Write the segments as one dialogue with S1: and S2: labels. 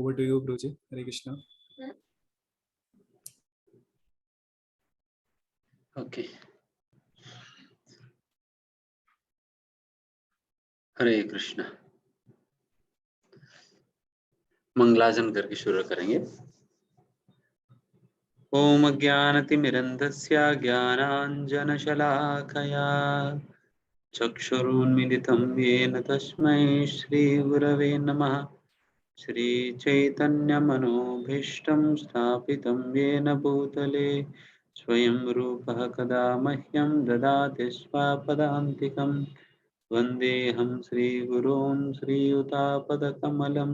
S1: Over to you, Guruji. Hare Krishna.
S2: Okay. हरे कृष्णा। मंगलाचरण करके शुरू करेंगे। ओम अज्ञानतिमिरन्धस्य ज्ञानाञ्जनशलाकया चक्षुरुन्मिलितं येन तस्मै श्रीगुरवे नमः। श्रीचैतन्यमनोभीष्टं स्थापितं येन भूतले स्वयं रूपः कदा मह्यं ददाति स्वपदान्तिकम्। वन्देऽहं श्रीगुरून् श्रीयुतापदकमलं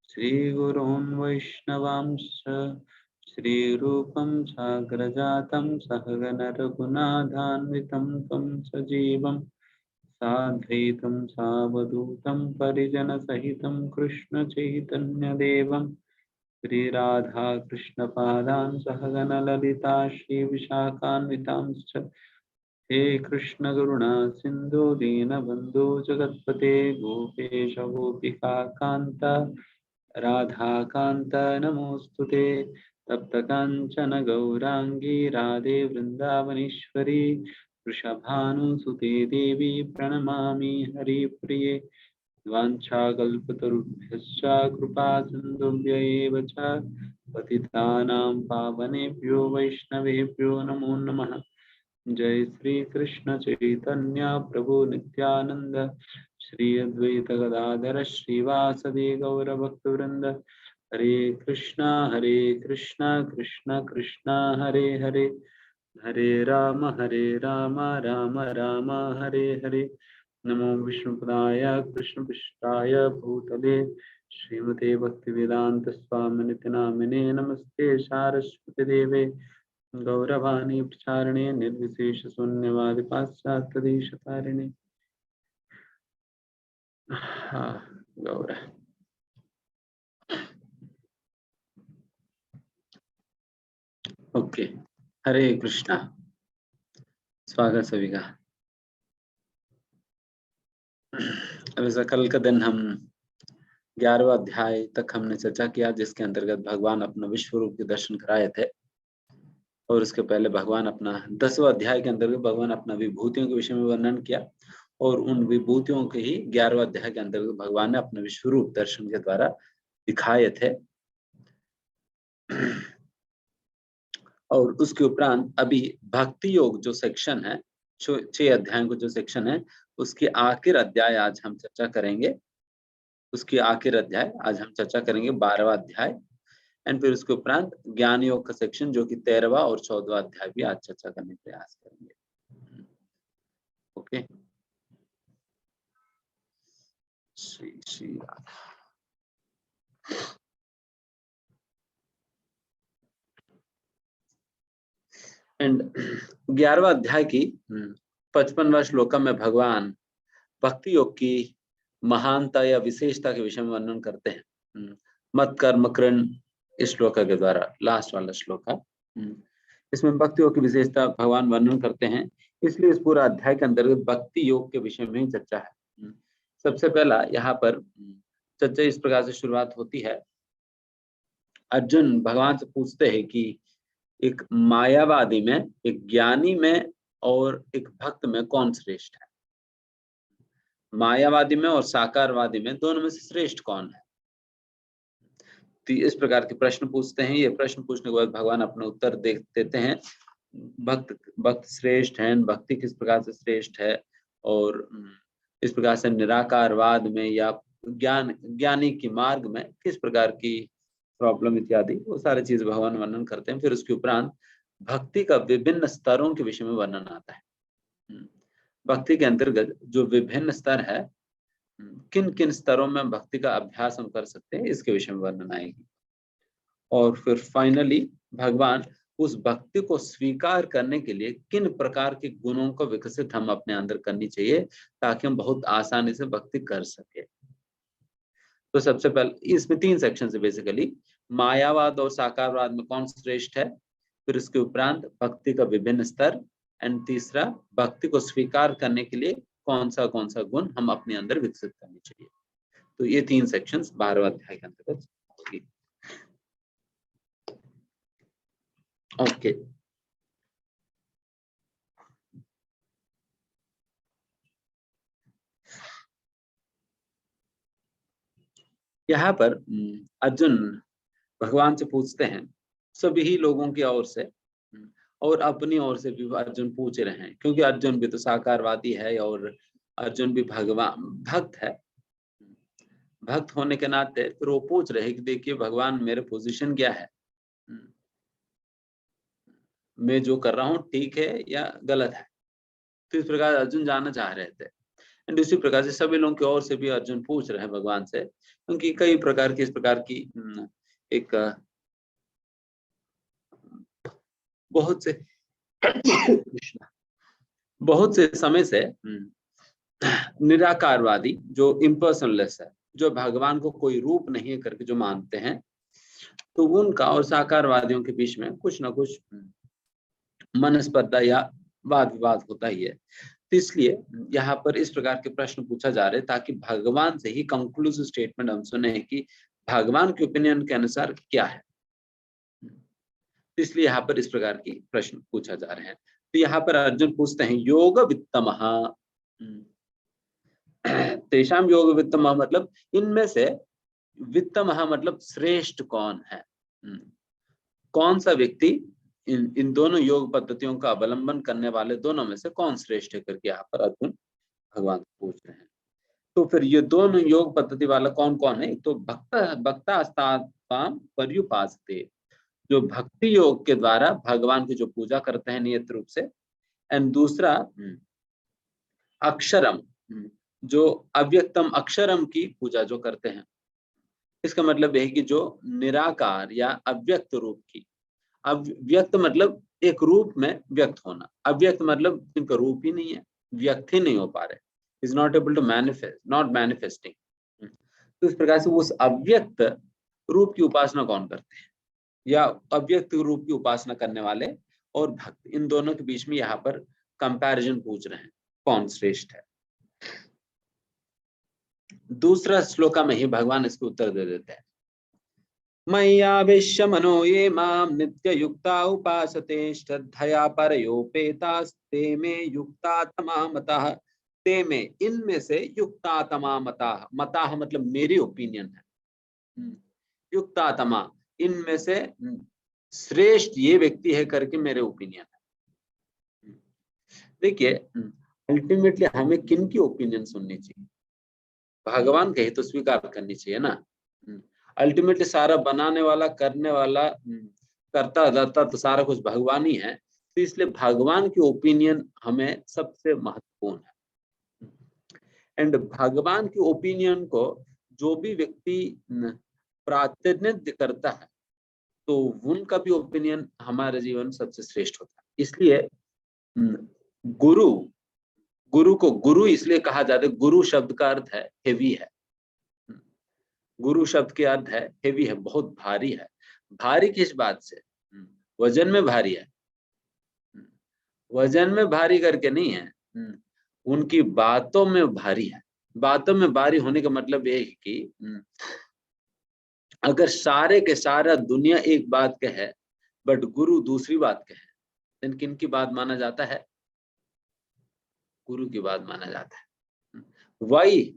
S2: श्रीगुरून् वैष्णवांश्च श्रीरूपं साग्रजातं सहगण रघुनाथान्वितं तं सजीवं साद्वैतं सावधूतं परिजनसहितं कृष्णचैतन्यदेवं श्रीराधा कृष्णपादान् सहगण ललिता श्रीविशाखान्वितांश्च हे कृष्ण करुणा सिंधु दीनबंधु जगत्पते गोपेश गोपिका कांत राधा कांत नमोस्तुते तप्त कांचन गौरांगी राधे वृंदावनेश्वरी वृषभानुसुते देवी प्रणमामि हरिप्रिये वाञ्छाकल्पतरुभ्यश्च कृपा सिन्धुभ्य एव च पतितानां पावनेभ्यो वैष्णवेभ्यो नमो नमः। जय श्री कृष्ण चैतन्य प्रभु नित्यानंद श्री अद्वैत गदाधर श्रीवासदि गौर भक्तवृंद हरे कृष्णा कृष्ण कृष्ण हरे हरे हरे राम राम राम हरे हरे। नमो विष्णुपदाय कृष्णपृष्ठाय भूतले श्रीमते भक्तिवेदांत स्वामिनिति नामिने नमस्ते सारस्वती देवे गौरवाणी प्रचारणे निर्विशेष शून्यवादि पाश्चात्यदेशतारिणे। गौर ओके। हरे कृष्णा। स्वागत सभी का। वैसे कल का दिन हम 11वां अध्याय तक हमने चर्चा किया, जिसके अंतर्गत भगवान अपना विश्व रूप के दर्शन कराए थे, और उसके पहले भगवान अपना 10वां अध्याय के अंतर्गत भगवान अपना विभूतियों के विषय में वर्णन किया, और उन विभूतियों के ही 11वां अध्याय के अंतर्गत भगवान ने अपने विश्व रूप दर्शन के द्वारा दिखाए थे। और उसके उपरांत अभी भक्ति योग जो सेक्शन है, 6 अध्यायों को जो सेक्शन है, उसके आखिर अध्याय आज हम चर्चा करेंगे। उसकी आखिर अध्याय आज हम चर्चा करेंगे 12वां अध्याय, एंड फिर उसके उपरांत ज्ञान योग का सेक्शन जो कि 13वां और 14वां अध्याय भी आज चर्चा करने का प्रयास करेंगे। ओके। श्री श्री राधा। एंड 11वां अध्याय की 55वां श्लोक में भगवान भक्ति योग की महानता या विशेषता के विषय में वर्णन करते हैं। मत कर्म कृण इस श्लोक के द्वारा, लास्ट वाला श्लोक है, इसमें भक्ति योग की विशेषता भगवान वर्णन करते हैं। इसलिए इस पूरा अध्याय के अंतर्गत भक्ति योग के विषय में ही चर्चा है। सबसे पहला यहाँ पर चर्चा इस प्रकार से शुरुआत होती है। अर्जुन भगवान से पूछते हैं कि एक मायावादी में, एक ज्ञानी में और एक भक्त में कौन श्रेष्ठ है? मायावादी में और साकारवादी में, दोनों में से श्रेष्ठ कौन है? तो इस प्रकार के प्रश्न पूछते हैं। ये प्रश्न पूछने के बाद भगवान अपना उत्तर देते हैं। भक्त श्रेष्ठ है, भक्ति किस प्रकार से श्रेष्ठ है, और इस प्रकार से निराकारवाद में या ज्ञानी की मार्ग में किस प्रकार की प्रॉब्लम इत्यादि, वो सारी चीज भगवान वर्णन करते हैं। फिर उसके उपरांत भक्ति का विभिन्न स्तरों के विषय में वर्णन आता है। भक्ति के अंतर्गत जो विभिन्न स्तर है, किन किन स्तरों में भक्ति का अभ्यास हम कर सकते हैं, इसके विषय में वर्णन आएगी। और फिर फाइनली भगवान उस भक्ति को स्वीकार करने के लिए किन प्रकार के गुणों को विकसित हम अपने अंदर करनी चाहिए, ताकि हम बहुत आसानी से भक्ति कर सके। तो सबसे पहले इसमें 3 सेक्शन है बेसिकली। मायावाद और साकारवाद में कौन श्रेष्ठ है, फिर उसके उपरांत भक्ति का विभिन्न स्तर, एंड तीसरा भक्ति को स्वीकार करने के लिए कौन सा गुण हम अपने अंदर विकसित करनी चाहिए। तो ये 3 सेक्शंस 12वें अध्याय के अंतर्गत। होगी। ओके, यहाँ पर अर्जुन भगवान से पूछते हैं, सभी लोगों की ओर से और अपनी ओर से भी अर्जुन पूछ रहे हैं, क्योंकि अर्जुन भी तो साकारवादी है और अर्जुन भी भगवान भक्त है। भक्त होने के नाते फिर वो पूछ रहे कि देखिए भगवान, मेरे पोजीशन क्या है, मैं जो कर रहा हूँ ठीक है या गलत है। तो इस प्रकार अर्जुन जानना चाह रहे थे। एंड इसी प्रकार से सभी लोगों की ओर से भी अर्जुन पूछ रहे हैं भगवान से, क्योंकि कई प्रकार की इस प्रकार की एक बहुत से बहुत से समय से निराकारवादी जो इम्पर्सनलेस है, जो भगवान को कोई रूप नहीं है करके जो मानते हैं, तो उनका और साकारवादियों के बीच में कुछ ना कुछ मनस्पर्धा या वाद विवाद होता ही है। तो इसलिए यहाँ पर इस प्रकार के प्रश्न पूछा जा रहे ताकि भगवान से ही कंक्लूसिव स्टेटमेंट हम सुने कि भगवान के ओपिनियन के अनुसार क्या है। इसलिए यहाँ पर इस प्रकार की प्रश्न पूछा जा रहे हैं। तो यहाँ पर अर्जुन पूछते हैं योग वित्तमः, तेषाम योग वित्तमः मतलब इनमें से वित्तमः मतलब श्रेष्ठ कौन है, कौन सा व्यक्ति इन दोनों योग पद्धतियों का अवलंबन करने वाले दोनों में से कौन श्रेष्ठ है करके यहाँ पर अर्जुन भगवान पूछ रहे हैं। तो फिर ये दोनों योग पद्धति वाला कौन कौन है? तो भक्तास्ताम पर्युपासते, जो भक्ति योग के द्वारा भगवान की जो पूजा करते हैं नियत रूप से। एंड दूसरा अक्षरम, जो अव्यक्तम अक्षरम की पूजा जो करते हैं। इसका मतलब यह है कि जो निराकार या अव्यक्त रूप की, अव्यक्त मतलब एक रूप में व्यक्त होना, अव्यक्त मतलब जिनका रूप ही नहीं है, व्यक्त ही नहीं हो पा रहे, is not able to manifest, not manifesting. तो इस प्रकार से उस अव्यक्त रूप की उपासना कौन करते हैं, या अव्यक्त रूप की उपासना करने वाले और भक्त, इन दोनों के बीच में यहाँ पर कंपैरिजन पूछ रहे हैं कौन श्रेष्ठ है। दूसरा श्लोका में ही भगवान इसको उत्तर दे देते हैं, मय्यावेश्य मनो ये माम नित्य युक्ता उपासते श्रद्धया परयोपेतास्ते में युक्तात्मा मतः, ते में इनमें से युक्तात्मा मतः, मतः मतलब मेरी ओपिनियन है, युक्तात्मा इनमें से श्रेष्ठ ये व्यक्ति है करके मेरे ओपिनियन है। देखिए अल्टीमेटली हमें किन की ओपिनियन सुननी चाहिए? भगवान के ही तो स्वीकार करनी चाहिए ना। अल्टीमेटली सारा बनाने वाला, करने वाला, करता धरता तो सारा कुछ भगवान ही है। तो इसलिए भगवान की ओपिनियन हमें सबसे महत्वपूर्ण है। एंड भगवान की ओपिनियन को जो भी व्यक्ति प्रातिनिध्य करता है तो उनका भी ओपिनियन हमारे जीवन सबसे श्रेष्ठ होता है। इसलिए गुरु, गुरु को गुरु इसलिए कहा जाता है, गुरु शब्द का अर्थ है हेवी है। गुरु शब्द के अर्थ है हेवी है, बहुत भारी है। भारी किस बात से? वजन में भारी है, वजन में भारी करके नहीं है, उनकी बातों में भारी है। बातों में भारी होने का मतलब ये है कि अगर सारे के सारा दुनिया एक बात के है बट गुरु दूसरी बात के है, then किन की बात माना जाता है? गुरु की बात माना जाता है। Why?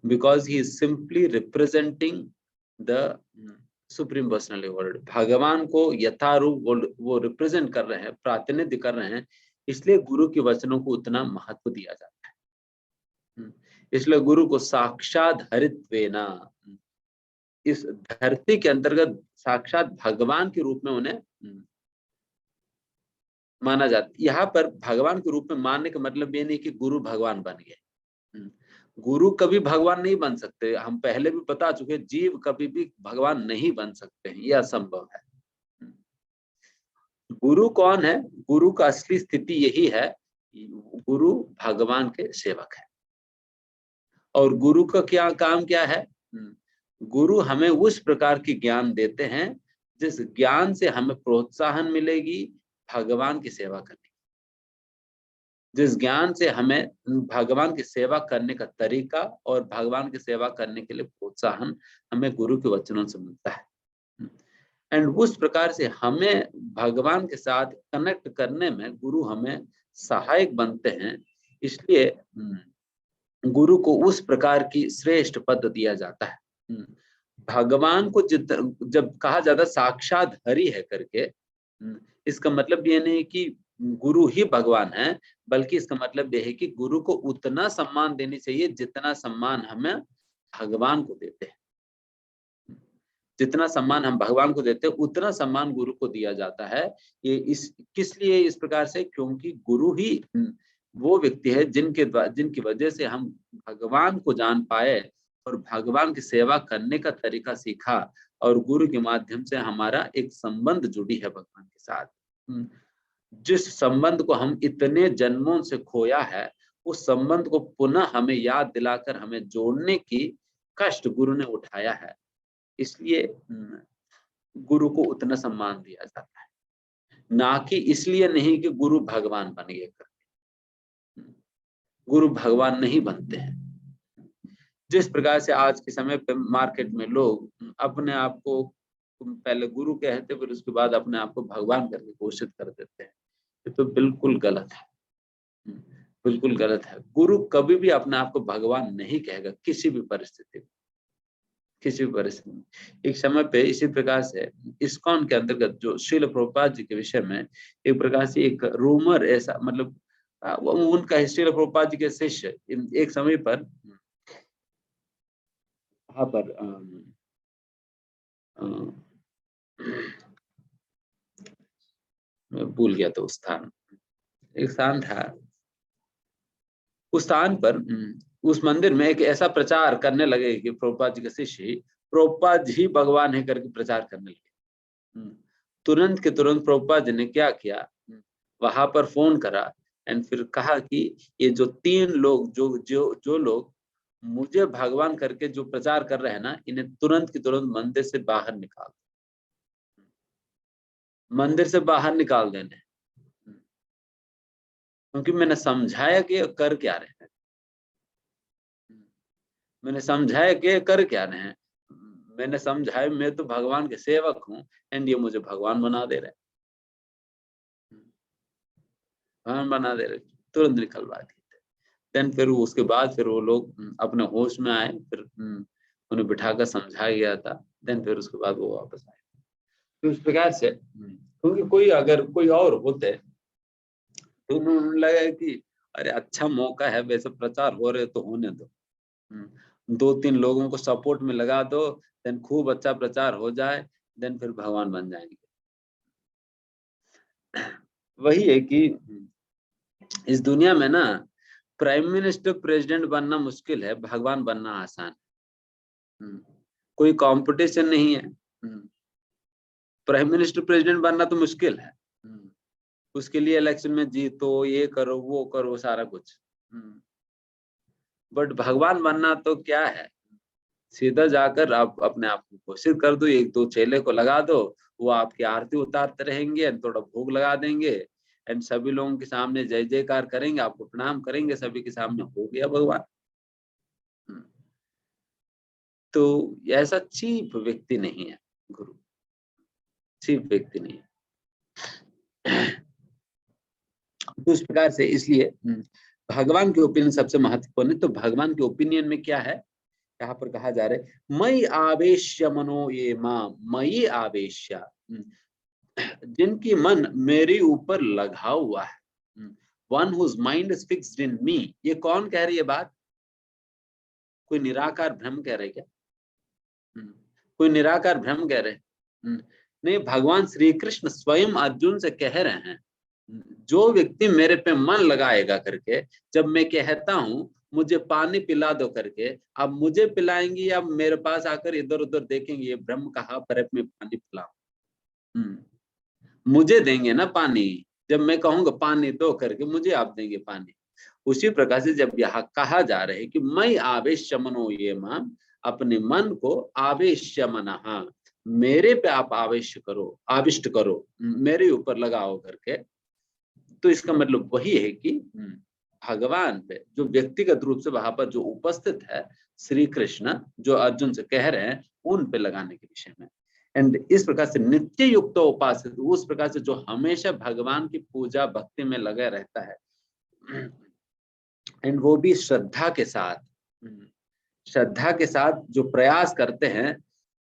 S2: Because he is simply representing the supreme personal word. भगवान को यथारूप वो रिप्रेजेंट कर रहे हैं, प्रातिनिध्य कर रहे हैं, इसलिए गुरु के वचनों को उतना महत्व दिया जाता है। इसलिए गुरु को साक्षात हरित्वेना, इस धरती के अंतर्गत साक्षात भगवान के रूप में उन्हें माना जाता है। यहाँ पर भगवान के रूप में मानने का मतलब ये नहीं कि गुरु भगवान बन गए। गुरु कभी भगवान नहीं बन सकते, हम पहले भी बता चुके, जीव कभी भी भगवान नहीं बन सकते हैं, यह असंभव है। गुरु कौन है? गुरु का असली स्थिति यही है, गुरु भगवान के सेवक है। और गुरु का क्या काम क्या है? गुरु हमें उस प्रकार की ज्ञान देते हैं जिस ज्ञान से हमें प्रोत्साहन मिलेगी भगवान की सेवा करने की। जिस ज्ञान से हमें भगवान की सेवा करने का तरीका और भगवान की सेवा करने के लिए प्रोत्साहन हमें गुरु के वचनों से मिलता है। एंड उस प्रकार से हमें भगवान के साथ कनेक्ट करने में गुरु हमें सहायक बनते हैं। इसलिए गुरु को उस प्रकार की श्रेष्ठ पद दिया जाता है। भगवान को जब कहा जाता साक्षात हरि है करके, इसका मतलब ये नहीं कि गुरु ही भगवान है, बल्कि इसका मतलब यह है कि गुरु को उतना सम्मान देनी चाहिए जितना सम्मान हमें भगवान को देते हैं। जितना सम्मान हम भगवान को देते हैं उतना सम्मान गुरु को दिया जाता है। ये किस लिए इस प्रकार से? क्योंकि गुरु ही वो व्यक्ति है जिनकी वजह से हम भगवान को जान पाए और भगवान की सेवा करने का तरीका सीखा, और गुरु के माध्यम से हमारा एक संबंध जुड़ी है भगवान के साथ। जिस संबंध को हम इतने जन्मों से खोया है, उस संबंध को पुनः हमें याद दिलाकर हमें जोड़ने की कष्ट गुरु ने उठाया है। इसलिए गुरु को उतना सम्मान दिया जाता है, ना कि इसलिए नहीं कि गुरु भगवान बन गए करके। गुरु भगवान नहीं बनते हैं। जिस प्रकार से आज के समय पे मार्केट में लोग अपने आप को पहले गुरु कहते, फिर उसके बाद अपने आप को भगवान करके घोषित कर देते हैं, ये तो बिल्कुल गलत है। बिल्कुल गलत है। गुरु कभी भी अपने आप को भगवान नहीं कहेगा, किसी भी परिस्थिति में, किसी भी परिस्थिति में। एक समय पे इसी प्रकार से इस्कॉन के अंतर्गत जो श्रील प्रभुपाद जी के विषय में एक प्रकार से एक रूमर ऐसा, मतलब उनका श्रील प्रभुपाद जी के शिष्य एक समय पर वहां पर मैं भूल गया तो स्थान, एक स्थान था, उस स्थान पर उस मंदिर में एक ऐसा प्रचार करने लगे कि प्रभुपाद जी के शिष्य प्रभुपाद जी भगवान है करके प्रचार करने लगे। तुरंत के तुरंत प्रभुपाद जी ने क्या किया, वहां पर फोन करा एंड फिर कहा कि ये जो 3 लोग जो लोग मुझे भगवान करके जो प्रचार कर रहे हैं ना, इन्हें तुरंत के तुरंत मंदिर से बाहर निकाल, मंदिर से बाहर निकाल देने, क्योंकि मैंने समझाया कि कर क्या रहे हैं, मैंने समझाया कि कर क्या रहे हैं, मैंने समझाया मैं तो भगवान के सेवक हूँ एंड ये मुझे भगवान बना दे रहे, भगवान बना दे रहे, तुरंत निकलवा दिए। देन फिर उसके बाद फिर वो लोग अपने होश में आए, फिर उन्हें बिठाकर समझाया गया था। देन फिर उसके बाद वो वापस आए। तो उस प्रकार से क्योंकि अगर कोई और होते तो उन्होंने लगा कि अरे अच्छा मौका है, वैसे प्रचार हो रहे तो होने दो, 2-3 लोगों को सपोर्ट में लगा दो, देन खूब अच्छा प्रचार हो जाए, देन फिर भगवान बन जाएंगे। वही है कि इस दुनिया में ना प्राइम मिनिस्टर प्रेसिडेंट बनना मुश्किल है, भगवान बनना आसान है। कोई कंपटीशन नहीं है। प्राइम मिनिस्टर प्रेसिडेंट बनना तो मुश्किल है, उसके लिए इलेक्शन में जीतो, ये करो वो करो सारा कुछ। बट भगवान बनना तो क्या है, सीधा जाकर आप अपने आप को घोषित कर दो, 1-2 चेले को लगा दो, वो आपकी आरती उतारते रहेंगे, थोड़ा भोग लगा देंगे एंड सभी लोगों के सामने जय जयकार करेंगे, आपको प्रणाम करेंगे, सभी के सामने हो गया भगवान। तो ऐसा चीप व्यक्ति नहीं है गुरु, चीप व्यक्ति नहीं है। तो इस प्रकार से इसलिए भगवान के ओपिनियन सबसे महत्वपूर्ण है। तो भगवान के ओपिनियन में क्या है, यहाँ पर कहा जा रहा है मई आवेश्य मनो ये मां, मई आवेश्य, जिनकी मन मेरे ऊपर लगा हुआ है, one whose mind is fixed in me. ये कौन कह रही है बात? कोई निराकार ब्रह्म कह रहे क्या? कोई निराकार ब्रह्म कह रहे? नहीं, भगवान श्री कृष्ण स्वयं अर्जुन से कह रहे हैं जो व्यक्ति मेरे पे मन लगाएगा करके, जब मैं कहता हूं मुझे पानी पिला दो करके, अब मुझे पिलाएंगी या मेरे पास आकर इधर उधर देखेंगे ये ब्रह्म कहाँ पर है, मैं पानी पिलाऊं? मुझे देंगे ना पानी, जब मैं कहूंगा पानी दो करके मुझे आप देंगे पानी। उसी प्रकार से जब यहाँ कहा जा रहा है कि मैं आवेश मनो ये मां, अपने मन को आवेश मना, मेरे पे आप आवेश करो, आविष्ट करो, मेरे ऊपर लगाओ करके, तो इसका मतलब वही है कि भगवान पे जो व्यक्तिगत रूप से वहां पर जो उपस्थित है श्री कृष्ण, जो अर्जुन से कह रहे हैं, उन पे लगाने के विषय में। एंड इस प्रकार से नित्य युक्त उपासित, उस प्रकार से जो हमेशा भगवान की पूजा भक्ति में लगा रहता है, एंड वो भी श्रद्धा के साथ, श्रद्धा के साथ जो प्रयास करते हैं,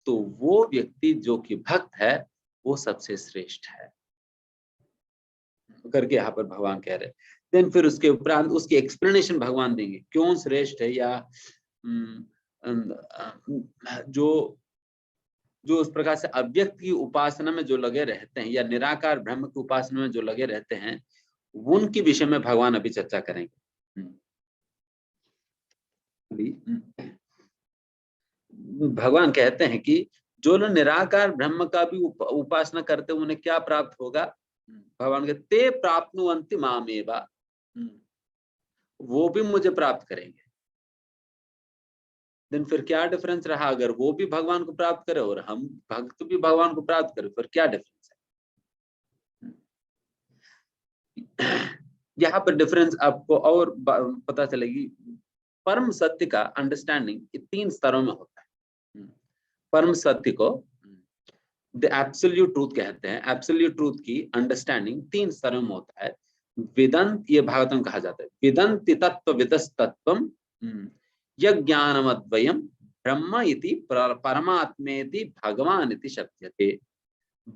S2: तो वो व्यक्ति जो कि भक्त है वो सबसे श्रेष्ठ है करके यहाँ पर भगवान कह रहे हैं। देन फिर उसके उपरांत उसकी एक्सप्लेनेशन भगवान देंगे क्यों श्रेष्ठ है, या जो जो उस प्रकार से अव्यक्त की उपासना में जो लगे रहते हैं या निराकार ब्रह्म की उपासना में जो लगे रहते हैं, उनके विषय में भगवान अभी चर्चा करेंगे। भगवान कहते हैं कि जो लोग निराकार ब्रह्म का भी उपासना करते हैं उन्हें क्या प्राप्त होगा। भगवान कहते ते प्राप्नुवन्ति मामेवा, वो भी मुझे प्राप्त करेंगे। देन फिर क्या डिफरेंस रहा, अगर वो भी भगवान को प्राप्त करे और हम भक्त भी भगवान को प्राप्त करें, फिर क्या डिफरेंस है। यहाँ पर डिफरेंस आपको और पता चलेगी। परम सत्य का अंडरस्टैंडिंग 3 स्तरों में होता है। परम सत्य को द एब्सोल्यूट ट्रूथ कहते हैं। एब्सोल्यूट ट्रूथ की अंडरस्टैंडिंग 3 स्तरों में होता है। वेदांत, ये भागवतम कहा जाता है, वेदन्ति तत्व विदस्तत्वम यज्ञानमद्वयम ब्रह्म इति परमात्मेति भगवान इति शक्यते।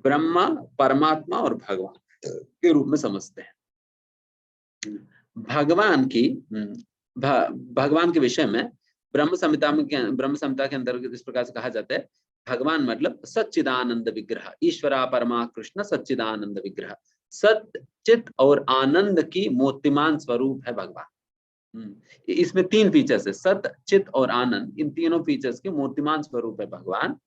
S2: ब्रह्म परमात्मा और भगवान के रूप में समझते हैं। भगवान की भगवान के विषय में ब्रह्म संहिता के अंतर्गत इस प्रकार से कहा जाता है, भगवान मतलब सच्चिदानंद विग्रह, ईश्वरा परमा कृष्ण सच्चिदानंद विग्रह। सत्य, चित और आनंद की मूर्तिमान स्वरूप है भगवान। इसमें 3 फीचर्स है, सत्य, चित और आनंद। इन तीनों फीचर्स की मूर्तिमान स्वरूप है भगवान।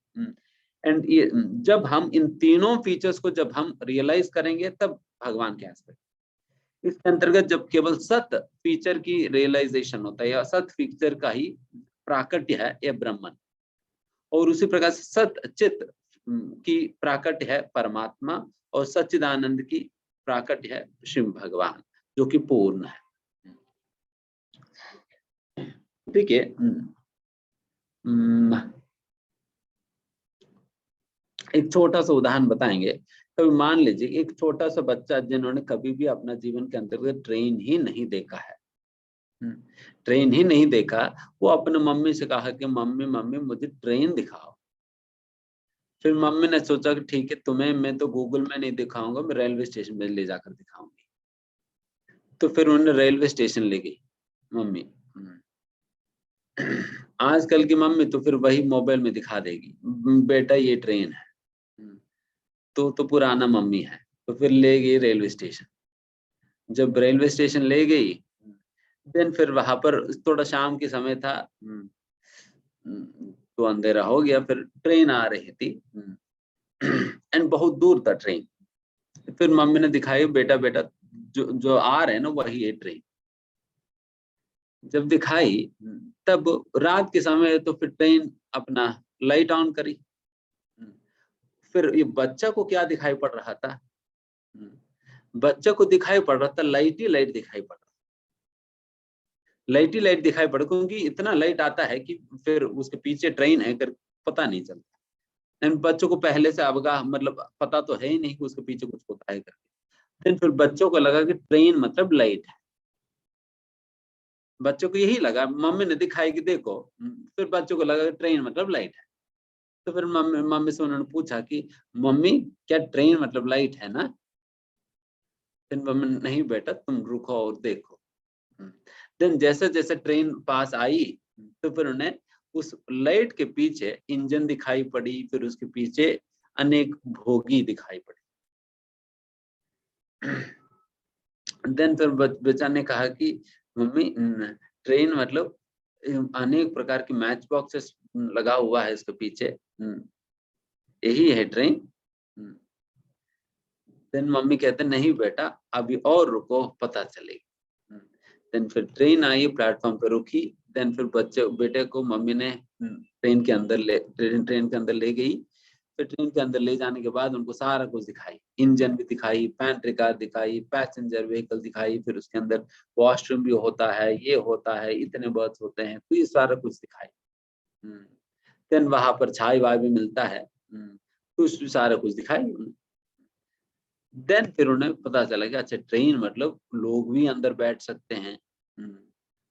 S2: एंड ये जब हम इन तीनों फीचर्स को जब हम रियलाइज करेंगे तब भगवान के एस्पेक्ट। इसके अंतर्गत जब केवल सत्य फीचर की रियलाइजेशन होता है या सत्य फीचर का ही प्राकट्य है ये ब्रह्मन, और उसी प्रकार से सत्य चित की प्राकट्य है परमात्मा, और सच्चिदानंद की प्राकट्य है शिव भगवान जो कि पूर्ण है। ठीक है। एक छोटा सा उदाहरण बताएंगे। कभी मान लीजिए एक छोटा सा बच्चा जिन्होंने कभी भी अपना जीवन के अंतर्गत ट्रेन ही नहीं देखा है, ट्रेन ही नहीं देखा, वो अपने मम्मी से कहा कि मम्मी मम्मी मुझे ट्रेन दिखाओ। फिर मम्मी ने सोचा कि ठीक है, तुम्हें मैं तो गूगल में नहीं दिखाऊंगा, मैं रेलवे स्टेशन पे ले जाकर दिखाऊंगी। तो फिर उन्होंने रेलवे स्टेशन ले गई मम्मी। आजकल की मम्मी तो फिर वही मोबाइल में दिखा देगी, बेटा ये ट्रेन है। तो पुराना मम्मी है, तो फिर ले गई रेलवे स्टेशन। जब रेलवे स्टेशन ले गई, देन फिर वहां पर थोड़ा शाम के समय था, तो अंधेरा हो गया, फिर ट्रेन आ रही थी एंड बहुत दूर था ट्रेन। फिर मम्मी ने दिखाई, बेटा बेटा जो आ रहे हैं ना वही है ट्रेन। जब दिखाई तब रात के समय, तो फिर ट्रेन अपना लाइट ऑन करी। फिर ये बच्चा को क्या दिखाई पड़ रहा था, बच्चा को दिखाई पड़ रहा था लाइट ही लाइट दिखाई पड़ रहा, लाइट ही लाइट दिखाई पड़, क्योंकि इतना लाइट आता है कि फिर उसके पीछे ट्रेन है कर पता नहीं चलता। इन बच्चों को पहले से अवगाह मतलब पता तो है ही नहीं कि उसके पीछे कुछ होता है करके। फिर बच्चों को लगा कि ट्रेन मतलब लाइट है, बच्चों को यही लगा, मम्मी ने दिखाई कि देखो, फिर बच्चों को लगा कि ट्रेन मतलब लाइट है। तो फिर मम्मी से उन्होंने पूछा कि मम्मी क्या ट्रेन मतलब लाइट है ना। फिर मम्मी, नहीं बेटा तुम रुको और देखो। देन जैसे जैसे ट्रेन पास आई, तो फिर उन्हें उस लाइट के पीछे इंजन दिखाई पड़ी, फिर उसके पीछे अनेक भोगी दिखाई पड़ी। देन फिर बच्चा ने कहा कि मम्मी ट्रेन मतलब अनेक प्रकार की मैच बॉक्सेस लगा हुआ है इसके पीछे, यही है ट्रेन। देन मम्मी कहते नहीं बेटा अभी और रुको पता चलेगी। देन फिर ट्रेन आई, प्लेटफॉर्म पे रुकी। देन फिर बेटे को मम्मी ने ट्रेन के अंदर ले गई। फिर ट्रेन के अंदर ले जाने के बाद उनको सारा कुछ दिखाई, इंजन भी दिखाई, पैंट्री कार दिखाई, पैसेंजर व्हीकल दिखाई, फिर उसके अंदर वॉशरूम भी होता है, ये होता है, इतने बर्थ होते हैं, तो ये सारा कुछ दिखाई। देन वहां पर चाय वाय भी मिलता है, तो उसमें सारा कुछ दिखाई। देन फिर उन्हें पता चला कि अच्छा ट्रेन मतलब लोग भी अंदर बैठ सकते हैं।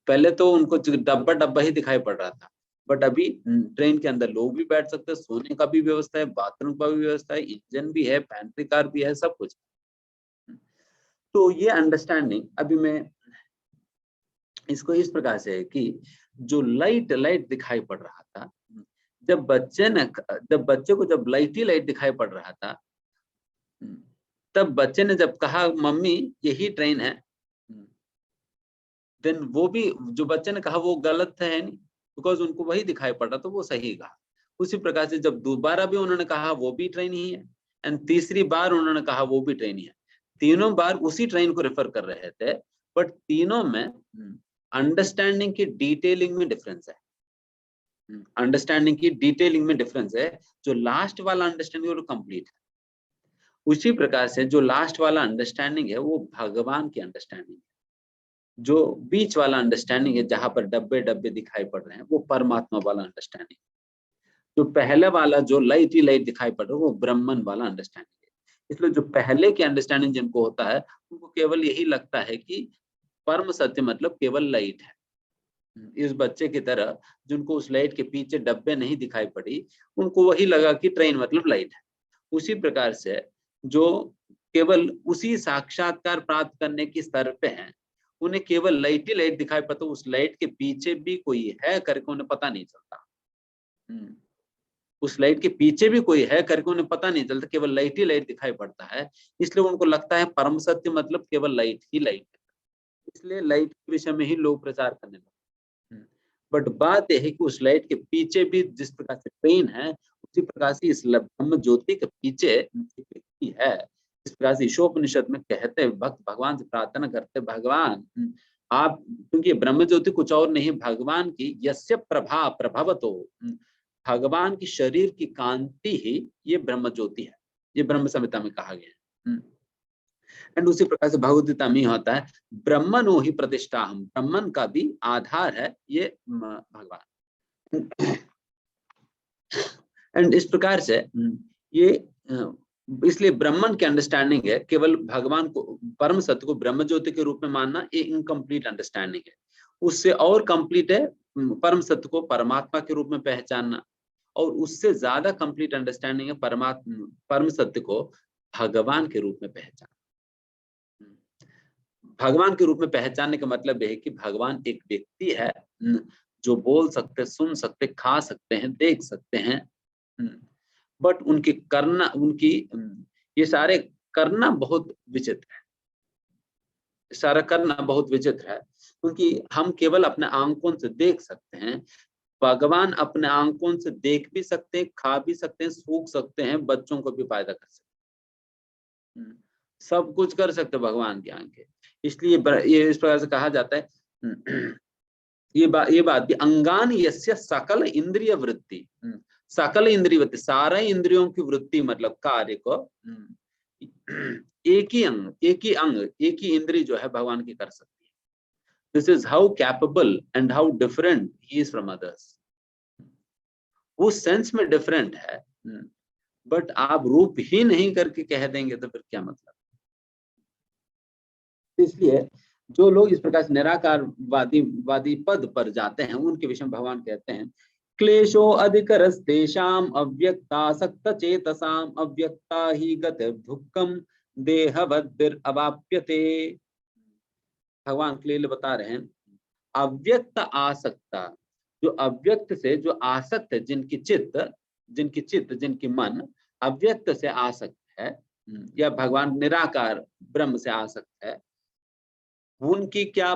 S2: पहले तो उनको डब्बा डब्बा ही दिखाई पड़ रहा था, बट अभी ट्रेन के अंदर लोग भी बैठ सकते हैं, सोने का भी व्यवस्था है, बाथरूम का भी व्यवस्था है, इंजन भी है, पैंट्री कार भी है, सब कुछ। तो ये अंडरस्टैंडिंग अभी मैं इसको इस प्रकार से है कि जो लाइट लाइट दिखाई पड़ रहा था, जब बच्चे को जब लाइट ही लाइट दिखाई पड़ रहा था, तब बच्चे ने जब कहा मम्मी यही ट्रेन है, देन वो भी जो बच्चे ने कहा वो गलत है नहीं, बिकॉज उनको वही दिखाई पड़ रहा तो वो सही कहा। उसी प्रकार से जब दोबारा भी उन्होंने कहा वो भी ट्रेन ही है, एंड तीसरी बार उन्होंने कहा वो भी ट्रेन ही है, तीनों बार उसी ट्रेन को रेफर कर रहे थे, बट तीनों में अंडरस्टैंडिंग की डिटेलिंग में डिफरेंस है। अंडरस्टैंडिंग की डिटेलिंग में डिफरेंस है। जो लास्ट वाला अंडरस्टैंडिंग वो कंप्लीट है, उसी प्रकार से जो लास्ट वाला अंडरस्टैंडिंग है वो भगवान की अंडरस्टैंडिंग है। जो बीच वाला अंडरस्टैंडिंग है जहां पर डब्बे डब्बे दिखाई पड़ रहे हैं वो परमात्मा वाला अंडरस्टैंडिंग। जो पहले वाला जो लाइट ही लाइट दिखाई पड़ रहा है वो ब्रह्मन वाला अंडरस्टैंडिंग है। इसलिए जो पहले की अंडरस्टैंडिंग जिनको होता है उनको केवल यही लगता है कि परम सत्य मतलब केवल लाइट है। इस बच्चे की तरह जिनको उस लाइट के पीछे डब्बे नहीं दिखाई पड़ी, उनको वही लगा कि ट्रेन मतलब लाइट है। उसी प्रकार से जो केवल उसी साक्षात्कार प्राप्त करने की स्तर पे हैं, उन्हें केवल लाइट ही लाइट दिखाई पड़ता, उस लाइट के पीछे भी कोई है करके उन्हें पता नहीं चलता। उस लाइट के पीछे भी कोई है करके उन्हें पता नहीं चलता, केवल लाइट ही लाइट दिखाई पड़ता है। इसलिए उनको लगता है परम सत्य मतलब केवल लाइट ही लाइट है, इसलिए लाइट के विषय में ही लोग प्रचार करने लगते। बट बात यह है कि उस लाइट के पीछे भी जिस प्रकार से ट्रेन है, उसी प्रकार से इस ब्रह्म ज्योति के पीछे एक व्यक्ति है। इस प्रकार से ईशोपनिषद में कहते हैं, भक्त भगवान से प्रार्थना करते, भगवान आप, क्योंकि ब्रह्म ज्योति कुछ और नहीं, भगवान की यस्य प्रभा प्रभवतो, भगवान की शरीर की कांति ही ये ब्रह्म ज्योति है, ये ब्रह्म संहिता में कहा गया है। एंड उसी प्रकार से भगवद्गीता में होता है, ब्रह्मणो ही प्रतिष्ठा, हम ब्रह्मन का भी आधार है ये भगवान। एंड इस प्रकार से ये इसलिए ब्रह्मन की अंडरस्टैंडिंग है, केवल भगवान को परम सत्य को ब्रह्म ज्योति के रूप में मानना ये इनकम्प्लीट अंडरस्टैंडिंग है। उससे और कंप्लीट है परम सत्य को परमात्मा के रूप में पहचानना, और उससे ज्यादा कंप्लीट अंडरस्टैंडिंग है परम सत्य को भगवान के रूप में पहचानना। भगवान के रूप में पहचानने का मतलब यह है कि भगवान एक व्यक्ति है जो बोल सकते, सुन सकते, खा सकते हैं, देख सकते हैं, बट उनकी करना, उनकी ये सारे करना बहुत विचित्र है, सारा करना बहुत विचित्र है, क्योंकि हम केवल अपने आंखों से देख सकते हैं, भगवान अपने आंखों से देख भी सकते हैं, खा भी सकते हैं, सूख सकते हैं, बच्चों को भी पैदा कर सकते हैं, सब कुछ कर सकते भगवान की आंखें। इसलिए ये इस प्रकार से कहा जाता है, ये बात भी, अंगान यस्य सकल इंद्रिय वृत्ति, सकल इंद्रिय वृत्ति, सारे इंद्रियों की वृत्ति मतलब कार्य को एक ही अंग एक ही इंद्रिय जो है भगवान की कर सकती है। This is how capable and how different he is from others. वो सेंस में डिफरेंट है, बट आप रूप ही नहीं करके कह देंगे तो फिर क्या मतलब। इसलिए जो लोग इस प्रकार से निराकार वादी पद पर जाते हैं, उनके विषय में भगवान कहते हैं, क्लेशो अधिकरस्तेषाम अव्यक्तासक्त चेतसाम अव्यक्ता ही गति दुःखम देहवद्भिर अवाप्यते। भगवान क्लियर बता रहे हैं, अव्यक्त आसक्ता, जो अव्यक्त से जो आसक्त है, जिनकी चित्त जिनकी मन अव्यक्त से आसक्त है, या भगवान निराकार ब्रह्म से आसक्त है, उनकी क्या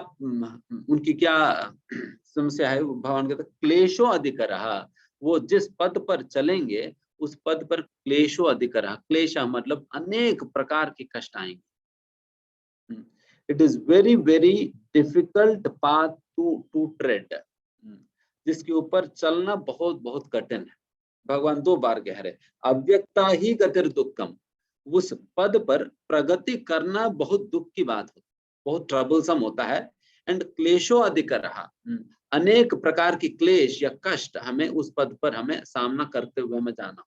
S2: समस्या है। भगवान कहते क्लेशो अधिक रहा, वो जिस पद पर चलेंगे उस पद पर क्लेशो अधिक रहा, क्लेश मतलब अनेक प्रकार के कष्ट आएंगे। It is very very difficult path to tread, जिसके ऊपर चलना बहुत बहुत कठिन है। भगवान 2 बार कह रहे, अव्यक्ता ही गतिर दुखम, उस पद पर प्रगति करना बहुत दुख की बात होती, बहुत ट्रबलसम होता है। एंड क्लेशो अधिक रहा, अनेक प्रकार की क्लेश या कष्ट हमें उस पद पर हमें सामना करते हुए हमें जाना।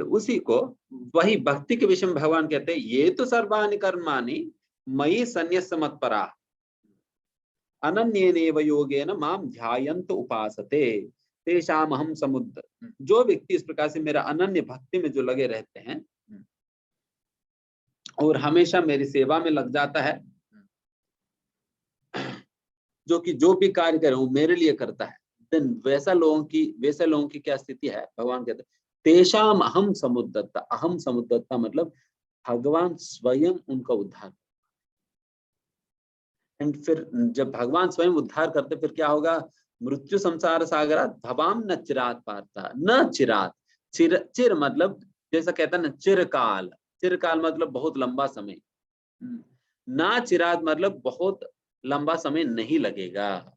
S2: उसी को वही भक्ति के विषय में भगवान कहते हैं, ये तो सर्वाणि कर्माणि मयि सन्न्यस्य मत्परा अनन्येनैव योगेन माम ध्यायन्त उपासते तेषाम अहम समुद्र। जो व्यक्ति इस प्रकार से मेरा अनन्य भक्ति में जो लगे रहते हैं और हमेशा मेरी सेवा में लग जाता है, जो कि जो भी कार्य करे वो मेरे लिए करता है, देन वैसे लोगों की क्या स्थिति है, भगवान कहते हैं तेषाम अहम समुद्रता। अहम समुद्रता मतलब भगवान स्वयं उनका उद्धार। एंड फिर जब भगवान स्वयं उद्धार करते फिर क्या होगा, मृत्यु संसार सागरात भवाम न चिरात पारता, न चिरात, चिर मतलब जैसा कहता है ना चिरकाल, चिरकाल मतलब बहुत लंबा समय, ना चिरात मतलब बहुत लंबा समय नहीं लगेगा,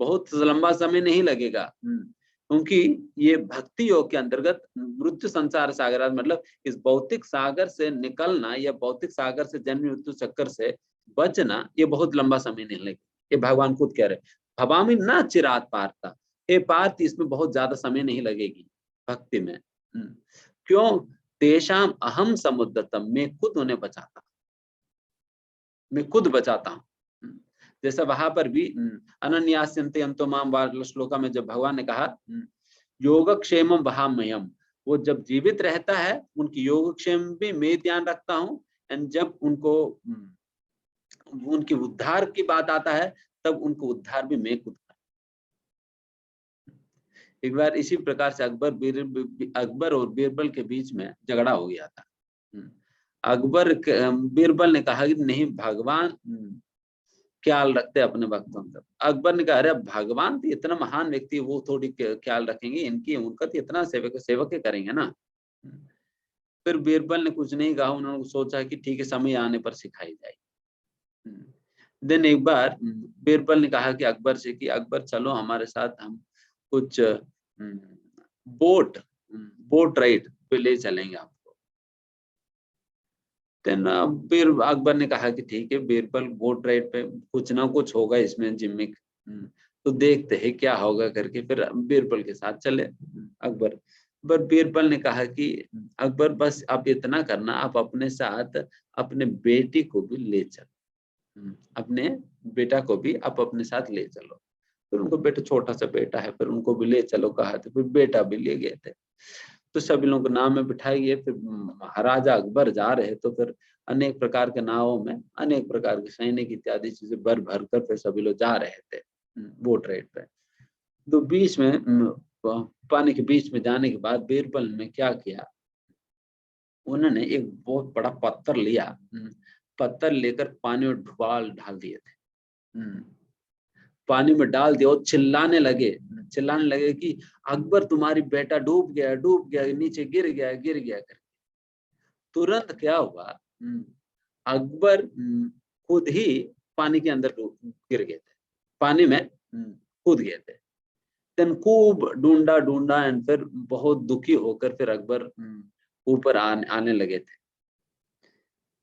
S2: बहुत लंबा समय नहीं लगेगा, क्योंकि ये भक्ति योग के अंतर्गत मृत्यु संसार सागर मतलब इस भौतिक सागर से निकलना या भौतिक सागर से जन्म मृत्यु चक्कर से बचना, ये बहुत लंबा समय नहीं लगेगा। ये भगवान खुद कह रहे, भवामी ना चिरात पारता, हे पार्थ इसमें बहुत ज्यादा समय नहीं लगेगी भक्ति में। क्यों, तेषाम अहम समुद्रतम, मैं खुद उन्हें बचाता, मैं खुद बचाता हूँ। जैसा वहां पर भी अनन्यास्यन्ते अंतो माम वाला श्लोका में जब भगवान ने कहा योगक्षेमम वहाम्यहम्, वो जब जीवित रहता है उनकी योगक्षेम भी मैं ध्यान रखता हूँ, एंड जब उनको उनके उद्धार की बात आता है तब उनको उद्धार भी मैं खुद करता। एक बार इसी प्रकार से अकबर और बीरबल के बीच में झगड़ा हो गया था। बीरबल ने कहा कि नहीं भगवान ख्याल रखते अपने भक्तों का। अकबर ने कहा अरे भगवान तो इतना महान व्यक्ति है, वो थोड़ी ख्याल रखेंगे इनकी, उनका तो इतना सेवक करेंगे ना। फिर बीरबल ने कुछ नहीं कहा, उन्होंने सोचा कि ठीक है समय आने पर सिखाई जाएगी। देन एक बार बीरबल ने कहा कि अकबर से कि अकबर चलो हमारे साथ, हम कुछ बोट राइड पे ले चलेंगे आपको। फिर अकबर ने कहा कि ठीक है बीरबल बोट राइड पे कुछ ना कुछ होगा इसमें जिम्मिक, तो देखते हैं क्या होगा करके फिर बीरबल के साथ चले अकबर। पर बीरबल ने कहा कि अकबर बस आप इतना करना, आप अपने साथ अपने बेटी को भी ले चलो, अपने बेटा को भी आप अपने साथ ले चलो। फिर उनको बेटा, छोटा सा बेटा है, फिर उनको भी ले चलो कहा, तो फिर बेटा भी ले गए थे। तो सभी लोगों को नाव में बिठाई गए, फिर महाराजा अकबर जा रहे, तो फिर अनेक प्रकार के नावों में अनेक प्रकार के सैनिक इत्यादि चीजें भर भर कर फिर सभी लोग जा रहे थे बोट राइड पे। तो बीच में पानी के बीच में जाने के बाद बीरबल ने क्या किया, उन्होंने एक बहुत बड़ा पत्थर लिया, पत्थर लेकर पानी में डाल दिए थे, पानी में डाल दिया और चिल्लाने लगे कि अकबर तुम्हारी बेटा डूब गया, नीचे गिर गया करके। तुरंत क्या हुआ, अकबर खुद ही पानी के अंदर गिर गए थे, पानी में कूद गए थे। देन खूब ढूंढा एंड फिर बहुत दुखी होकर फिर अकबर ऊपर आने लगे थे।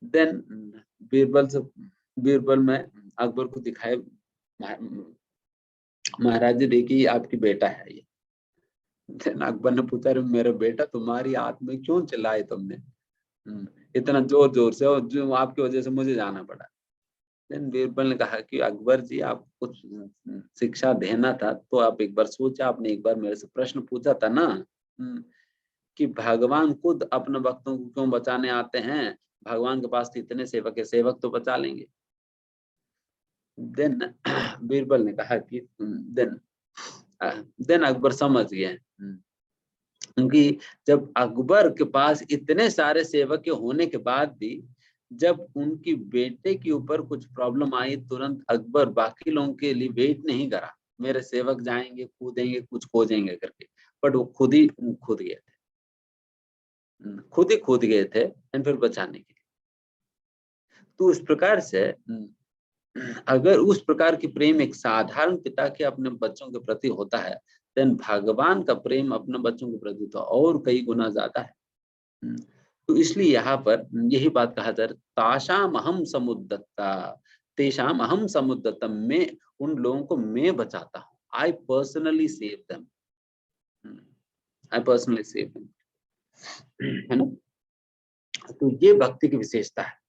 S2: देन बीरबल में अकबर को दिखाए, महाराज जी देखिए आपकी बेटा है ये। अकबर ने पूछा मेरा बेटा, तुम्हारी आत्मा में क्यों चिल्लाए तुमने इतना जोर जोर से, और जो आपकी वजह से मुझे जाना पड़ा। देन बीरबल ने कहा कि अकबर जी आप कुछ शिक्षा देना था तो आप एक बार सोचा, आपने एक बार मेरे से प्रश्न पूछा था ना कि भगवान खुद अपने भक्तों को क्यों बचाने आते हैं, भगवान के पास तो इतने सेवक है, सेवक तो बचा लेंगे। देन बीरबल ने कहा कि देन अकबर समझ गए, क्योंकि जब अकबर के पास इतने सारे सेवक के होने के बाद भी जब उनकी बेटे के ऊपर कुछ प्रॉब्लम आई, तुरंत अकबर बाकी लोगों के लिए वेट नहीं करा, मेरे सेवक जाएंगे कूदेंगे कुछ खोजेंगे करके, बट वो खुद ही कूद गए थे एंड फिर बचाने के लिए। तो इस प्रकार से अगर उस प्रकार की प्रेम एक साधारण पिता के अपने बच्चों के प्रति होता है, देन भगवान का प्रेम अपने बच्चों के प्रति तो और कई गुना ज्यादा है। तो इसलिए यहाँ पर यही बात कहा जा रहा है, ताशाम अहम समुद्दत्ता, तेषाम अहम समुद्दत्तम, मैं उन लोगों को मैं बचाता हूँ, I personally save them, I personally save them, है ना। तो ये भक्ति की विशेषता है।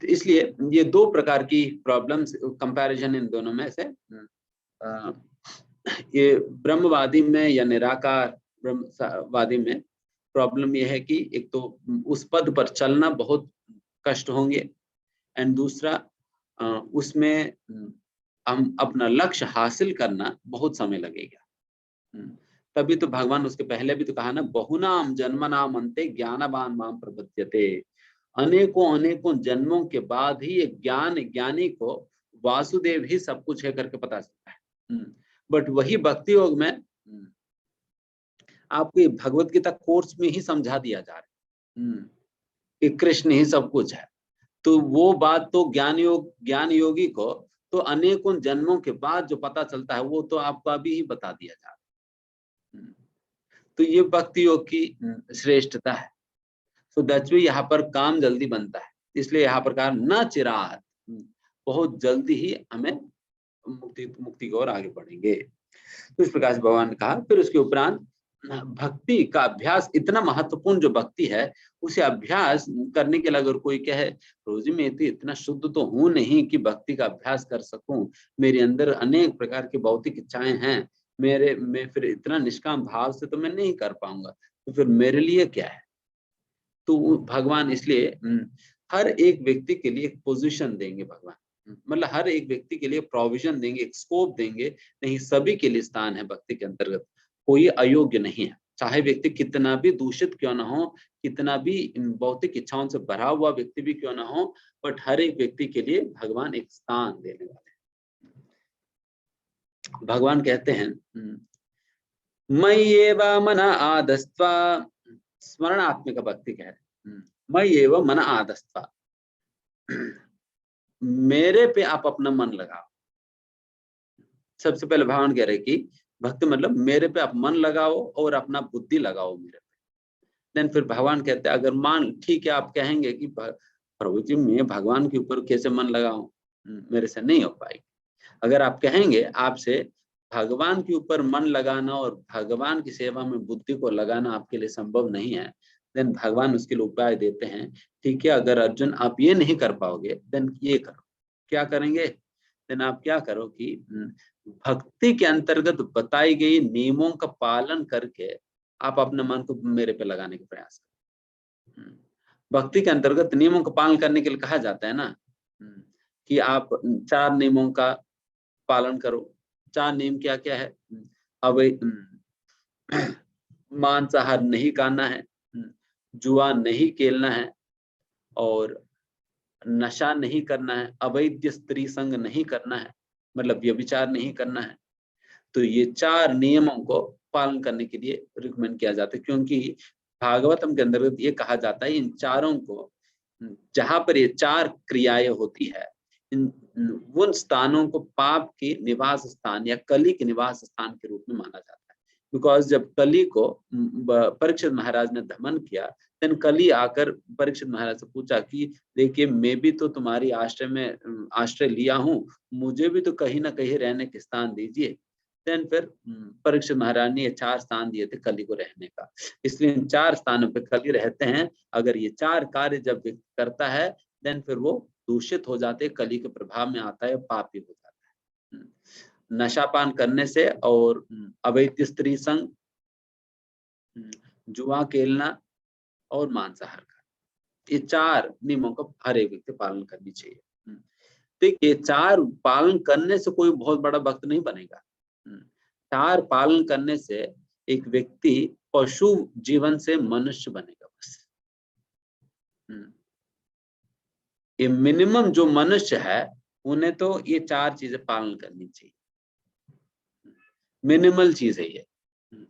S2: इसलिए ये दो प्रकार की प्रॉब्लम्स कंपैरिजन इन दोनों में से, ये ब्रह्मवादी में या निराकार ब्रह्मवादी में प्रॉब्लम ये है कि एक तो उस पद पर चलना बहुत कष्ट होंगे, एंड दूसरा उसमें हम अपना लक्ष्य हासिल करना बहुत समय लगेगा। तभी तो भगवान उसके पहले भी तो कहा ना, बहुनाम जन्मनाम अंते ज्ञानवान माम प्रपद्यते, अनेकों अनेकों जन्मों के बाद ही एक ज्ञानी को वासुदेव ही सब कुछ है करके पता चलता है। बट वही भक्ति योग में आपको भगवत गीता कोर्स में ही समझा दिया जा रहा है कि कृष्ण ही सब कुछ है। तो वो बात तो ज्ञान योगी को तो अनेकों जन्मों के बाद जो पता चलता है, वो तो आपको अभी ही बता दिया जा रहा है। तो ये भक्ति योग की श्रेष्ठता है। सो दैट्स व्हाई यहाँ पर काम जल्दी बनता है, इसलिए यहाँ पर कहा न चिरात, बहुत जल्दी ही हमें मुक्ति की ओर आगे बढ़ेंगे। तो इस प्रकार से भगवान ने कहा। फिर उसके उपरांत भक्ति का अभ्यास इतना महत्वपूर्ण जो भक्ति है, उसे अभ्यास करने के लिए अगर कोई कहे रोजी में तो इतना शुद्ध तो हूं नहीं कि भक्ति का अभ्यास कर सकूं, मेरे अंदर अनेक प्रकार की भौतिक इच्छाएं हैं, मैं फिर इतना निष्काम भाव से तो मैं नहीं कर पाऊंगा, तो फिर मेरे लिए क्या है। तो भगवान इसलिए हर एक व्यक्ति के लिए एक पोजीशन देंगे भगवान, मतलब हर एक व्यक्ति के लिए प्रोविजन देंगे, एक स्कोप देंगे, नहीं सभी के लिए स्थान है भक्ति के अंतर्गत, कोई अयोग्य नहीं है, चाहे व्यक्ति कितना भी दूषित क्यों ना हो, कितना भी भौतिक इच्छाओं से भरा हुआ व्यक्ति भी क्यों ना हो, बट हर एक व्यक्ति के लिए भगवान एक स्थान देने वाले हैं। भगवान कहते हैं मयि एव मन आदस्त्वा, स्मरणात्मिक भक्ति कह रहे, मयि एव मन आदस्त्वा, मेरे पे आप अपना मन लगाओ। सबसे पहले भगवान कह रहे कि भक्ति मतलब मेरे पे आप मन लगाओ और अपना बुद्धि लगाओ मेरे पे। देन फिर भगवान कहते हैं अगर मान ठीक है आप कहेंगे कि प्रभु जी मैं भगवान के ऊपर कैसे मन लगाऊं, मेरे से नहीं हो पाएगी। अगर आप कहेंगे आपसे भगवान के ऊपर मन लगाना और भगवान की सेवा में बुद्धि को लगाना आपके लिए संभव नहीं है, देन भगवान उसके लिए उपाय देते हैं। ठीक है, अगर अर्जुन आप ये नहीं कर पाओगे देन ये करो। क्या करेंगे? देन आप क्या करो कि भक्ति के अंतर्गत बताई गई नियमों का पालन करके आप अपने मन को मेरे पे लगाने का प्रयास करें। भक्ति के अंतर्गत नियमों का पालन करने के लिए कहा जाता है ना कि आप 4 नियमों का पालन करो। 4 नियम क्या क्या है? अब मांसाहार नहीं खाना है, जुआ नहीं खेलना है, और नशा नहीं करना है, अवैध स्त्री संग नहीं करना है, मतलब व्यभिचार नहीं करना है। तो ये 4 नियमों को पालन करने के लिए रिकमेंड किया जाता है, क्योंकि भागवतम के अंतर्गत ये कहा जाता है इन चारों को, जहां पर ये 4 क्रियाएं होती है, उन स्थानों को पाप के निवास स्थान या कली के निवास स्थान के रूप में माना जाता है। बिकॉज जब कली को परीक्षित महाराज ने दमन किया, देन कली आकर परीक्षित महाराज से पूछा कि देखिए मैं भी तो तुम्हारी आश्रय लिया हूँ, मुझे भी तो कहीं ना कहीं रहने के स्थान दीजिए। देन फिर परीक्षित महाराज ने ये 4 स्थान दिए थे कली को रहने का। इसलिए इन 4 स्थानों पे कली रहते हैं। अगर ये 4 कार्य जब व्यक्ति करता है देन फिर वो दूषित हो जाते, कली के प्रभाव में आता है, पापी हो जाता है। नशापान करने से और अवैध स्त्री संग, जुआ खेलना और मांसाहार का, ये 4 नियमों का हर एक व्यक्ति पालन करनी चाहिए। देखिए 4 पालन करने से कोई बहुत बड़ा भक्त नहीं बनेगा। 4 पालन करने से एक व्यक्ति पशु जीवन से मनुष्य बनेगा बस। ये मिनिमम जो मनुष्य है उन्हें तो ये 4 चीजें पालन करनी चाहिए। मिनिमल चीज है ये,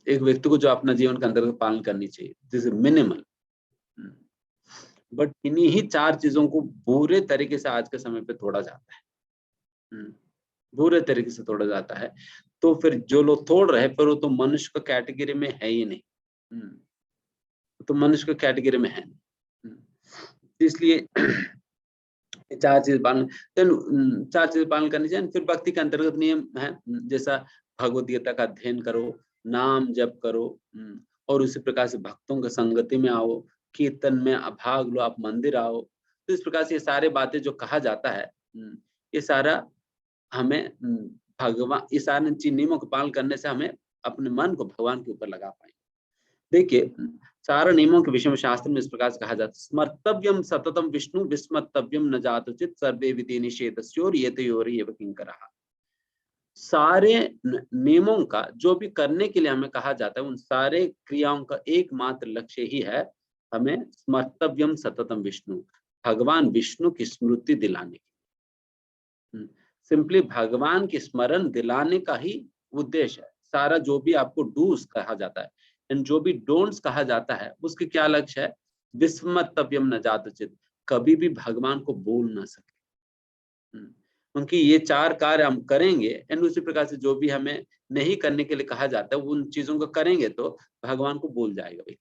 S2: एक व्यक्ति को जो अपना जीवन के अंदर पालन करनी चाहिए, दिस इज मिनिमल। बट इन्हीं ही 4 चीजों को बुरे तरीके से आज के समय पे तोड़ा जाता है। बुरे तरीके से तोड़ा जाता है, तो फिर जो लोग तोड़ रहे फिर वो तो मनुष्य का कैटेगरी में है ही नहीं, तो मनुष्य का कैटेगरी में है नहीं। इसलिए चार चीज पालन, चार चीज पालन करनी चाहिए। फिर भक्ति के अंतर्गत नियम है, जैसा भगवत गीता का अध्ययन करो, नाम जप करो, और उसी प्रकार से भक्तों की संगति में आओ, कीर्तन में भाग लो, आप मंदिर आओ। तो इस प्रकार से ये सारे बातें जो कहा जाता है, ये सारा हमें भगवान, इस सारे नियमों का पालन करने से हमें अपने मन को भगवान के ऊपर लगा पाएंगे। देखिए, सारा नियमों के विषय में शास्त्र में इस प्रकार से कहा जाता है, स्मर्तव्यम सततम विष्णु विस्मर्तव्यम न जातुचित सर्वे विधि निषेधस्योर येतयोरेव किंकरः। सारे नियमों का जो भी करने के लिए हमें कहा जाता है, उन सारे क्रियाओं का एकमात्र लक्ष्य ही है हमें स्मर्तव्यम सततम विष्णु, भगवान विष्णु की स्मृति दिलाने की। सिंपली भगवान की स्मरण दिलाने का ही उद्देश्य है। सारा जो भी आपको डूस कहा जाता है एंड जो भी डोंट्स कहा जाता है, उसके क्या लक्ष्य है? विस्मर्तव्यम न जातुचित, कभी भी भगवान को बोल ना सके। क्योंकि ये चार कार्य हम करेंगे एंड उसी प्रकार से जो भी हमें नहीं करने के लिए कहा जाता है, उन चीजों को करेंगे तो भगवान को बोल जाएगा भाई।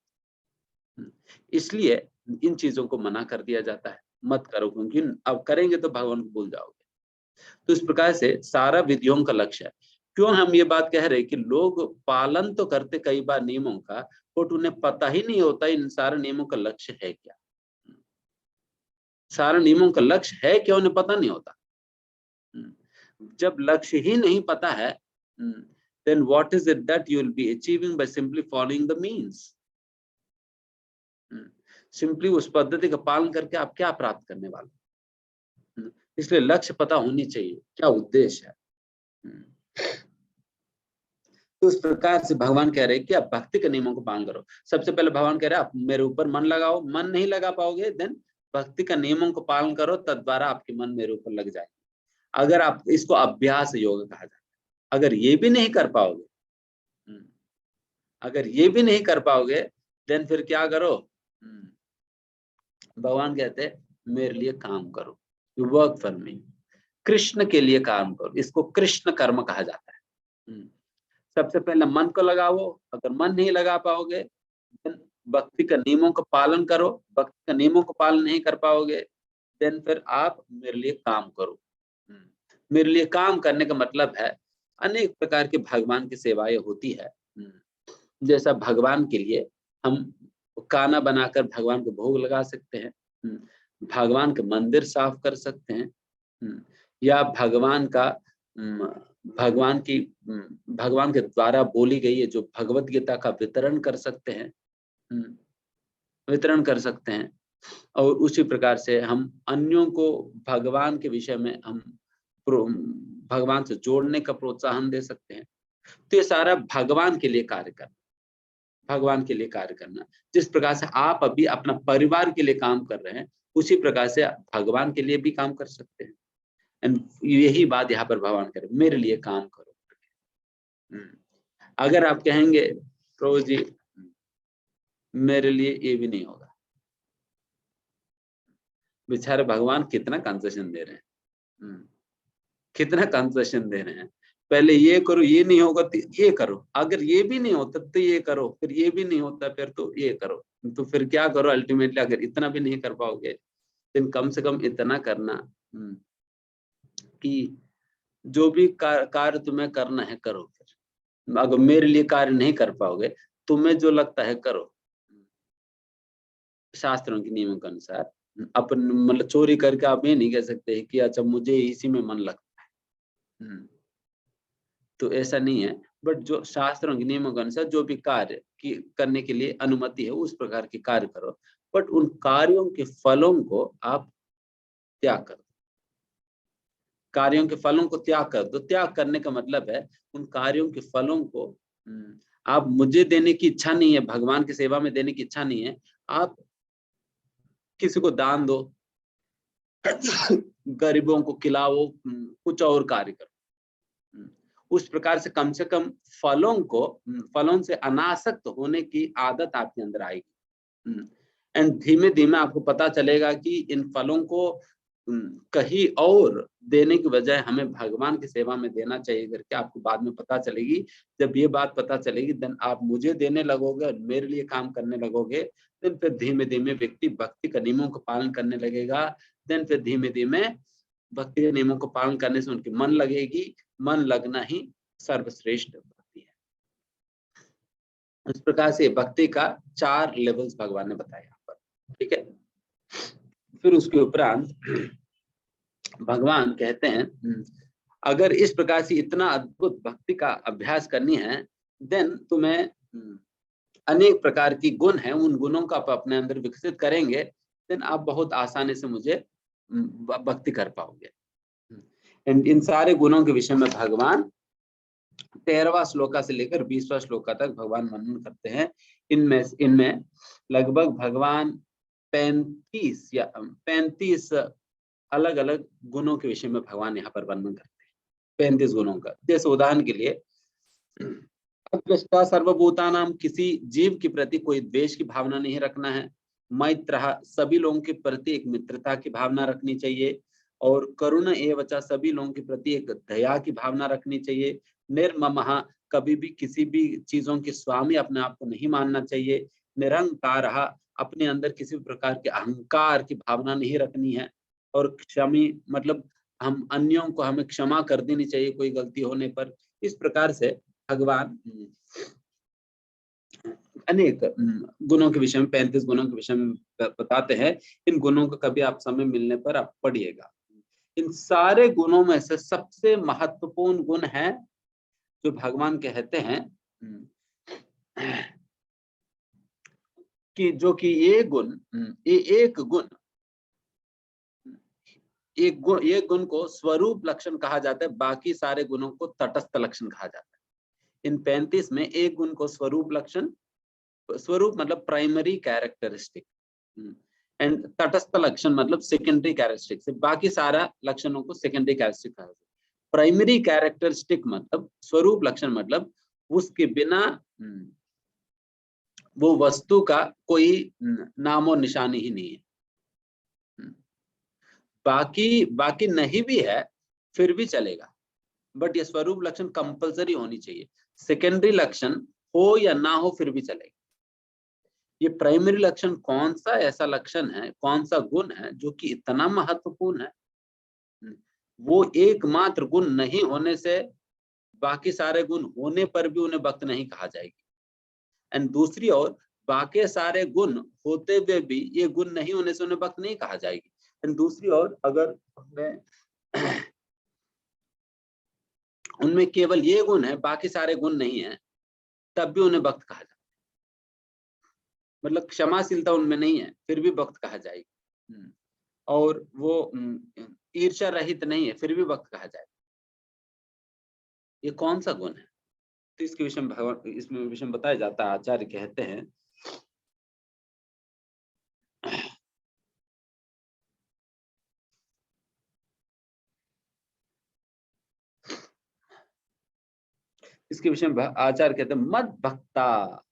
S2: इसलिए इन चीजों को मना कर दिया जाता है, मत करो, क्योंकि अब करेंगे तो भगवान को भूल जाओगे। तो इस प्रकार से सारा विधियों का लक्ष्य है। क्यों हम ये बात कह रहे हैं कि लोग पालन तो करते कई बार नियमों का, बट उन्हें पता ही नहीं होता इन सारे नियमों का लक्ष्य है क्या। सारे नियमों का लक्ष्य है क्या उन्हें पता नहीं होता। जब लक्ष्य ही नहीं पता है, then what is it that you will be achieving by simply following the means? Simply उस पद्धति का पालन करके आप क्या प्राप्त करने वाले। इसलिए लक्ष्य पता होनी चाहिए, क्या उद्देश्य है। तो इस प्रकार से भगवान कह रहे हैं कि आप भक्ति के नियमों को पालन करो। सबसे पहले भगवान कह रहे हैं आप मेरे ऊपर मन लगाओ, मन नहीं लगा पाओगे देन भक्ति का नियमों को पालन करो, तद्वारा आपके मन मेरे ऊपर लग जाए। अगर आप इसको अभ्यास योग कहा जाता है, अगर ये भी नहीं कर पाओगे, अगर ये भी नहीं कर पाओगे देन फिर क्या करो। भगवान कहते हैं मेरे लिए काम करो, you work for me, Krishna के लिए काम करो। इसको कृष्ण कर्म कहा जाता है। सबसे पहले मन को लगाओ, अगर मन नहीं लगा पाओगे देन भक्ति के नियमों का पालन करो, भक्ति के नियमों को पालन नहीं कर पाओगे देन फिर आप मेरे लिए काम करो। मेरे लिए काम करने का मतलब है अनेक प्रकार के भगवान की सेवाएं होती है। जैसा भगवान के लिए हम खाना बनाकर भगवान को भोग लगा सकते हैं, भगवान के मंदिर साफ कर सकते हैं, या भगवान के द्वारा बोली गई है जो भगवत गीता का वितरण कर सकते हैं, और उसी प्रकार से हम अन्यों को भगवान के विषय में हम भगवान से जोड़ने का प्रोत्साहन दे सकते हैं। तो ये सारा भगवान के लिए कार्य करना, भगवान के लिए कार्य करना। जिस प्रकार से आप अभी अपना परिवार के लिए काम कर रहे हैं, उसी प्रकार से भगवान के लिए भी काम कर सकते हैं। एंड यही बात यहाँ पर भगवान करे मेरे लिए काम करो। अगर आप कहेंगे प्रभु जी मेरे लिए ये भी नहीं होगा, बेचारे भगवान कितना कंसेशन दे रहे हैं, कितना कंसेशन दे रहे हैं। पहले ये करो, ये नहीं होगा तो ये करो, अगर ये भी नहीं होता तो ये करो, फिर ये भी नहीं होता फिर तो ये करो। तो फिर क्या करो अल्टीमेटली, अगर इतना भी नहीं कर पाओगे तो कम से कम इतना करना कि जो भी कार्य तुम्हें करना है करो। फिर अगर मेरे लिए कार्य नहीं कर पाओगे, तुम्हें जो लगता है करो शास्त्रों के नियमों के अनुसार। अपन मतलब चोरी करके आप ये नहीं कह सकते कि अच्छा मुझे इसी में मन लगता है, तो ऐसा नहीं है। बट जो शास्त्रों के नियमों के अनुसार जो भी कार्य करने के लिए अनुमति है उस प्रकार के कार्य करो, बट उन कार्यों के फलों को आप त्याग कर दो। कार्यों के फलों को त्याग कर दो। त्याग करने का मतलब है उन कार्यों के फलों को आप मुझे देने की इच्छा नहीं है, भगवान की सेवा में देने की इच्छा नहीं है, आप किसी को दान दो, गरीबों को खिलाओ, कुछ और कार्य करो। उस प्रकार से कम फलों से अनासक्त होने की आदत आपके अंदर आएगी। एंड धीमे धीमे आपको पता चलेगा कि इन फलों को कहीं और देने की बजाय हमें भगवान की सेवा में देना चाहिए करके आपको बाद में पता चलेगी। जब ये बात पता चलेगी देन आप मुझे देने लगोगे और मेरे लिए काम करने लगोगे। देन फिर धीमे धीमे व्यक्ति भक्ति का नियमों का पालन करने लगेगा। देन फिर धीमे धीमे भक्ति के नियमों को पालन करने से उनकी मन लगेगी। मन लगना ही सर्वश्रेष्ठ भक्ति है। इस प्रकार से भक्ति का 4 लेवल्स भगवान ने बताया यहाँ पर, ठीक है। फिर उसके उपरांत भगवान कहते हैं अगर इस प्रकार से इतना अद्भुत भक्ति का अभ्यास करनी है देन तुम्हें अनेक प्रकार की गुण हैं, उन गुणों का आप अपने अंदर विकसित करेंगे देन आप बहुत आसानी से मुझे भक्ति कर पाओगे। इन सारे गुणों के विषय में भगवान 13वां श्लोका से लेकर 20वां श्लोका तक भगवान वर्णन करते हैं। इनमें लगभग भगवान 35 अलग अलग गुणों के विषय में भगवान यहाँ पर वर्णन करते हैं, 35 गुणों का। जैसे उदाहरण के लिए सर्वभूतानाम, किसी जीव के प्रति कोई द्वेष की भावना नहीं रखना है। मैत्र, सभी लोगों के प्रति एक मित्रता की भावना रखनी चाहिए। और करुण एवच, सभी लोगों के प्रति एक दया की भावना रखनी चाहिए। निर्ममः, कभी भी किसी भी चीजों के स्वामी अपने आप को नहीं मानना चाहिए। निरंकारः, अपने अंदर किसी प्रकार के अहंकार की भावना नहीं रखनी है। और क्षमी, मतलब हम अन्यों को हमें क्षमा कर देनी चाहिए कोई गलती होने पर। इस प्रकार से भगवान अनेक गुणों के विषय में, 35 गुणों के विषय में बताते हैं। इन गुणों का कभी आप समय मिलने पर आप पढ़िएगा। इन सारे गुणों में से सबसे महत्वपूर्ण गुण है जो भगवान कहते हैं कि जो कि ये एक गुण को स्वरूप लक्षण कहा जाता है, बाकी सारे गुणों को तटस्थ लक्षण कहा जाता है। इन 35 में एक गुण को स्वरूप लक्षण, स्वरूप मतलब प्राइमरी कैरेक्टरिस्टिक, एंड तटस्थ लक्षण मतलब सेकेंडरी कैरेक्टरिस्टिक से, बाकी सारा लक्षणों को सेकेंडरी कैरेक्टरिस्टिक कहा जाता है। प्राइमरी कैरेक्टरिस्टिक मतलब स्वरूप लक्षण मतलब उसके बिना वो वस्तु का कोई नामो निशानी ही नहीं है। बाकी नहीं भी है फिर भी चलेगा, बट ये स्वरूप लक्षण कंपलसरी होनी चाहिए। सेकेंडरी लक्षण हो या ना हो फिर भी चलेगा। ये प्राइमरी लक्षण कौन सा ऐसा लक्षण है, कौन सा गुण है जो कि इतना महत्वपूर्ण है? वो एकमात्र गुण नहीं होने से बाकी सारे गुण होने पर भी उन्हें भक्त नहीं कहा जाएगी। एंड दूसरी ओर बाकी सारे गुण होते हुए भी ये गुण नहीं होने से उन्हें भक्त नहीं कहा जाएगी। एंड दूसरी ओर अगर उनमें केवल ये गुण है, बाकी सारे गुण नहीं है, तब भी उन्हें भक्त कहा जाएगा। मतलब क्षमाशीलता उनमें नहीं है फिर भी भक्त कहा जाएगी। और वो ईर्ष्या रहित नहीं है फिर भी भक्त कहा जाएगा। ये कौन सा गुण है? तो इसके विषय में भगवान इसमें विषय में बताया जाता है। आचार्य कहते हैं इसके विषय में आचार्य कहते हैं मद भक्ता।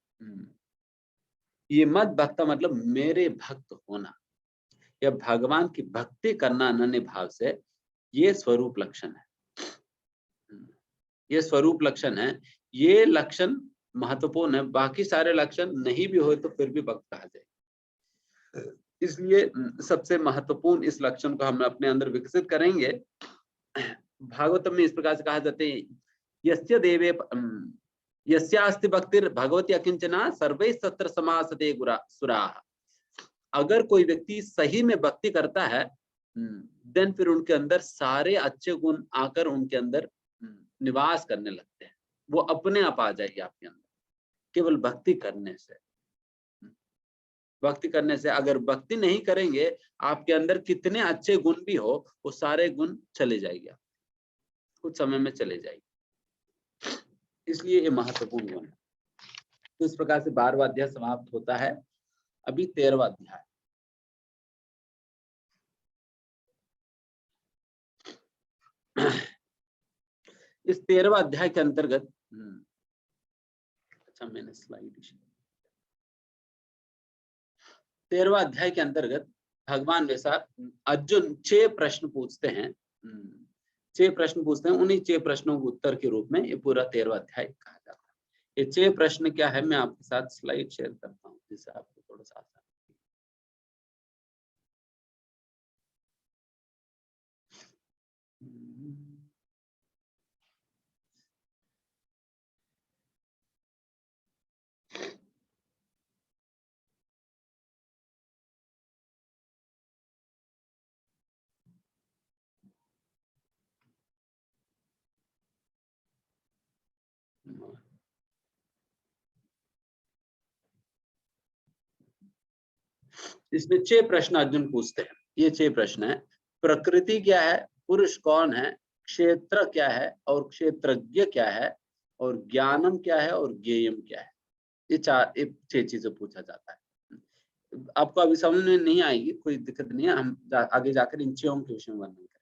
S2: ये मद भक्ता मतलब मेरे भक्त होना या भगवान की भक्ति करना अनन्य भाव से, ये स्वरूप लक्षण है। ये स्वरूप लक्षण है। ये लक्षण महत्वपूर्ण है। बाकी सारे लक्षण नहीं भी हो तो फिर भी भक्त कहा जाए। इसलिए सबसे महत्वपूर्ण इस लक्षण को हम अपने अंदर विकसित करेंगे। भागवतम में इस प्रकार से कहा जाता है यस्य देवे यस्यास्ति भक्तिर् भगवती अकिंचना सर्वै सत्र समासते सुराः। अगर कोई व्यक्ति सही में भक्ति करता है देन फिर उनके अंदर सारे अच्छे गुण आकर उनके अंदर निवास करने लगते हैं। वो अपने आप आ जाएगी आपके अंदर केवल भक्ति करने से। भक्ति करने से, अगर भक्ति नहीं करेंगे आपके अंदर कितने अच्छे गुण भी हो वो सारे गुण चले जाएंगे, कुछ समय में चले जाएंगे। इसलिए ये महत्वपूर्ण गुण है। तो इस प्रकार से 12वां अध्याय समाप्त होता है। अभी 13वां अध्याय। इस 13वां अध्याय के अंतर्गत अच्छा मैंने स्लाइड 13वां अध्याय के अंतर्गत भगवान वैसा अर्जुन 6 प्रश्न पूछते हैं, 6 प्रश्न पूछते हैं, उन्हीं 6 प्रश्नों के उत्तर के रूप में ये पूरा 13वां अध्याय कहा जाता है। ये 6 प्रश्न क्या है, मैं आपके साथ स्लाइड शेयर करता हूँ जिससे आपको थोड़ा सा आसान। इसमें 6 प्रश्न अर्जुन पूछते हैं। ये 6 प्रश्न है। प्रकृति क्या है, पुरुष कौन है, क्षेत्र क्या है और क्षेत्रज्ञ क्या है, और ज्ञानम क्या है और ज्ञेयम क्या है। ये 6 चीजें पूछा जाता है। आपको अभी समझ में नहीं आएगी, कोई दिक्कत नहीं है, हम आगे जाकर इन 6 के विषय में वर्णन करेंगे।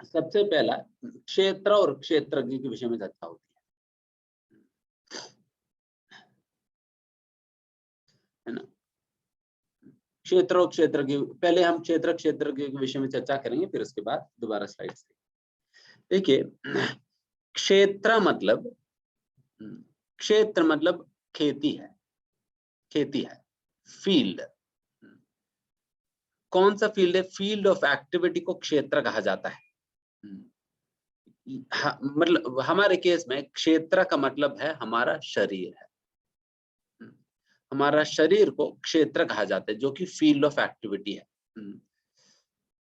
S2: सबसे पहला क्षेत्र और क्षेत्रज्ञ के विषय में चर्चा होती है ना। क्षेत्र और क्षेत्रज्ञ, पहले हम क्षेत्र क्षेत्रज्ञ के विषय में चर्चा करेंगे, फिर उसके बाद दोबारा स्लाइड से देखिए। क्षेत्र मतलब, क्षेत्र मतलब खेती है, खेती है, फील्ड। कौन सा फील्ड है, फील्ड ऑफ एक्टिविटी को क्षेत्र कहा जाता है। मतलब हमारे केस में क्षेत्र का मतलब है हमारा शरीर है। हमारा शरीर को क्षेत्र कहा जाता है, जो कि फील्ड ऑफ एक्टिविटी है।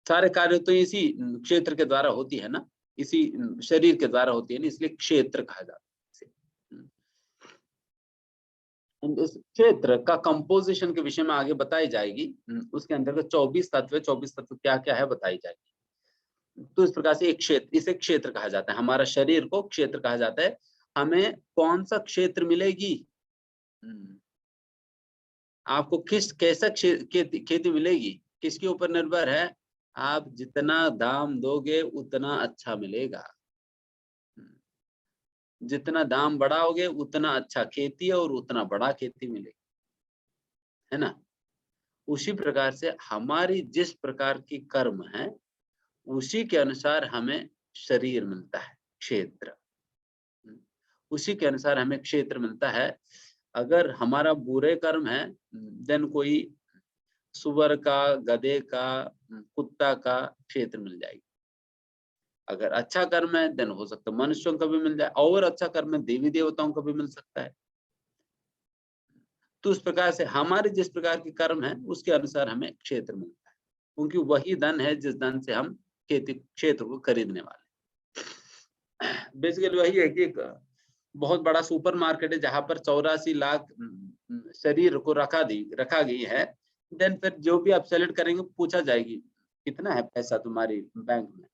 S2: सारे कार्य तो इसी क्षेत्र के द्वारा होती है ना, इसी शरीर के द्वारा होती है ना, इसलिए क्षेत्र कहा जाता है। इस क्षेत्र का कंपोजिशन के विषय में आगे बताई जाएगी। उसके अंतर्गत 24 तत्व, 24 तत्व क्या क्या है बताई जाएगी। तो इस प्रकार से एक क्षेत्र, इसे क्षेत्र कहा जाता है। हमारा शरीर को क्षेत्र कहा जाता है। हमें कौन सा क्षेत्र मिलेगी, आपको किस कैसा खेती मिलेगी, किसके ऊपर निर्भर है, आप जितना दाम दोगे उतना अच्छा मिलेगा। जितना दाम बढ़ाओगे उतना अच्छा खेती है और उतना बड़ा खेती मिलेगी, है ना। उसी प्रकार से हमारी जिस प्रकार की कर्म है उसी के अनुसार हमें शरीर मिलता है, क्षेत्र। उसी के अनुसार हमें क्षेत्र मिलता है। अगर हमारा बुरे कर्म है देन कोई सुअर का, गधे का, कुत्ता का क्षेत्र मिल जाएगी। अगर अच्छा कर्म है देन हो सकता है मनुष्यों का भी मिल जाए, और अच्छा कर्म है देवी देवताओं का भी मिल सकता है। तो उस प्रकार से हमारे जिस प्रकार के कर्म है उसके अनुसार हमें क्षेत्र मिलता है, क्योंकि वही धन है जिस धन से हम खेती क्षेत्र को खरीदने वाले। बेसिकली वही है कि एक बहुत बड़ा सुपरमार्केट है जहां पर 84 लाख शरीर को रखा गई है। देन फिर जो भी आप सेलेक्ट करेंगे पूछा जाएगी कितना है पैसा तुम्हारी बैंक में।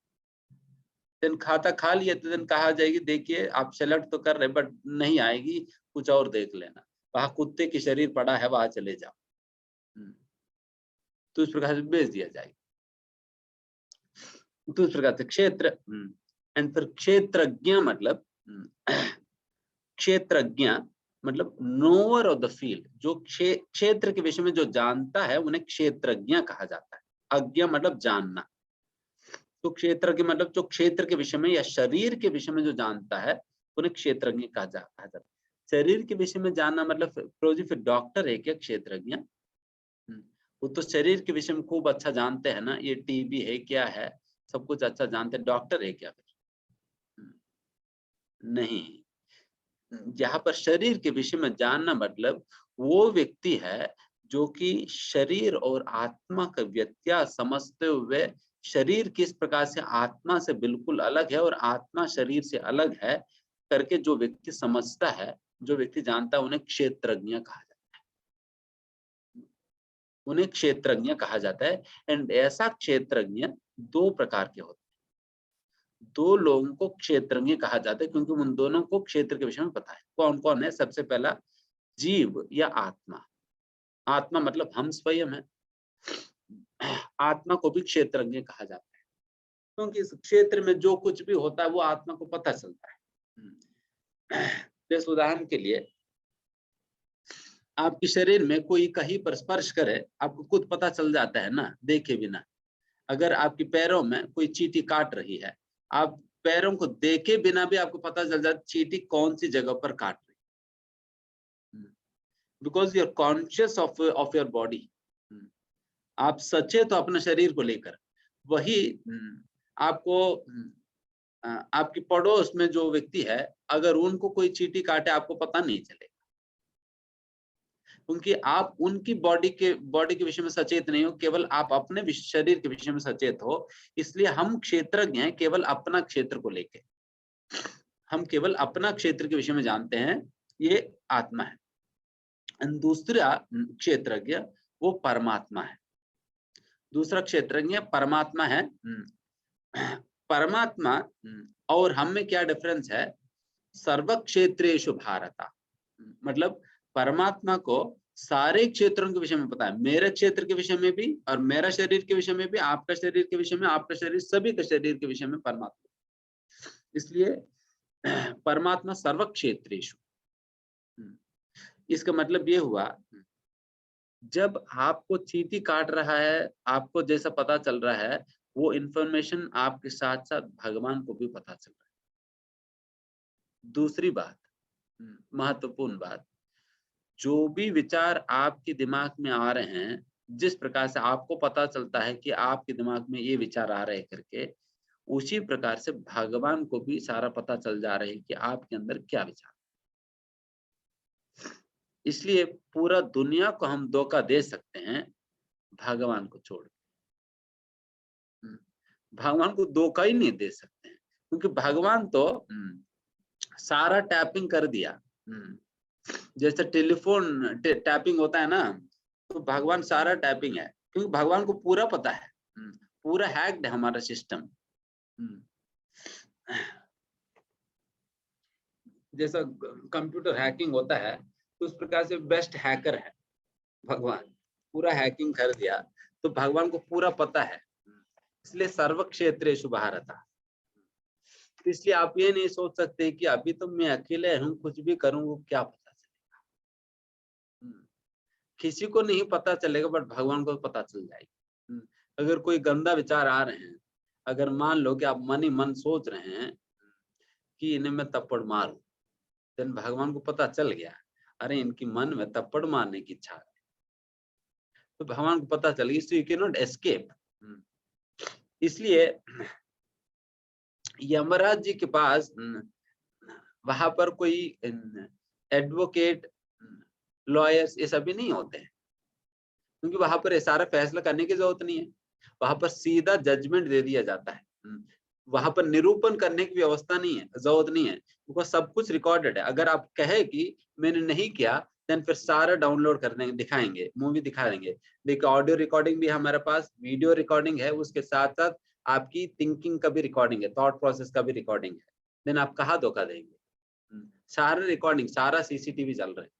S2: देन खाता खा लिया तो देन कहा जाएगी देखिए आप सेलेक्ट तो कर रहे बट नहीं आएगी, कुछ और देख लेना, वहां कुत्ते की शरीर पड़ा है वहां चले जाओ। तो इस प्रकार से बेच दिया जाएगा। तो इस प्रकार से क्षेत्र एंड फिर क्षेत्रज्ञ मतलब क्षेत्रज्ञ मतलब नोअर ऑफ द फील्ड, जो क्षेत्र के विषय में जो जानता है उन्हें क्षेत्रज्ञ कहा जाता है। अज्ञ मतलब जानना। तो क्षेत्र के मतलब जो क्षेत्र के विषय में या शरीर के विषय में जो जानता है उन्हें क्षेत्रज्ञ कहा जाता है। शरीर के विषय में जानना मतलब फिर डॉक्टर है क्या क्षेत्रज्ञ? वो तो शरीर के विषय में खूब अच्छा जानते हैं ना, ये टीबी है क्या है, सब कुछ अच्छा जानते हैं, डॉक्टर है क्या फिर? नहीं। यहाँ पर शरीर के विषय में जानना मतलब वो व्यक्ति है जो कि शरीर और आत्मा का व्यत्यास समझते हुए शरीर किस प्रकार से आत्मा से बिल्कुल अलग है और आत्मा शरीर से अलग है करके जो व्यक्ति समझता है, जो व्यक्ति जानता है, उन्हें क्षेत्रज्ञ कहा जाता है। उन्हें क्षेत्रज्ञ कहा जाता है। एंड ऐसा क्षेत्रज्ञ 2 प्रकार के होते हैं। 2 लोगों को क्षेत्रज्ञ कहा जाता है क्योंकि उन दोनों को क्षेत्र के विषय में पता है। कौन कौन है? सबसे पहला जीव या आत्मा। आत्मा मतलब हम स्वयं है। आत्मा को भी क्षेत्रज्ञ कहा जाता है क्योंकि इस क्षेत्र में जो कुछ भी होता है वो आत्मा को पता चलता है। जैसे उदाहरण के लिए आपके शरीर में कोई कहीं पर स्पर्श करे, आपको खुद पता चल जाता है ना, देखे बिना। अगर आपके पैरों में कोई चींटी काट रही है, आप पैरों को देखे बिना भी आपको पता चल जाता चींटी कौन सी जगह पर काट रही है, because you are conscious of your body. आप सचेत हो अपने शरीर को लेकर। वही आपको आपकी पड़ोस में जो व्यक्ति है, अगर उनको कोई चींटी काटे आपको पता नहीं चलेगा, क्योंकि आप उनकी बॉडी के विषय में सचेत नहीं हो, केवल आप अपने शरीर के विषय में सचेत हो। इसलिए हम क्षेत्रज्ञ हैं केवल अपना क्षेत्र को लेके, हम केवल अपना क्षेत्र के विषय में जानते हैं, ये आत्मा है। दूसरा क्षेत्रज्ञ वो परमात्मा है। दूसरा क्षेत्रज्ञ परमात्मा है। परमात्मा और हम में क्या डिफरेंस है? सर्व क्षेत्रेषु भारत, मतलब परमात्मा को सारे क्षेत्रों के विषय में पता है, मेरे क्षेत्र के विषय में भी और मेरा शरीर के विषय में भी, आपका शरीर के विषय में, आपका शरीर, सभी के शरीर के विषय में परमात्मा। इसलिए परमात्मा सर्व क्षेत्रेषु। इसका मतलब ये हुआ, जब आपको चींटी काट रहा है, आपको जैसा पता चल रहा है, वो इंफॉर्मेशन आपके साथ साथ भगवान को भी पता चल रहा है। दूसरी बात, महत्वपूर्ण बात, जो भी विचार आपके दिमाग में आ रहे हैं, जिस प्रकार से आपको पता चलता है कि आपके दिमाग में ये विचार आ रहे हैं करके, उसी प्रकार से भगवान को भी सारा पता चल जा रहा है कि आपके अंदर क्या विचार। इसलिए पूरा दुनिया को हम धोखा दे सकते हैं भगवान को छोड़। भगवान को धोखा ही नहीं दे सकते हैं, क्योंकि भगवान तो सारा टैपिंग कर दिया। जैसे टेलीफोन टैपिंग होता है ना, तो भगवान सारा टैपिंग है, क्योंकि भगवान को पूरा पता है, पूरा हैक्ड है हमारा सिस्टम। जैसा कंप्यूटर हैकिंग होता है, तो उस प्रकार से बेस्ट हैकर है भगवान, पूरा हैकिंग कर दिया। तो भगवान को पूरा पता है, इसलिए सर्व क्षेत्रेषु भारत। तो इसलिए आप ये नहीं सोच सकते कि अभी तो मैं अकेले हूँ, कुछ भी करूँ वो क्या पता चलेगा। किसी को नहीं पता चलेगा, बट भगवान को पता चल जाएगा। अगर कोई गंदा विचार आ रहे हैं, अगर मान लो कि आप मन ही मन सोच रहे हैं कि इन्हें मैं थप्पड़ मारूं, देन भगवान को पता चल गया, अरे इनकी मन में थप्पड़ मारने की इच्छा है, तो भगवान को पता चल गया, so you can not escape. इसलिए यमराज जी के पास वहां पर कोई एडवोकेट, लॉयर्स ये सभी नहीं होते हैं, क्योंकि वहां पर सारा फैसला करने की जरूरत नहीं है, वहां पर सीधा जजमेंट दे दिया जाता है। वहां पर निरूपण करने की व्यवस्था नहीं है, जरूरत नहीं है, क्योंकि सब कुछ रिकॉर्डेड है। अगर आप कहे कि मैंने नहीं किया, देन फिर सारा डाउनलोड करने दिखाएंगे, मूवी दिखा देंगे। देखिए ऑडियो रिकॉर्डिंग भी हमारे पास, वीडियो रिकॉर्डिंग है, उसके साथ साथ आपकी थिंकिंग का भी रिकॉर्डिंग है, थॉट प्रोसेस का भी रिकॉर्डिंग है। देन आप कहाँ धोखा देंगे? सारा रिकॉर्डिंग, सारा सीसीटीवी चल रहा है।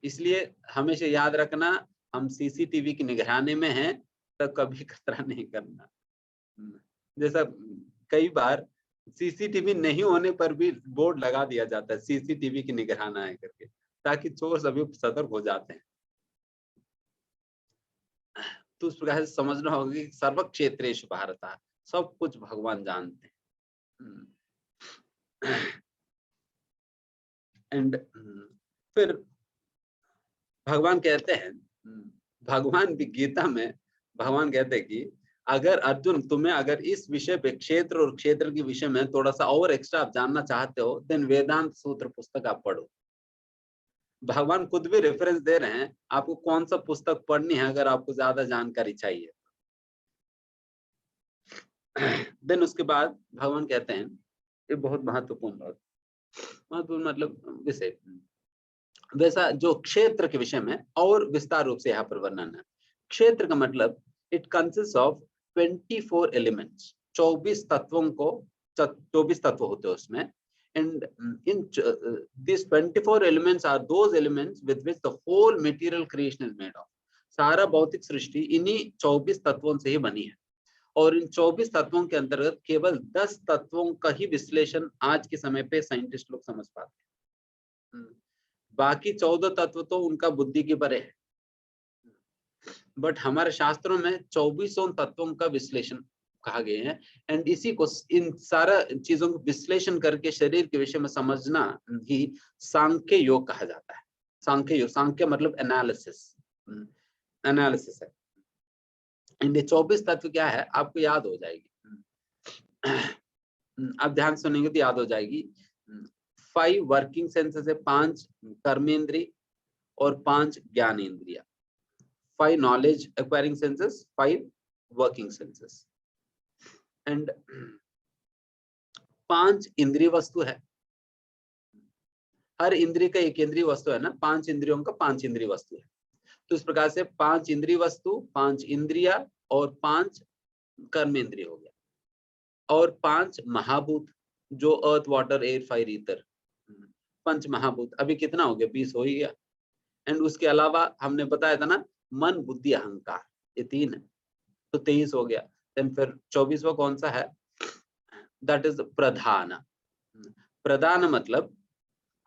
S2: इसलिए हमेशा याद रखना, हम सीसीटीवी की निगरानी में हैं, तो कभी खतरा नहीं करना। जैसा कई बार सीसीटीवी नहीं होने पर भी बोर्ड लगा दिया जाता है, सीसीटीवी की निगरानी है करके, ताकि चोर सभी सतर्क हो जाते हैं। तो उस प्रकार से समझना होगा कि सर्व क्षेत्रेषु भारत, सब कुछ भगवान जानते हैं। एंड फिर भगवान कहते हैं, भगवान भी गीता में भगवान कहते हैं कि अगर अर्जुन तुम्हें अगर इस विषय पे, क्षेत्र और क्षेत्र के विषय में थोड़ा सा और एक्स्ट्रा आप जानना चाहते हो, देन वेदांत सूत्र पुस्तक आप पढ़ो। भगवान खुद भी रेफरेंस दे रहे हैं आपको कौन सा पुस्तक पढ़नी है, अगर आपको ज्यादा जानकारी चाहिए। देन उसके बाद भगवान कहते हैं, ये बहुत महत्वपूर्ण बात, महत्वपूर्ण मतलब विषय, वैसा जो क्षेत्र के विषय में और विस्तार रूप से यहाँ पर वर्णन है। क्षेत्र का मतलब इट कंसिस्ट ऑफ 24 एलिमेंट्स, 24 तत्वों को, 24 तत्व होते हैं उसमें। And in this 24 elements are those elements with which the whole material creation is made of. सारा भौतिक सृष्टि इन्हीं 24 तत्वों से ही बनी है, और इन 24 तत्वों के अंतर्गत केवल 10 तत्वों का ही विश्लेषण आज के समय पे साइंटिस्ट लोग समझ पाते हैं। बाकी 14 तत्व तो उनका बुद्धि के परे है, बट हमारे शास्त्रों में 24 तत्वों का विश्लेषण कहा गया है। एंड इसी को, इन सारा चीजों को विश्लेषण करके शरीर के विषय में समझना ही सांख्य योग कहा जाता है। सांख्य योग, सांख्य मतलब एनालिसिस, एनालिसिस है। एंड ये 24 तत्व क्या है आपको याद हो जाएगी, अब ध्यान सुनेंगे तो याद हो जाएगी। 5 वर्किंग सेंसेस है, 5 कर्मेंद्रिय और 5 ज्ञानेंद्रिय। 5 knowledge acquiring senses, 5 working senses, and 5 इंद्रिय वस्तु है। हर इंद्रिय का एक इंद्रिय वस्तु है ना, 5 इंद्रियों का 5 इंद्रिय वस्तु है। तो इस प्रकार से 5 इंद्रिय वस्तु, 5 इंद्रिया और 5 कर्मेंद्रिय हो गया, और 5 महाभूत जो अर्थ, वाटर, एयर, फायर, ईथर, 5 महाभूत। अभी कितना हो गया? 20 हो ही गया। एंड उसके अलावा हमने बताया था ना, मन, बुद्धि, अहंकार, ये 3 है, तो 23 हो गया। देन फिर 24वां कौन सा है? दैट इज प्रधान। प्रधान मतलब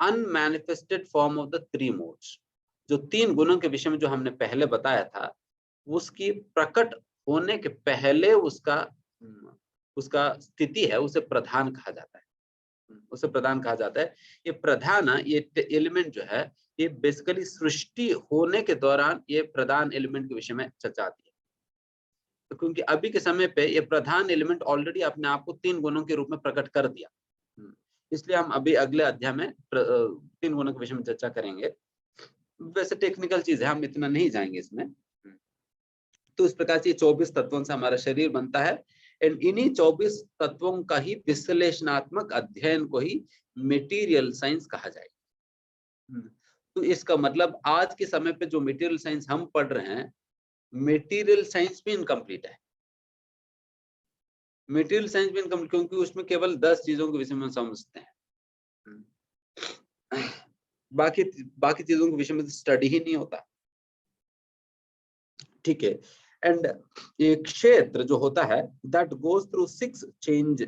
S2: unmanifested form of the 3 modes. जो 3 गुणों के विषय में जो हमने पहले बताया था, उसकी प्रकट होने के पहले उसका स्थिति है, उसे प्रधान कहा जाता है, उसे प्रधान कहा जाता है। ये प्रधान, ये एलिमेंट जो है, ये बेसिकली सृष्टि होने के दौरान ये प्रधान एलिमेंट के विषय में चर्चा आती है। तो क्योंकि अभी के समय पे ये प्रधान एलिमेंट ऑलरेडी अपने आप को 3 गुणों के रूप में प्रकट कर दिया, इसलिए हम अभी अगले अध्याय में 3 गुणों के विषय में चर्चा करेंगे। वैसे टेक्निकल चीज है, हम इतना नहीं जाएंगे इसमें। तो इस प्रकार से 24 तत्वों से हमारा शरीर बनता है, एंड इन्हीं 24 तत्वों का ही विश्लेषणात्मक अध्ययन को ही मटेरियल साइंस कहा जाएगा। तो इसका मतलब आज के समय पे जो मटेरियल साइंस हम पढ़ रहे हैं, मटेरियल साइंस भी इनकम्प्लीट है। मटेरियल साइंस भी इनकम्प्लीट, क्योंकि उसमें केवल 10 चीजों के विषय में समझते हैं, बाकी चीजों के विषय में स्टडी ही नहीं होता। ठीक है। एंड ये क्षेत्र जो होता है, दैट गोज थ्रू 6 चेंज,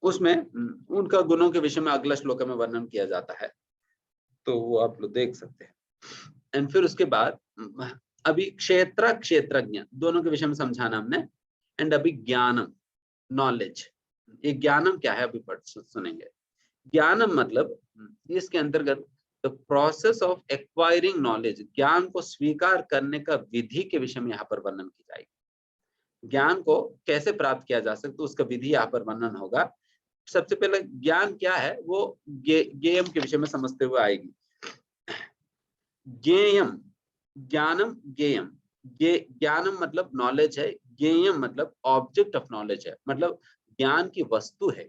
S2: उसमें उनका गुणों के विषय में अगला श्लोक में वर्णन किया जाता है, तो वो आप लोग देख सकते हैं। एंड फिर उसके बाद अभी क्षेत्रज्ञ दोनों के विषय में समझाना हमने। एंड अभी ज्ञानम, नॉलेज, ये ज्ञानम क्या है अभी पढ़ सुनेंगे। ज्ञानम मतलब इसके अंतर्गत the process of acquiring knowledge, ज्ञान को स्वीकार करने का विधि के विषय में यहाँ पर वर्णन की जाएगी। ज्ञान को कैसे प्राप्त किया जा सकता है उसका विधि यहाँ पर वर्णन होगा। सबसे पहले ज्ञान क्या है वो ज्ञेयम के विषय में समझते हुए आएगी। ज्ञेयम, ज्ञानम, ज्ञेयम, ज्ञानम मतलब नॉलेज है, ज्ञेयम मतलब ऑब्जेक्ट ऑफ नॉलेज है, मतलब ज्ञान की वस्तु है।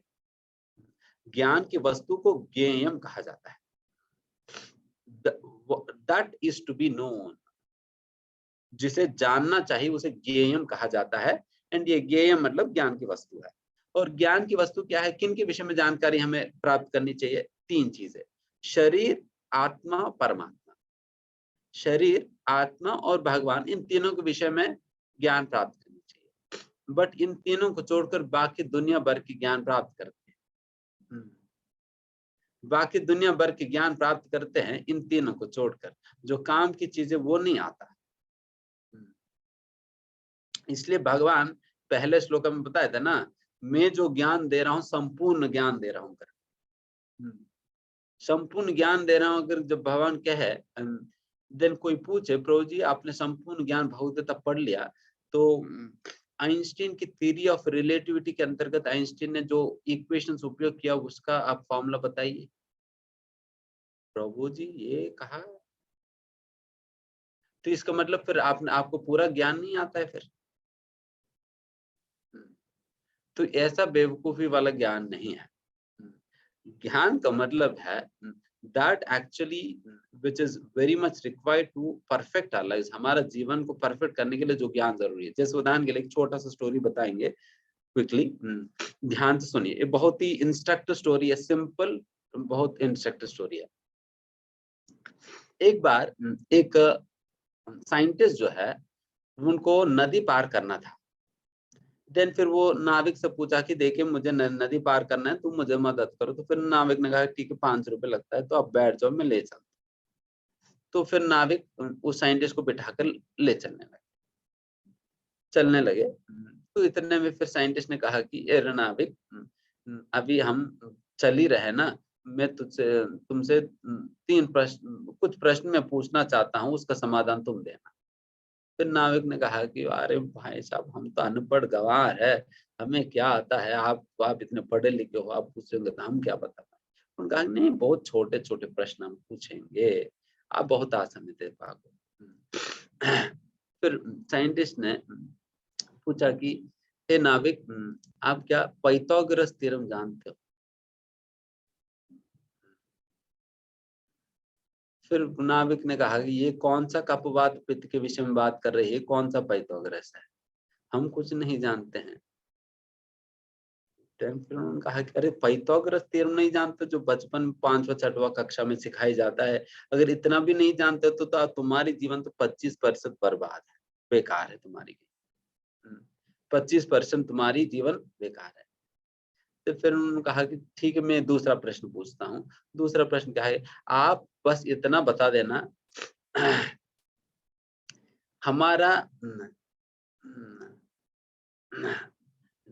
S2: ज्ञान की वस्तु को ज्ञेयम कहा जाता है। That is to be known, जिसे जानना चाहिए उसे ज्ञेयम कहा जाता है। एंड ये ज्ञेयम मतलब ज्ञान की वस्तु है। और ज्ञान की वस्तु क्या है, किन के विषय में जानकारी हमें प्राप्त करनी चाहिए? 3 चीजें, शरीर, आत्मा, परमात्मा। शरीर, आत्मा और भगवान, इन तीनों के विषय में ज्ञान प्राप्त करनी चाहिए। बट इन तीनों को छोड़कर बाकी दुनिया भर की ज्ञान प्राप्त करते हैं, बाकी दुनिया भर के ज्ञान प्राप्त करते हैं इन तीनों को छोड़कर। जो काम की चीजें वो नहीं आता। इसलिए भगवान पहले श्लोक में बताया था ना, मैं जो ज्ञान दे रहा हूं संपूर्ण ज्ञान दे रहा हूं कर, संपूर्ण ज्ञान दे रहा हूं। अगर जब भगवान कहे, देन कोई पूछे प्रभु जी आपने संपूर्ण ज्ञान भगवत पढ़ लिया, तो आइंस्टीन की थ्योरी ऑफ रिलेटिविटी के अंतर्गत आइंस्टीन ने जो इक्वेशंस उपयोग किया उसका आप फॉर्मूला बताइए। प्रभु जी ये कहा, तो इसका मतलब फिर आपको पूरा ज्ञान नहीं आता है फिर। तो ऐसा बेवकूफी वाला ज्ञान नहीं है। ज्ञान का मतलब है that actually which is very much required to perfect our lives, हमारा जीवन को परफेक्ट करने के लिए जो ज्ञान जरूरी है। जैसे उदाहरण के लिए एक छोटा सा स्टोरी बताएंगे क्विकली, ध्यान से सुनिए। ये बहुत ही इंस्ट्रक्टिव स्टोरी है, सिंपल, बहुत इंस्ट्रक्टिव स्टोरी है। एक बार एक साइंटिस्ट जो है उनको नदी पार करना था। देन फिर वो नाविक से पूछा कि देखिए मुझे नदी पार करना है, तुम मुझे मदद करो। तो फिर नाविक ने कहा ठीक है 5 रुपए लगता है, तो आप बैठ जाओ, मैं ले चलता। तो फिर नाविक उस साइंटिस्ट को बिठाकर ले चलने लगे। तो इतने में फिर साइंटिस्ट ने कहा कि अरे नाविक, अभी हम चल ही रहे ना, मैं तुझसे तुमसे 3 प्रश्न, कुछ प्रश्न मैं पूछना चाहता हूँ, उसका समाधान तुम देना। फिर नाविक ने कहा कि अरे भाई साहब, हम तो अनपढ़ गंवार है, हमें क्या आता है, आप इतने पढ़े लिखे हो, आप पूछेंगे तो हम क्या बता पाए। उन्होंने कहा नहीं, बहुत छोटे छोटे प्रश्न हम पूछेंगे, आप बहुत आसानी से पाओगे। फिर साइंटिस्ट ने पूछा कि हे नाविक, आप क्या पाइथागोरस थ्योरम जानते हो? फिर नाविक ने कहा कि ये कौन सा कपवात पित्त के विषय में बात कर रही है, कौन सा पाइथागोरस है, हम कुछ नहीं जानते हैं। फिर उन्होंने कहा कि अरे पाइथागोरस थ्योरम नहीं जानते, जो बचपन में 5वां 6वां कक्षा में सिखाई जाता है, अगर इतना भी नहीं जानते तो तुम्हारी जीवन तो 25% बर्बाद है, बेकार है तुम्हारी। 25% तुम्हारी जीवन बेकार है। तो फिर उन्होंने कहा कि ठीक है, मैं दूसरा प्रश्न पूछता हूँ। दूसरा प्रश्न क्या है, आप बस इतना बता देना, हमारा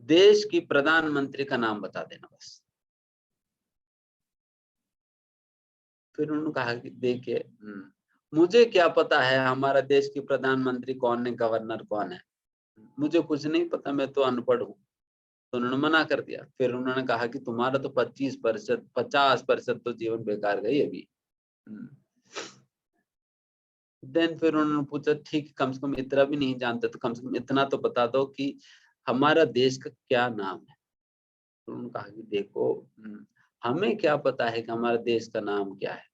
S2: देश की प्रधानमंत्री का नाम बता देना बस। फिर उन्होंने कहा कि देखिए, मुझे क्या पता है हमारा देश की प्रधानमंत्री कौन है, गवर्नर कौन है, मुझे कुछ नहीं पता, मैं तो अनपढ़ हूँ। तो उन्होंने मना कर दिया। फिर उन्होंने कहा कि तुम्हारा तो 25%, 50% तो जीवन बेकार गई अभी। देन फिर उन्होंने पूछा ठीक, कम से कम इतना भी नहीं जानते तो कम से कम इतना तो बता दो कि हमारा देश का क्या नाम है। तो उन्होंने कहा कि देखो, हमें क्या पता है कि हमारे देश का नाम क्या है,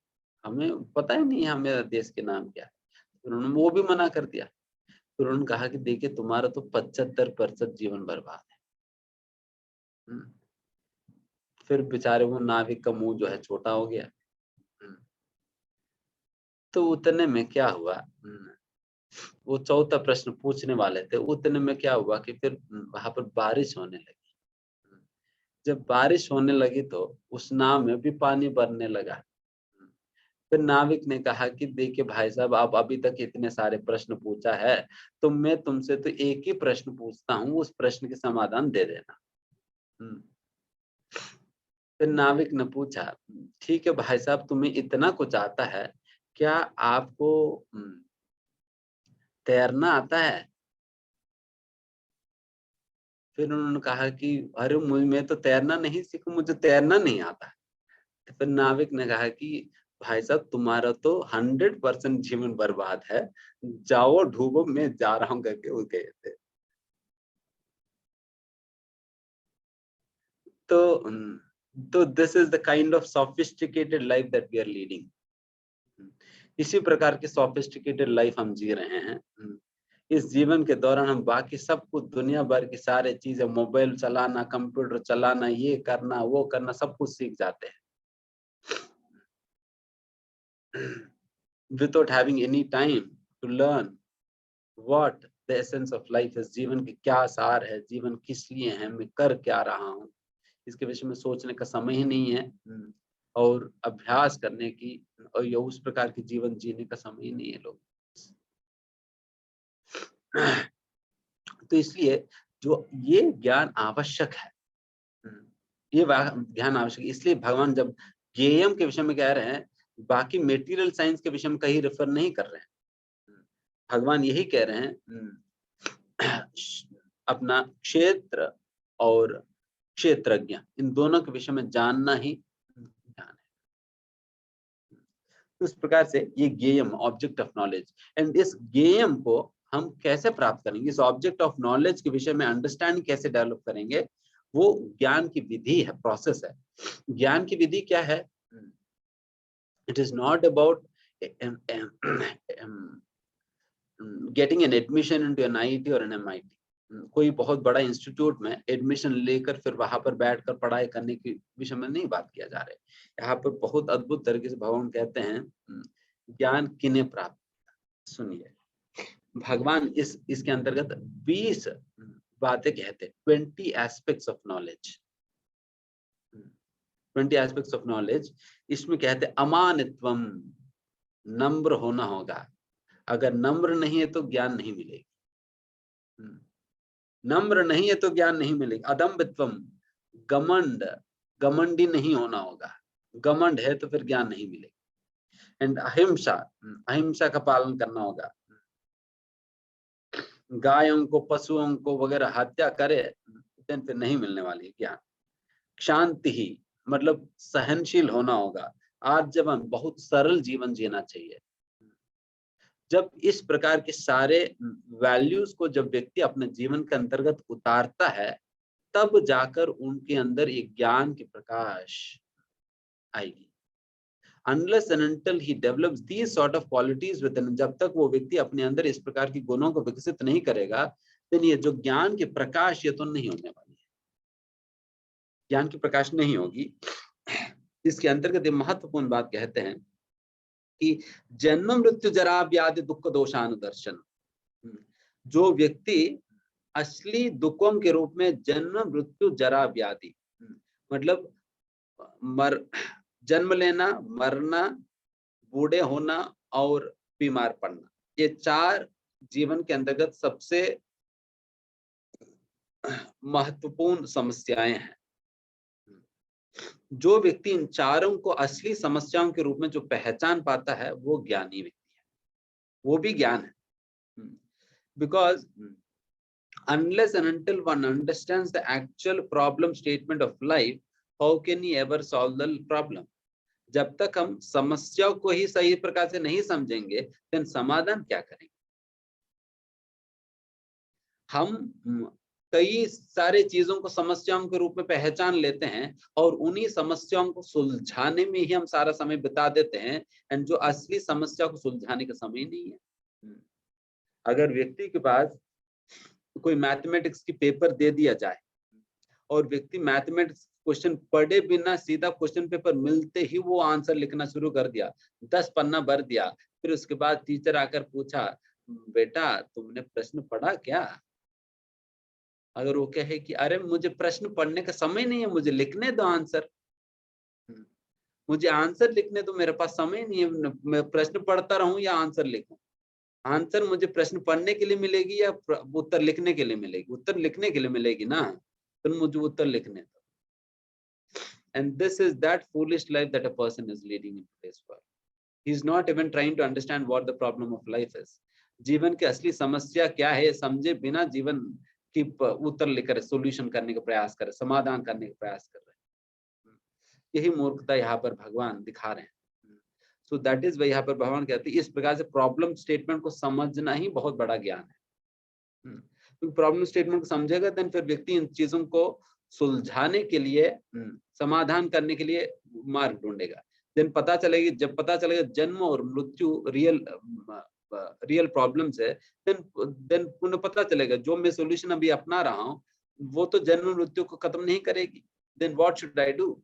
S2: हमें पता ही नहीं है हमारे देश के नाम क्या है। उन्होंने वो भी मना कर दिया। फिर उन्होंने कहा कि देखिए तुम्हारा तो 75% जीवन बर्बाद है। फिर बेचारे वो नाविक का मुंह जो है छोटा हो गया। तो उतने में क्या हुआ, वो चौथा प्रश्न पूछने वाले थे, उतने में क्या हुआ कि फिर वहां पर बारिश होने लगी। जब बारिश होने लगी तो उस नाव में भी पानी भरने लगा। फिर नाविक ने कहा कि देखिए भाई साहब, आप अभी तक इतने सारे प्रश्न पूछा है, तो मैं तुमसे तो एक ही प्रश्न पूछता हूँ, उस प्रश्न के समाधान दे देना। फिर नाविक ने पूछा, ठीक है भाई साहब, तुम्हें इतना कुछ आता है, क्या आपको तैरना आता है? फिर उन्होंने कहा कि अरे मैं तो तैरना नहीं सीखूं, मुझे तैरना नहीं आता। तो फिर नाविक ने कहा कि भाई साहब, तुम्हारा तो 100% जीवन बर्बाद है, जाओ डूबो, मैं जा रहा हूँ करके वो गए थे। तो this is the kind of sophisticated life that we are leading. इसी प्रकार की सोफिस्टिकेटेड लाइफ हम जी रहे हैं। इस जीवन के दौरान हम बाकी सब कुछ, दुनिया भर की सारी चीजें, मोबाइल चलाना, कंप्यूटर चलाना, ये करना वो करना, सब कुछ सीख जाते हैं without having any time to learn what the essence of life is। जीवन की क्या सार है, जीवन किस लिए है, मैं कर क्या रहा हूँ, इसके विषय में सोचने का समय ही नहीं है, और अभ्यास करने की और या उस प्रकार की जीवन जीने का समय ही नहीं है लोग। तो इसलिए जो ये ज्ञान आवश्यक है, ये ज्ञान आवश्यक है। इसलिए भगवान जब ज्ञेयम के विषय में कह रहे हैं, बाकी मेटीरियल साइंस के विषय में कहीं रेफर नहीं कर रहे हैं। भगवान यही कह रहे हैं, अपना क्षेत्र और क्षेत्रज्ञ, इन दोनों के विषय में जानना ही ज्ञान है। उस प्रकार से ये ज्ञेयम, ऑब्जेक्ट ऑफ नॉलेज, एंड इस ज्ञेयम को हम कैसे प्राप्त करेंगे, इस ऑब्जेक्ट ऑफ नॉलेज के विषय में अंडरस्टैंडिंग कैसे डेवलप करेंगे, वो ज्ञान की विधि है, प्रोसेस है। ज्ञान की विधि क्या है? It is not about getting an admission into an IIT और एन एमआईटी। कोई बहुत बड़ा इंस्टीट्यूट में एडमिशन लेकर फिर वहां पर बैठकर पढ़ाई करने के विषय में नहीं बात किया जा रहा है। यहाँ पर बहुत अद्भुत तरीके से भगवान कहते हैं, ज्ञान किन्हें प्राप्त। सुनिए, भगवान इसके अंतर्गत 20 बातें कहते हैं, 20 aspects of knowledge, 20 aspects of knowledge. इसमें कहते हैं अमानित्वम, नम्र होना होगा। अगर नम्र नहीं है तो ज्ञान नहीं मिलेगी, नम्र नहीं है तो ज्ञान नहीं मिलेगी। अदम्भित्वम, घमंड, घमंडी नहीं होना होगा, घमंड है तो फिर ज्ञान नहीं मिलेगा। एंड अहिंसा, अहिंसा का पालन करना होगा। गायों को, पशुओं को वगैरह हत्या करे फिर नहीं मिलने वाली ज्ञान। शांति ही मतलब सहनशील होना होगा। आज जब हम बहुत सरल जीवन जीना चाहिए। जब इस प्रकार के सारे वैल्यूज को जब व्यक्ति अपने जीवन के अंतर्गत उतारता है, तब जाकर उनके अंदर एक ज्ञान की प्रकाश आएगी। Unless and until he develops these sort of qualities within, जब तक वो व्यक्ति अपने अंदर इस प्रकार की गुणों को विकसित नहीं करेगा, तो ये जो ज्ञान की प्रकाश ये तो नहीं होने वाली है, ज्ञान की प्रकाश नहीं होगी। इसके अंतर्गत महत्वपूर्ण बात कहते हैं कि जन्म मृत्यु जरा व्याधि दुख दोषानुदर्शन, जो व्यक्ति असली दुखों के रूप में जन्म मृत्यु जरा व्याधि मतलब जन्म लेना, मरना, बूढ़े होना और बीमार पड़ना, ये 4 जीवन के अंतर्गत सबसे महत्वपूर्ण समस्याएं हैं। जो व्यक्ति इन चारों को असली समस्याओं के रूप में जो पहचान पाता है वो ज्ञानी व्यक्ति है, वो भी ज्ञान है। Because unless and until one understands the actual problem statement of life, how can he ever solve the problem? जब तक हम समस्याओं को ही सही प्रकार से नहीं समझेंगे, then समाधान क्या करेंगे? हम कई सारे चीजों को समस्याओं के रूप में पहचान लेते हैं और उन्हीं समस्याओं को सुलझाने में ही हम सारा समय बिता देते हैं, एंड जो असली समस्या को सुलझाने का समय नहीं है। अगर व्यक्ति के पास कोई मैथमेटिक्स की पेपर दे दिया जाए और व्यक्ति मैथमेटिक्स क्वेश्चन पढ़े बिना सीधा क्वेश्चन पेपर मिलते ही वो आंसर लिखना शुरू कर दिया, 10 पन्ना भर दिया, फिर उसके बाद टीचर आकर पूछा, बेटा तुमने प्रश्न पढ़ा क्या? अगर वो कहे कि अरे मुझे प्रश्न पढ़ने का समय नहीं है, मुझे लिखने दो आंसर, मुझे आंसर लिखने दो, मेरे पास समय नहीं है, मैं प्रश्न पढ़ता रहूं या आंसर लिखूं? आंसर मुझे प्रश्न पढ़ने के लिए मिलेगी या उत्तर लिखने के लिए मिलेगी? उत्तर लिखने के लिए मिलेगी ना, तो मुझे उत्तर लिखने दो। And this is that foolish life that a person is leading in today's world. He is not even trying to understand what the problem of life is. जीवन की असली समस्या क्या है समझे बिना जीवन की उत्तर लेकर सॉल्यूशन करने का प्रयास करे, समाधान करने का प्रयास कर रहे हैं। यही मूर्खता यहाँ पर भगवान दिखा रहे हैं। So that is why यहाँ पर भगवान कहते हैं इस प्रकार से प्रॉब्लम स्टेटमेंट को समझना ही बहुत बड़ा ज्ञान है। क्योंकि प्रॉब्लम स्टेटमेंट को समझेगा देन फिर व्यक्ति इन चीजों को सुलझाने के लिए, समाधान करने के लिए मार्ग ढूंढेगा। देन पता चलेगी, जब पता चलेगा जन्म और मृत्यु रियल प्रॉब्लम्स है, देन उन्हें पता चलेगा जो मैं सॉल्यूशन अभी अपना रहा हूँ वो तो जन्म मृत्यु को खत्म नहीं करेगी। Then what should I do?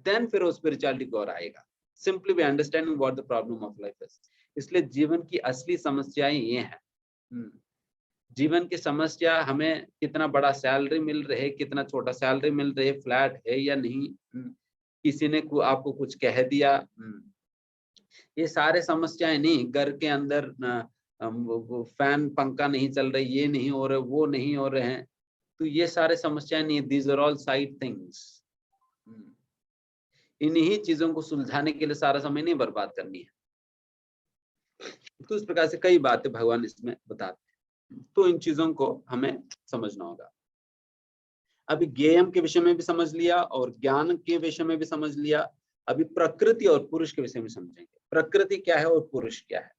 S2: Then फिर वो स्पिरिचुअलिटी की ओर आएगा, simply by understanding what the problem of life is. इसलिए जीवन की असली समस्याएं ये हैं। जीवन की समस्या हमें कितना बड़ा सैलरी मिल रही है, कितना छोटा सैलरी मिल रही है, फ्लैट है या नहीं, किसी ने आपको कुछ कह दिया, ये सारे समस्याएं नहीं। घर के अंदर फैन पंखा नहीं चल रही, ये नहीं हो रहे, वो नहीं हो रहे हैं, तो ये सारे समस्याएं नहीं। These are all side things. इन्हीं चीजों को सुलझाने के लिए सारा समय नहीं बर्बाद करनी है। तो इस प्रकार से कई बातें भगवान इसमें बताते हैं, तो इन चीजों को हमें समझना होगा। अभी ज्ञेयम के विषय में भी समझ लिया और ज्ञान के विषय में भी समझ लिया। अभी प्रकृति और पुरुष के विषय में समझेंगे। प्रकृति क्या है और पुरुष क्या है।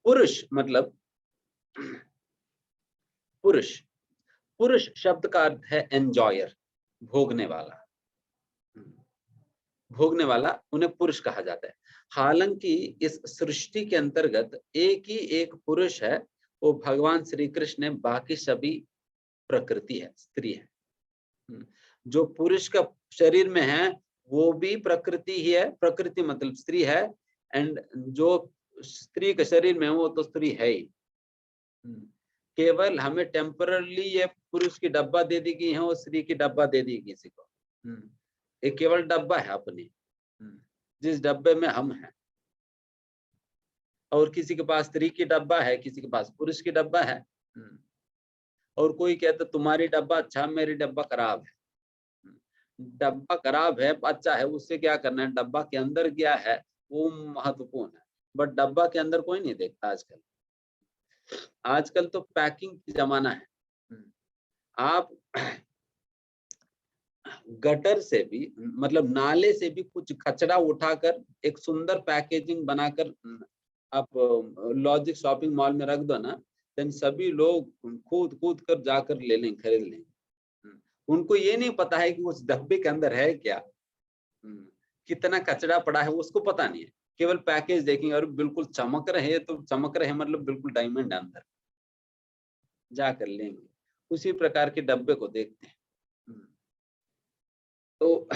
S2: पुरुष मतलब पुरुष शब्द का अर्थ है एंजॉयर, भोगने वाला। भोगने वाला उन्हें पुरुष कहा जाता है। हालांकि इस सृष्टि के अंतर्गत एक ही एक पुरुष है, वो भगवान श्री कृष्ण है, बाकी सभी प्रकृति है, स्त्री है। जो पुरुष का शरीर में है वो भी प्रकृति ही है, प्रकृति मतलब स्त्री है। एंड जो स्त्री के शरीर में वो तो स्त्री है ही। केवल हमें टेम्परली ये पुरुष की डब्बा दे दी गई है और स्त्री की डब्बा दे दी किसी को। ये केवल डब्बा है अपनी, जिस डब्बे में हम हैं। और किसी के पास स्त्री की डब्बा है, किसी के पास पुरुष की डब्बा है। और कोई कहता तुम्हारी डब्बा अच्छा, मेरी डब्बा खराब है। डब्बा खराब है अच्छा है, उससे क्या करना है, डब्बा के अंदर क्या है वो महत्वपूर्ण है। बट डब्बा के अंदर कोई नहीं देखता आजकल। आजकल तो पैकिंग की जमाना है। आप गटर से भी, मतलब नाले से भी कुछ कचरा उठाकर एक सुंदर पैकेजिंग बनाकर आप लॉजिक शॉपिंग मॉल में रख दो ना, देन सभी लोग कूद कूद कर जाकर ले लेंगे, खरीद लेंगे। उनको ये नहीं पता है कि उस डब्बे के अंदर है क्या, कितना कचरा पड़ा है उसको पता नहीं है। केवल पैकेज देखेंगे और बिल्कुल चमक रहे, तो चमक रहे मतलब बिल्कुल डायमंड अंदर, जाकर लेंगे। उसी प्रकार के डब्बे को देखते हैं। तो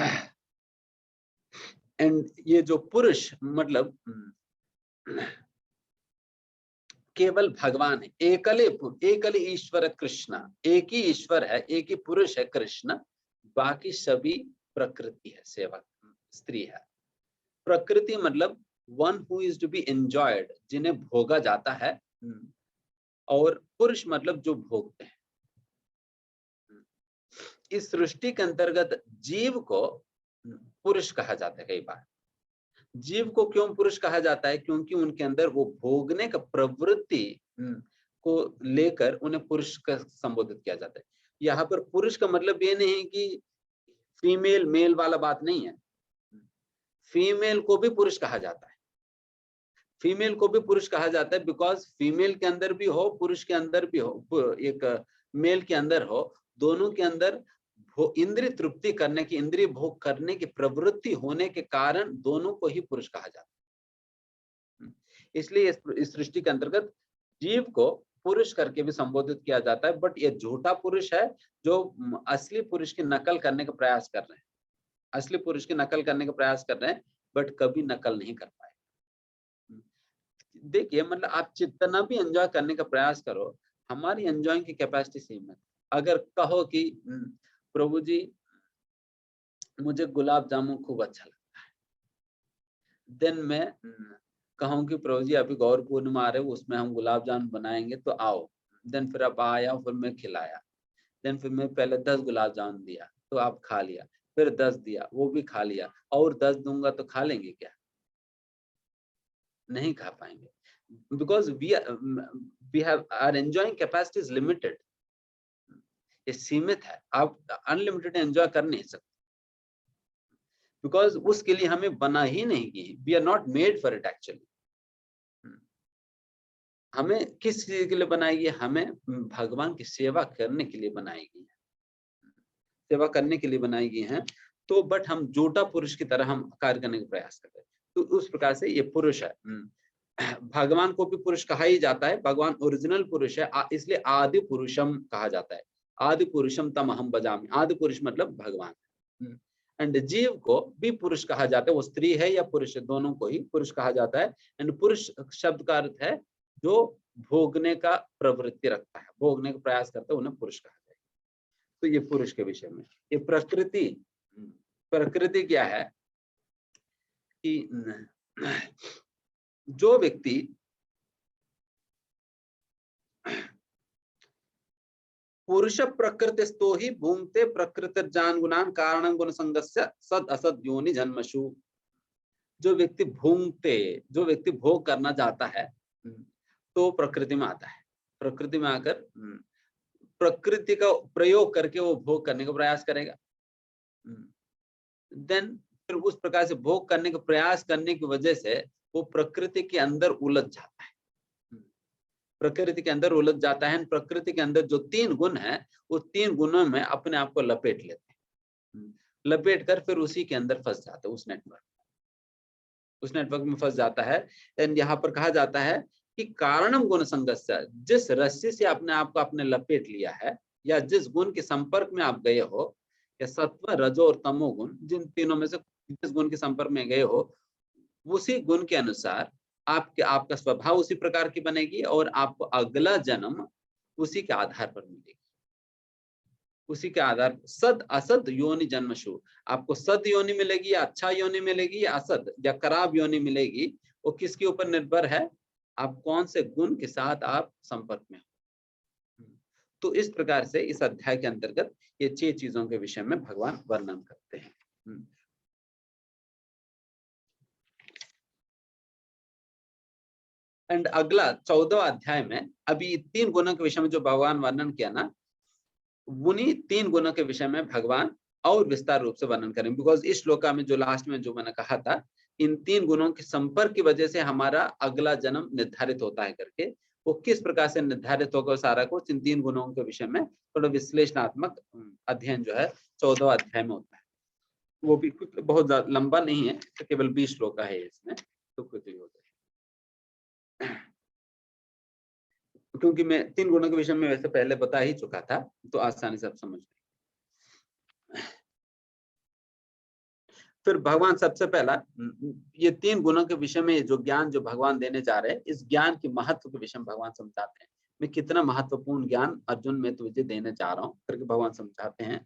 S2: एंड ये जो पुरुष मतलब केवल भगवान है, एकल ईश्वर कृष्ण, एक ही ईश्वर है, एक ही पुरुष है कृष्ण, बाकी सभी प्रकृति है, सेवक स्त्री है। प्रकृति मतलब one who is to be enjoyed, जिन्हें भोगा जाता है, और पुरुष मतलब जो भोगते हैं। इस सृष्टि के अंतर्गत जीव को पुरुष कहा जाता है। कई बार जीव को क्यों पुरुष कहा जाता है, क्योंकि उनके अंदर वो भोगने का प्रवृत्ति को लेकर उन्हें पुरुष का संबोधित किया जाता है। यहाँ पर पुरुष का मतलब ये नहीं कि फीमेल मेल वाला बात नहीं है। फीमेल को भी पुरुष कहा जाता है, फीमेल को भी पुरुष कहा जाता है, बिकॉज फीमेल के अंदर भी हो, पुरुष के अंदर भी हो, एक मेल के अंदर हो, दोनों के अंदर इंद्रिय तृप्ति करने की, इंद्रिय भोग करने की प्रवृत्ति होने के कारण दोनों को ही पुरुष कहा जाता है। इसलिए इस सृष्टि के अंतर्गत जीव को पुरुष करके भी संबोधित किया जाता है। बट ये झूठा पुरुष है जो असली पुरुष की नकल करने का प्रयास कर रहे हैं, असली पुरुष की नकल करने का प्रयास कर रहे हैं, बट कभी नकल नहीं कर पाए। देखिए मतलब आप जितना भी एंजॉय करने का प्रयास करो, हमारी एंजॉयिंग की कैपेसिटी सीमित। अगर कहो कि प्रभु जी मुझे गुलाब जामुन खूब अच्छा लगता है, देन मैं कहूँ कि प्रभु जी अभी गौर पूर्णिमा आ रहे, उसमें हम गुलाब जामुन बनाएंगे तो आओ। देन फिर आप आया, फिर मैं खिलाया, देन फिर मैं पहले 10 गुलाब जामुन दिया तो आप खा लिया, फिर 10 दिया वो भी खा लिया, और 10 दूंगा तो खा लेंगे क्या? नहीं खा पाएंगे, because we have our enjoying capacity is limited. ये सीमित है, आप अनलिमिटेड एंजॉय कर नहीं सकते, बिकॉज उसके लिए हमें बना ही नहीं की। We are not made for it actually. हमें किस चीज के लिए बनाई गई? हमें भगवान की सेवा करने के लिए बनाई गई है, सेवा करने के लिए बनाई गई है। तो बट हम झूठा पुरुष की तरह हम कार्य करने का प्रयास करते हैं। तो उस प्रकार से ये पुरुष है। भगवान को भी पुरुष कहा ही जाता है, भगवान ओरिजिनल पुरुष है, इसलिए आदि पुरुषम कहा जाता है। आदि पुरुषम तम अहम भजामि, आदि पुरुष मतलब भगवान। एंड जीव को भी पुरुष कहा जाता है, वो स्त्री है या पुरुष है, दोनों को ही पुरुष कहा जाता है। एंड पुरुष शब्द का अर्थ है जो भोगने का प्रवृत्ति रखता है, भोगने का प्रयास करता है, उन्हें पुरुष कहा जाए। तो ये पुरुष के विषय में। ये प्रकृति, प्रकृति क्या है कि जो व्यक्ति पुरुष प्रकृति स्तो ही भूंगते प्रकृति जान गुणान कारण गुण संगस्य सद असद योनि जन्मशु। जो व्यक्ति भूंगते, जो व्यक्ति भोग करना चाहता है तो प्रकृति में आता है, प्रकृति में आकर प्रकृति का प्रयोग करके वो भोग करने का प्रयास करेगा। देन फिर उस प्रकार से भोग करने का प्रयास करने की वजह से वो प्रकृति के अंदर उलझ जाता है, प्रकृति के अंदर उलझ जाता है। प्रकृति के अंदर जो 3 गुण है, वो 3 गुणों में अपने आप को लपेट लेते हैं, लपेट कर फिर उसी के अंदर फंस जाते हैं, उस नेटवर्क में फंस जाता है। एंड यहाँ पर कहा जाता है कि कारणम गुण संगस्य, जिस रस्सी से अपने आप को आपने लपेट लिया है या जिस गुण के संपर्क में आप गए हो, या सत्व रजो और तमो गुण, जिन तीनों में से जिस गुण के संपर्क में गए हो, उसी गुण के अनुसार आपका स्वभाव उसी प्रकार की बनेगी और आपको अगला जन्म उसी के आधार पर मिलेगी, उसी के आधार सद असद योनि जन्मशु। आपको सद योनि मिलेगी या अच्छा योनि मिलेगी या असद या खराब योनि मिलेगी, वो किसके ऊपर निर्भर है, आप कौन से गुण के साथ आप संपर्क में हो। तो इस प्रकार से इस अध्याय के अंतर्गत ये 6 चीजों के विषय में भगवान वर्णन करते हैं। एंड अगला 14वां अध्याय में अभी 3 गुणों के विषय में जो भगवान वर्णन किया ना, उन्हीं 3 गुणों के विषय में भगवान और विस्तार रूप से वर्णन करें। बिकॉज इस श्लोका में जो लास्ट में जो मैंने कहा था, इन 3 गुणों के संपर्क की वजह से हमारा अगला जन्म निर्धारित होता है करके, वो किस प्रकार से निर्धारित होगा सारा कुछ इन 3 गुणों के विषय में थोड़ा विश्लेषणात्मक अध्ययन जो है 14वां अध्याय में होता है। वो भी कुछ बहुत लंबा नहीं है, तो केवल 20 श्लोक है इसमें, तो कुछ ही होता है। क्योंकि मैं 3 गुणों के विषय में वैसे पहले बता ही चुका था, तो आसानी से आप समझ गए। फिर भगवान सबसे पहला ये 3 गुणों के विषय में जो ज्ञान जो भगवान देने जा रहे हैं, इस ज्ञान के महत्व के विषय में भगवान समझाते हैं। मैं कितना महत्वपूर्ण ज्ञान अर्जुन मैं तुझे देने जा रहा हूँ करके भगवान समझाते हैं।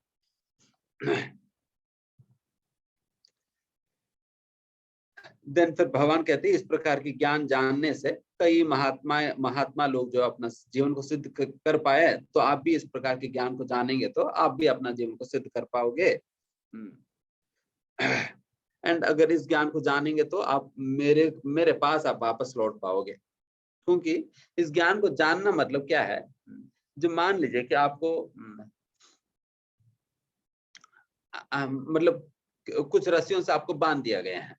S2: देन फिर भगवान कहते हैं इस प्रकार की ज्ञान जानने से कई महात्मा लोग जो अपना जीवन को सिद्ध कर पाए, तो आप भी इस प्रकार के ज्ञान को जानेंगे तो आप भी अपना जीवन को सिद्ध कर पाओगे। एंड अगर इस ज्ञान को जानेंगे तो आप मेरे पास आप वापस लौट पाओगे। क्योंकि इस ज्ञान को जानना मतलब क्या है, जो मान लीजिए कि आपको मतलब कुछ रस्सियों से आपको बांध दिया गया है,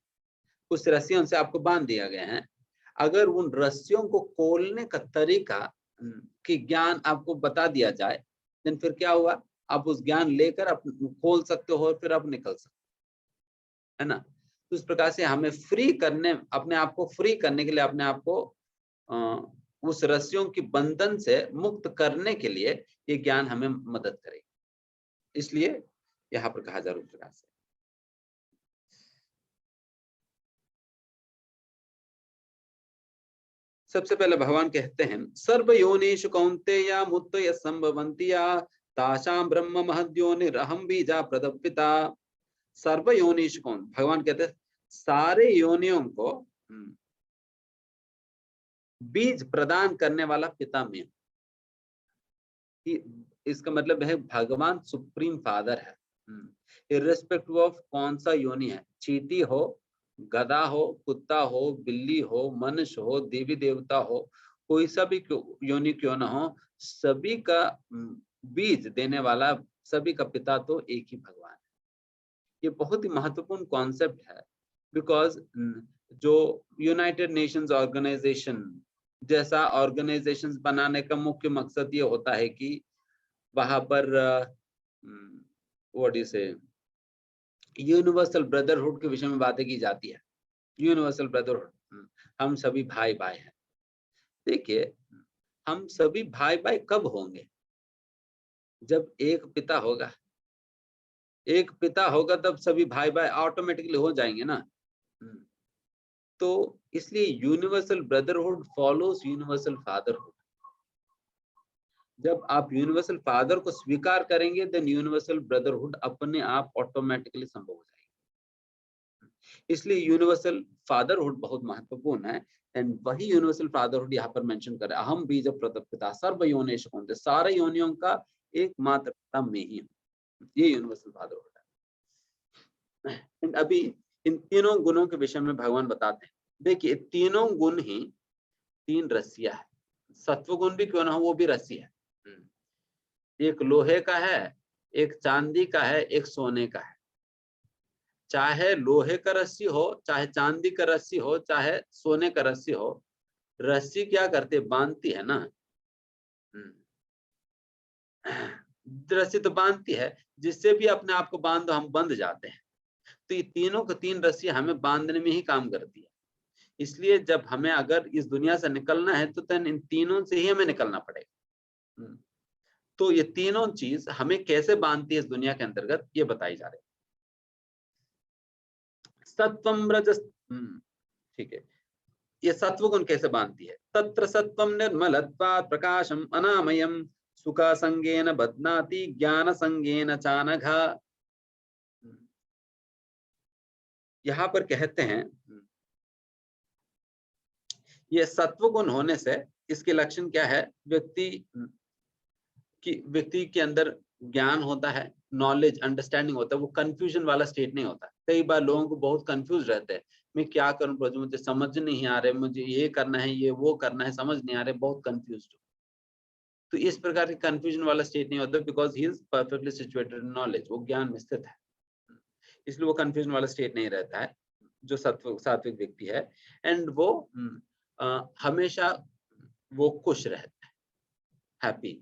S2: कुछ रस्सियों से आपको बांध दिया गया है। अगर उन रस्सियों को खोलने का तरीका की ज्ञान आपको बता दिया जाए, देन फिर क्या हुआ, आप उस ज्ञान लेकर आप खोल सकते हो और फिर आप निकल सकते हो, है ना। तो इस प्रकार से हमें फ्री करने, अपने आप को फ्री करने के लिए, अपने आप को उस रस्सियों की बंधन से मुक्त करने के लिए ये ज्ञान हमें मदद करेगी। इसलिए यहाँ पर कहा जा रहा प्रकार से सबसे पहले भगवान कहते हैं सर्व योनिषु कौन्तेय मुत्तय संभवन्ति या तासाम ब्रह्म महद्योनिरहं बीजा प्रदपिता। सर्व योनिषु कौन, भगवान कहते हैं सारे योनियों को बीज प्रदान करने वाला पिता में। इसका मतलब है भगवान सुप्रीम फादर है, इर्रेस्पेक्टिव ऑफ कौन सा योनि है, चींटी हो, गधा हो, कुत्ता हो, बिल्ली हो, मनुष्य हो, देवी देवता हो, कोई सा भी योनि क्यों ना हो, सभी का बीज देने वाला, सभी का पिता तो एक ही भगवान है। ये बहुत ही महत्वपूर्ण कॉन्सेप्ट है। बिकॉज जो यूनाइटेड नेशंस ऑर्गेनाइजेशन जैसा ऑर्गेनाइजेशंस बनाने का मुख्य मकसद ये होता है कि वहां पर व्हाट इज से यूनिवर्सल ब्रदरहुड के विषय में बातें की जाती है। यूनिवर्सल ब्रदरहुड, हम सभी भाई भाई हैं। देखिए, हम सभी भाई भाई कब होंगे, जब एक पिता होगा। एक पिता होगा तब सभी भाई भाई ऑटोमेटिकली हो जाएंगे ना। तो इसलिए universal brotherhood follows universal fatherhood. जब आप यूनिवर्सल फादर को स्वीकार करेंगे, देन यूनिवर्सल ब्रदरहुड अपने आप ऑटोमेटिकली संभव हो जाएगी। इसलिए यूनिवर्सल फादरहुड बहुत महत्वपूर्ण है। एंड वही यूनिवर्सल फादरहुड यहाँ पर मेंशन कर रहा है, अहम बीज प्रदपिता सर्व योनिष कौन्तेय, सारे योनियों का एकमात्र पिता में ही हूं। ये यूनिवर्सल फादरहुड है। अभी इन तीनों गुणों के विषय में भगवान बताते हैं। देखिए, तीनों गुण ही 3 रस्सियां है। सत्व गुण भी क्यों ना हो, वो भी रस्सी है। एक लोहे का है, एक चांदी का है, एक सोने का है। चाहे लोहे का रस्सी हो, चाहे चांदी का रस्सी हो, चाहे सोने का रस्सी हो, रस्सी क्या करते, बांधती है ना। रस्सी तो बांधती है, जिससे भी अपने आप को बांधो हम बंध जाते हैं। तो ये तीनों को 3 रस्सी हमें बांधने में ही काम करती है। इसलिए जब हमें अगर इस दुनिया से निकलना है तो इन तीनों से ही हमें निकलना पड़ेगा। तो ये तीनों चीज हमें कैसे बांधती है इस दुनिया के अंतर्गत, ये बताई जा रही है। सत्वम रजस, ठीक है, ये सत्वगुण कैसे बांधती है? तत्र सत्वम निर्मलत्वात् प्रकाशम अनामयम सुख संगेन बध्नाति ज्ञान संगेन चानघा। यहाँ पर कहते हैं ये सत्वगुण होने से इसके लक्षण क्या है? व्यक्ति के अंदर ज्ञान होता है, नॉलेज अंडरस्टैंडिंग होता है, वो कंफ्यूजन वाला स्टेट नहीं होता। कई बार लोगों को बहुत कंफ्यूज रहते हैं, मैं क्या करूं प्रभु, मुझे समझ नहीं आ रहा है, मुझे ये करना है, ये वो करना है, समझ नहीं आ रहा है, बहुत कंफ्यूज हूं। तो इस प्रकार के कंफ्यूजन वाला स्टेट नहीं होता, because he is perfectly situated in knowledge, वो ज्ञान में स्थित है, इसलिए वो कंफ्यूजन वाला स्टेट नहीं रहता है जो सात्विक व्यक्ति है। एंड वो हमेशा वो खुश रहता है, हैप्पी।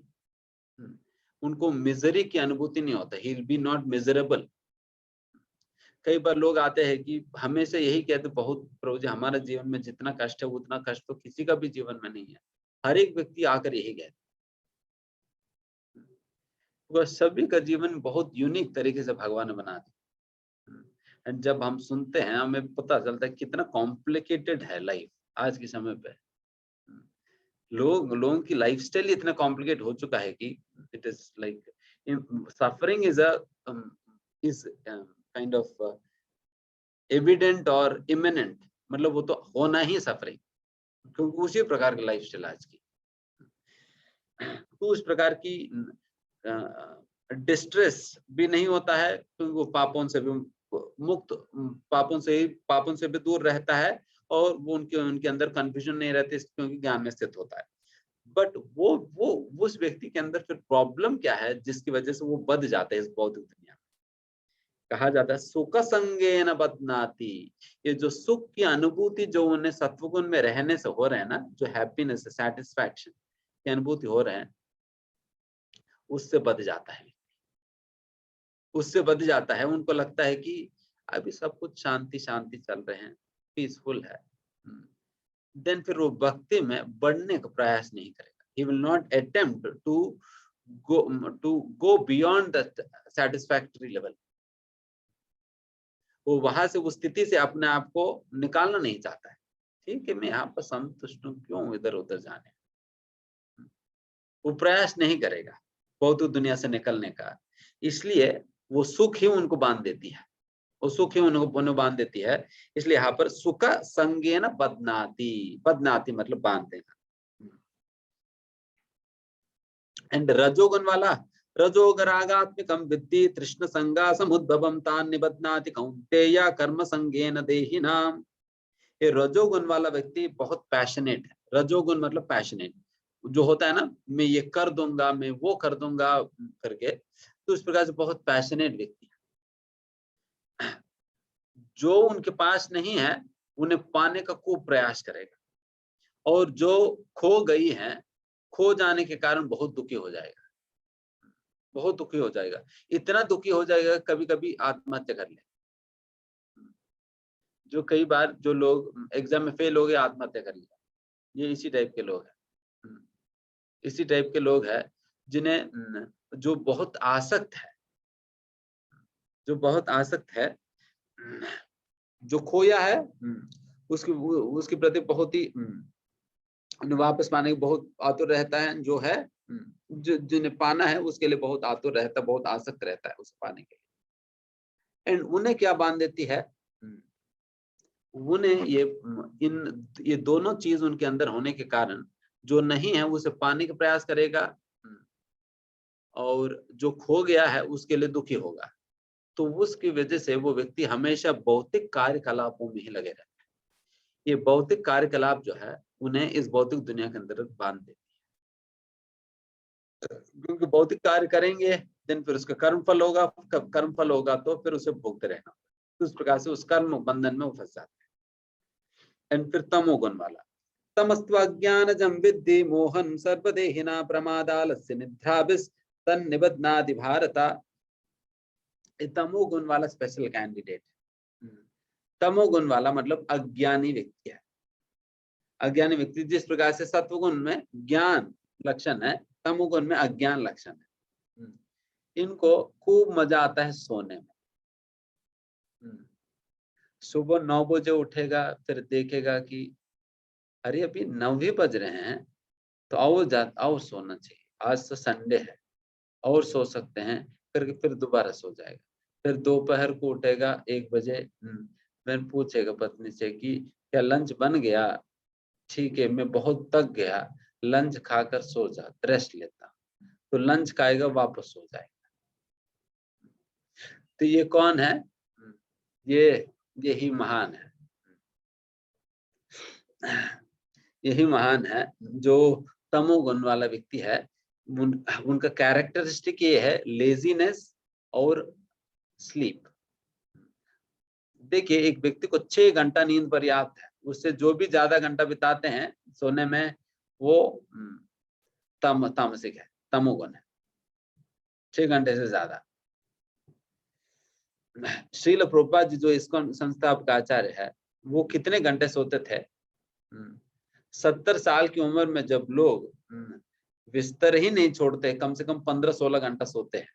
S2: उनको मिजरी की अनुभूति नहीं होता, he will be not miserable. कई बार लोग आते हैं कि हमेशा यही कहते, बहुत प्रभु जी हमारे जीवन में जितना कष्ट है उतना कष्ट तो किसी का भी जीवन में नहीं है। हर एक व्यक्ति आकर यही कहते, वह सभी का जीवन बहुत यूनिक तरीके से भगवान ने बना दिया। एंड जब हम सुनते हैं हमें पता चलता है कितना कॉम्प्लिकेटेड है लाइफ आज के समय पे। लोगों की लाइफस्टाइल इतना कॉम्प्लिकेट हो चुका है कि it is like suffering is kind of evident और इमिनेंट, मतलब वो तो होना ही सफरिंग, क्योंकि उसी प्रकार की लाइफस्टाइल आज की। तो उस प्रकार की डिस्ट्रेस भी नहीं होता है, क्योंकि वो पापों से भी मुक्त, पापों से भी दूर रहता है, और वो उनके अंदर कंफ्यूजन नहीं रहती, क्योंकि ज्ञान में स्थित होता है। बट वो उस व्यक्ति के अंदर फिर प्रॉब्लम क्या है जिसकी वजह से वो बद जाता है इस भौतिक दुनिया में? कहा जाता है सुख संगेन बध्नाति। ये जो सुख की अनुभूति जो उन्हें सत्वगुण में रहने से हो रहे हैं ना, जो हैप्पीनेस सेटिस्फैक्शन की अनुभूति हो रहे हैं, उससे बद जाता है, उससे बद जाता है। उनको लगता है कि अभी सब कुछ शांति शांति चल रहे हैं, पीसफुल है। देन फिर वो भक्ति में बढ़ने का प्रयास नहीं करेगा। He will not attempt to go beyond the satisfactory level. वो वहां से उस स्थिति से अपने आप को निकालना नहीं चाहता है। ठीक है, मैं यहाँ पर संतुष्ट हूँ, क्यों इधर उधर जाने, वो प्रयास नहीं करेगा भौतिक दुनिया से निकलने का। इसलिए वो सुख ही उनको बांध देती है, वो सुख ही उन्हें बांध देती है। इसलिए यहाँ पर सुख संगेन बध्नाति, बध्नाति मतलब बांध देना। एंड रजोगुण वाला, रजोगरागात्मिकं विद्धि तृष्ण संगा समुद्भवं तान् निबध्नाति कौन्तेय कर्म संगेन देहिनाम। ये रजोगुण वाला व्यक्ति बहुत पैशनेट है। रजोगुण मतलब पैशनेट, जो होता है ना, मैं ये कर दूंगा, मैं वो कर दूंगा करके, तो इस प्रकार से बहुत पैशनेट व्यक्ति है। जो उनके पास नहीं है उन्हें पाने का खूब प्रयास करेगा, और जो खो गई है, खो जाने के कारण बहुत दुखी हो जाएगा, बहुत दुखी हो जाएगा, इतना दुखी हो जाएगा कभी कभी आत्महत्या कर ले। जो कई बार जो लोग एग्जाम में फेल हो गए, आत्महत्या कर लिया, ये इसी टाइप के लोग हैं। इसी टाइप के लोग हैं जिन्हें, जो बहुत आसक्त है, जो बहुत आसक्त है, जो खोया है उसके प्रति बहुत ही वापस पाने की बहुत आतुर रहता है, जो है जिन्हें पाना है उसके लिए बहुत आतुर रहता है, बहुत आसक्त रहता है उसे पाने के लिए। एंड उन्हें क्या बांध देती है? उन्हें ये दोनों चीज उनके अंदर होने के कारण जो नहीं है उसे पाने का प्रयास करेगा, और जो खो गया है उसके लिए दुखी होगा। तो उसकी वजह से वो व्यक्ति हमेशा भौतिक कार्यकलापों में ही लगे रहता है। ये भौतिक कार्यकलाप जो है उन्हें इस भौतिक दुनिया के अंदर बांध देती है, क्योंकि भौतिक कार्य करेंगे दिन फिर उसका कर्म फल होगा, कर्म फल होगा तो फिर उसे भोगते रहना। तो इस प्रकार से उस कर्म बंधन में वो फंस जाता है। एंड फिर तमोगुण वाला, तमस्त्वज्ञानजं विद्धि मोहन सर्वदेहिना प्रमादालस्य निद्राभिस् तन्निबध्नाति भारत। तमोगुण वाला स्पेशल कैंडिडेट। तमोगुण वाला मतलब अज्ञानी व्यक्ति है। अज्ञानी व्यक्ति, जिस प्रकार से सत्वगुण में ज्ञान लक्षण है, तमोगुण में अज्ञान लक्षण है। इनको खूब मजा आता है सोने में। सुबह 9 बजे उठेगा, फिर देखेगा कि अरे अभी 9 ही बज रहे हैं, तो और सोना चाहिए, आज तो संडे है, और सो सकते हैं, फिर दोबारा सो जाएगा। फिर दोपहर को उठेगा 1 बजे, फिर पूछेगा पत्नी से कि क्या लंच बन गया? ठीक है, मैं बहुत थक गया, लंच खाकर सो जा, रेस्ट लेता। तो लंच खाएगा, वापस सो जाएगा। तो ये कौन है? यही महान है। यही महान है जो तमोगुण वाला व्यक्ति है। उनका कैरेक्टरिस्टिक ये है, लेजीनेस और स्लीप। देखिए, एक व्यक्ति को 6 घंटा नींद पर्याप्त है, उससे जो भी ज्यादा घंटा बिताते हैं सोने में, वो तामसिक है, तमोगुण है। 6 घंटे से ज्यादा। श्रील प्रभुपाद जी जो इस्कॉन संस्था का आचार्य है, वो कितने घंटे सोते थे? 70 साल की उम्र में जब लोग बिस्तर ही नहीं छोड़ते, कम से कम 15-16 घंटा सोते हैं।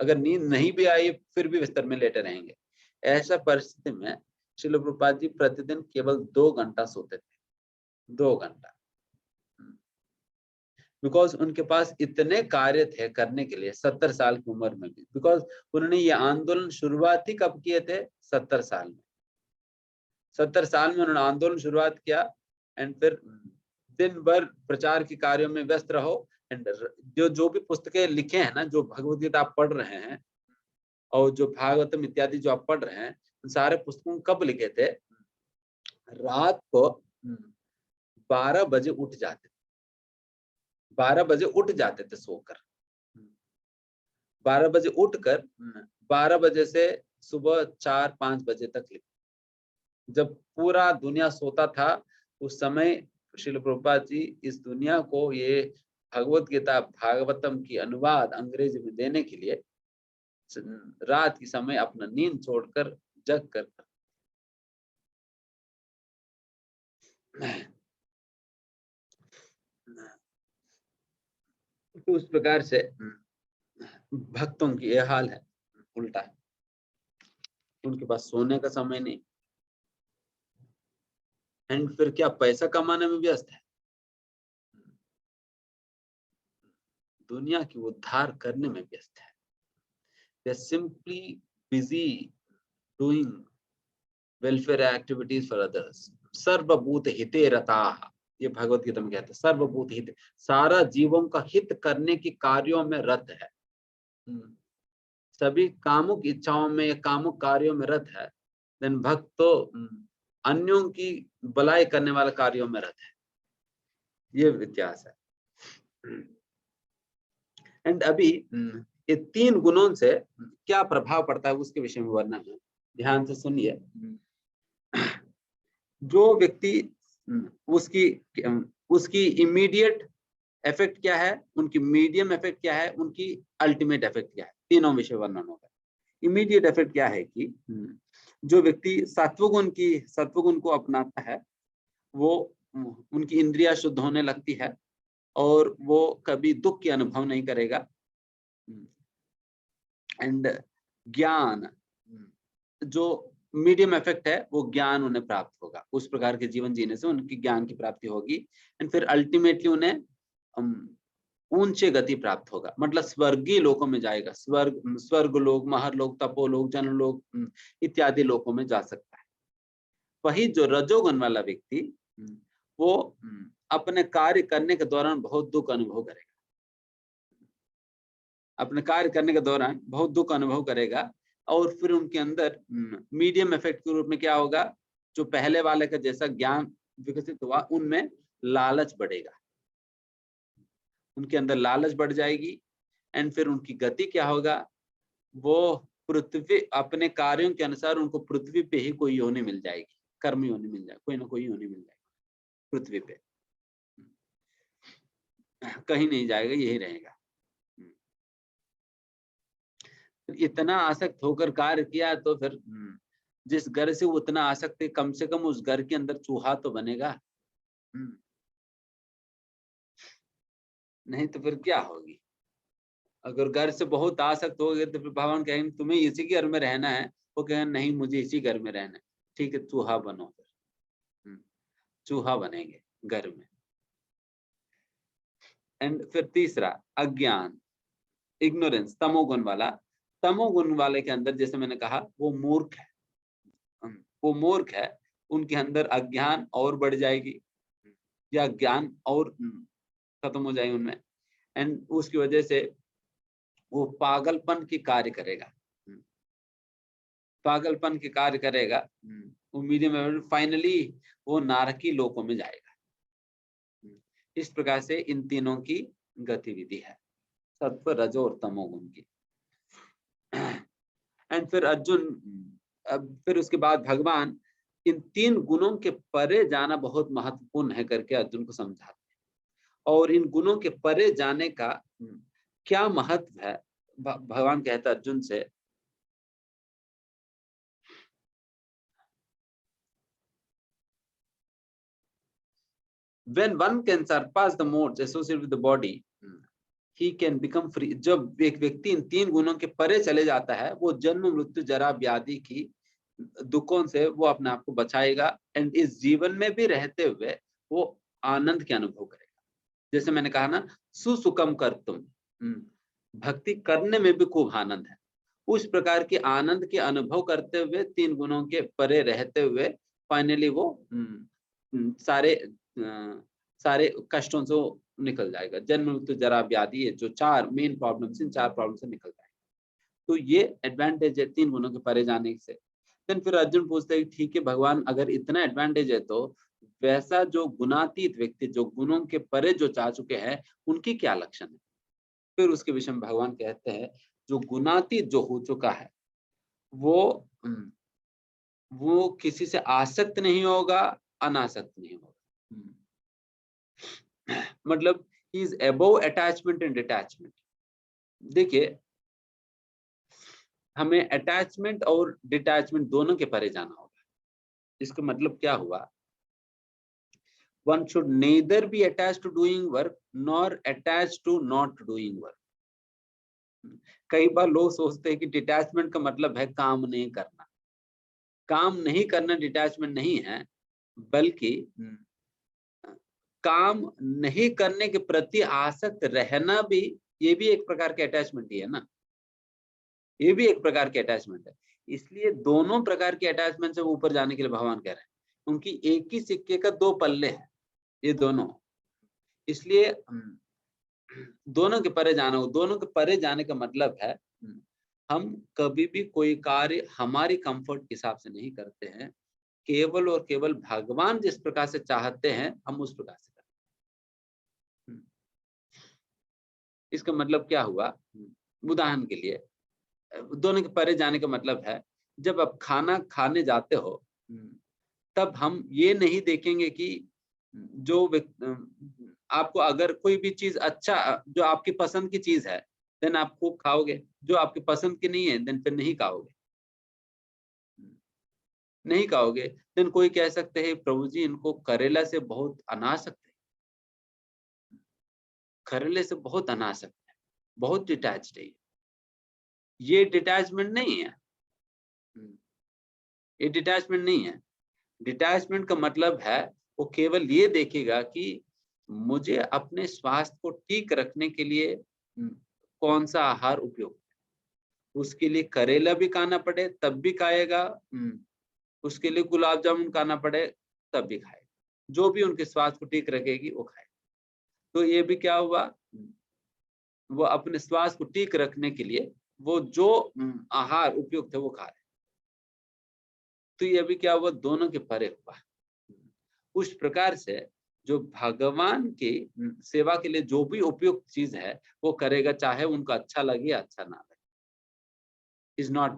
S2: अगर नींद नहीं भी आई फिर भी बिस्तर में लेटे रहेंगे। ऐसा परिस्थिति में श्रील प्रभुपाद जी प्रतिदिन केवल 2 घंटा सोते थे। 2 घंटा। बिकॉज उनके पास इतने कार्य थे करने के लिए 70 साल की उम्र में भी। बिकॉज उन्होंने ये आंदोलन शुरुआत ही कब किए थे? 70 साल में। 70 साल में उन्होंने आंदोलन शुरुआत किया, एंड फिर दिन भर प्रचार के कार्यों में व्यस्त रहो। एंड जो भी पुस्तकें लिखे हैं ना, जो भगवद गीता आप पढ़ रहे हैं और जो भागवतम इत्यादि जो आप पढ़ रहे हैं, उन सारे पुस्तकों कब लिखे थे? रात को 12 बजे उठ जाते थे। 12 बजे उठ जाते थे सोकर। 12 बजे उठकर 12 बजे से सुबह 4-5 बजे तक लिखे। जब पूरा दुनिया सोता था, उस समय श्रील प्रभुपाद जी इस दुनिया को ये भगवत गीता भागवतम की अनुवाद अंग्रेजी में देने के लिए रात के समय अपना नींद छोड़कर जग कर। तो उस प्रकार से भक्तों की यह हाल है, उल्टा है। उनके पास सोने का समय नहीं, एंड फिर क्या पैसा कमाने में व्यस्त है, दुनिया की उद्धार करने में व्यस्त है। They are simply busy doing welfare activities for others. सर्वभूत हिते रताः, ये भगवत गीता में कहते हैं, सर्वभूत हित, सारा जीवों का हित करने के कार्यों में रत है। सभी कामुक इच्छाओं में, कामुक कार्यों में रत है। देन भक्त तो अन्यों की भलाई करने वाले कार्यों में रत है। ये व्यत्यास है। एंड अभी ये 3 गुणों से क्या प्रभाव पड़ता है उसके विषय में वर्णन है, ध्यान से सुनिए। जो व्यक्ति उसकी इमीडिएट इफेक्ट क्या है, उनकी मीडियम इफेक्ट क्या है, उनकी अल्टीमेट इफेक्ट क्या है, तीनों विषय वर्णन होगा। इमीडिएट इफेक्ट क्या है कि जो व्यक्ति सत्वगुण को अपनाता है, वो उनकी इंद्रियां शुद्ध होने लगती है और वो कभी दुख के अनुभव नहीं करेगा। एंड ज्ञान, जो मीडियम इफेक्ट है, वो ज्ञान उन्हें प्राप्त होगा। उस प्रकार के जीवन जीने से उनकी ज्ञान की प्राप्ति होगी, एंड फिर अल्टीमेटली उन्हें ऊंचे गति प्राप्त होगा, मतलब स्वर्गीय लोकों में जाएगा। स्वर्ग लोक, महरलोक, तपोलोक, जनलोक इत्यादि लोकों में जा सकता है। वही जो रजोगुण वाला व्यक्ति, वो अपने कार्य करने के दौरान बहुत दुख अनुभव करेगा। अपने कार्य करने के दौरान बहुत दुख अनुभव करेगा, और फिर उनके अंदर मीडियम इफेक्ट के रूप में क्या होगा, जो पहले वाले का जैसा ज्ञान विकसित हुआ, उनमें लालच बढ़ेगा। उनके अंदर लालच बढ़ जाएगी, एंड फिर उनकी गति क्या होगा, वो पृथ्वी, अपने कार्यों के अनुसार उनको पृथ्वी पे ही कोई योनि मिल जाएगी, कर्म योनि मिल जाएगी, कोई ना कोई योनि मिल जाएगी पृथ्वी पे, कहीं नहीं जाएगा, यही रहेगा। इतना आसक्त होकर कार्य किया तो फिर जिस घर से उतना आसक्त है, कम से कम उस घर के अंदर चूहा तो बनेगा। नहीं तो फिर क्या होगी। अगर घर से बहुत आसक्त हो गए तो फिर भगवान कहेंगे तुम्हें इसी घर में रहना है, वो कहेंगे नहीं मुझे इसी घर में रहना है। ठीक है, चूहा बनो, फिर चूहा बनेंगे। घर में। एंड फिर तीसरा अज्ञान, इग्नोरेंस, तमोगुण वाला। तमोगुण वाले के अंदर जैसे मैंने कहा वो मूर्ख है, वो मूर्ख है, उनके अंदर अज्ञान और बढ़ जाएगी या ज्ञान और खत्म हो जाएगी उनमें, एंड उसकी वजह से वो पागलपन की कार्य करेगा, पागलपन के कार्य करेगा, वो मीडियम, फाइनली वो नारकी लोकों में जाएगा। इस प्रकार से इन तीनों की गतिविधि है, सत्व, रजो और तमोगुण की। एंड फिर अर्जुन, अब फिर उसके बाद भगवान इन तीन गुणों के परे जाना बहुत महत्वपूर्ण है करके अर्जुन को समझाते हैं, और इन गुणों के परे जाने का क्या महत्व है भगवान कहता अर्जुन से, when one can surpass the modes associated with the body, he can become free। जब एक व्यक्ति इन तीन गुणों के परे चले जाता है, वो जन्म, मृत्यु, जरा, व्याधि की दुखों से वो अपने आप को बचाएगा, एंड इस जीवन में भी रहते हुए वो आनंद के अनुभव करेगा। जैसे मैंने कहा ना, सुसुखम कर तुम, भक्ति करने में भी खूब आनंद है, उस प्रकार के आनंद के अनुभव करते हुए, तीन गुणों के परे रहते हुए फाइनली वो सारे कष्टों से निकल जाएगा। जन्म, मृत्यु, जरा, व्याधि, ये जो चार मेन प्रॉब्लम्स, इन चार प्रॉब्लम से निकल जाएगा। तो ये एडवांटेज है तीन गुणों के परे जाने से। देन फिर अर्जुन पूछते हैं ठीक है भगवान, अगर इतना एडवांटेज है तो वैसा जो गुणातीत व्यक्ति, जो गुणों के परे जो जा चुके हैं, उनकी क्या लक्षण है? फिर उसके विषय में भगवान कहते हैं जो गुणातीत जो हो चुका है वो किसी से आसक्त नहीं होगा, अनासक्त नहीं होगा। मतलब he is above attachment and detachment. देखिए, हमें अटैचमेंट और डिटैचमेंट दोनों के परे जाना होगा। इसका मतलब क्या हुआ? One should neither be attached to doing work nor attached to not doing work। कई बार लोग सोचते हैं कि डिटैचमेंट का मतलब है काम नहीं करना। काम नहीं करना डिटैचमेंट नहीं है, बल्कि काम नहीं करने के प्रति आसक्त रहना भी, ये भी एक प्रकार के अटैचमेंट ही है ना, ये भी एक प्रकार के अटैचमेंट है। इसलिए दोनों प्रकार के अटैचमेंट से ऊपर जाने के लिए भगवान कह रहे हैं, क्योंकि एक ही सिक्के का दो पल्ले हैं ये दोनों। इसलिए दोनों के परे जाना हो। दोनों के परे जाने का मतलब है हम कभी भी कोई कार्य हमारी कंफर्ट के हिसाब से नहीं करते हैं, केवल और केवल भगवान जिस प्रकार से चाहते हैं हम उस प्रकार से करते हैं। इसका मतलब क्या हुआ? उदाहरण के लिए, दोनों के परे जाने का मतलब है जब आप खाना खाने जाते हो तब हम ये नहीं देखेंगे कि जो आपको अगर कोई भी चीज अच्छा, जो आपकी पसंद की चीज है देन आप खूब खाओगे, जो आपकी पसंद की नहीं है देन फिर नहीं खाओगे, नहीं खाओगे। देन कोई कह सकते हैं प्रभु जी इनको करेला से बहुत अनासक्त है, करेले से बहुत अनासक्त है, बहुत डिटैच्ड है। ये डिटैचमेंट नहीं है, ये डिटैचमेंट नहीं है। डिटैचमेंट का मतलब है वो केवल ये देखेगा कि मुझे अपने स्वास्थ्य को ठीक रखने के लिए कौन सा आहार उपयुक्त है। उसके लिए करेला भी खाना पड़े तब भी खाएगा, उसके लिए गुलाब जामुन खाना पड़े तब भी खाएगा, जो भी उनके स्वास्थ्य को ठीक रखेगी वो खाएगा। तो ये भी क्या हुआ, वो अपने स्वास्थ्य को ठीक रखने के लिए वो जो आहार उपयुक्त है वो खा रहे। तो ये भी क्या हुआ, दोनों के परे हुआ। उस प्रकार से जो भगवान की सेवा के लिए जो भी उपयुक्त चीज है वो करेगा, चाहे उनको अच्छा लगे या अच्छा ना लगे, is not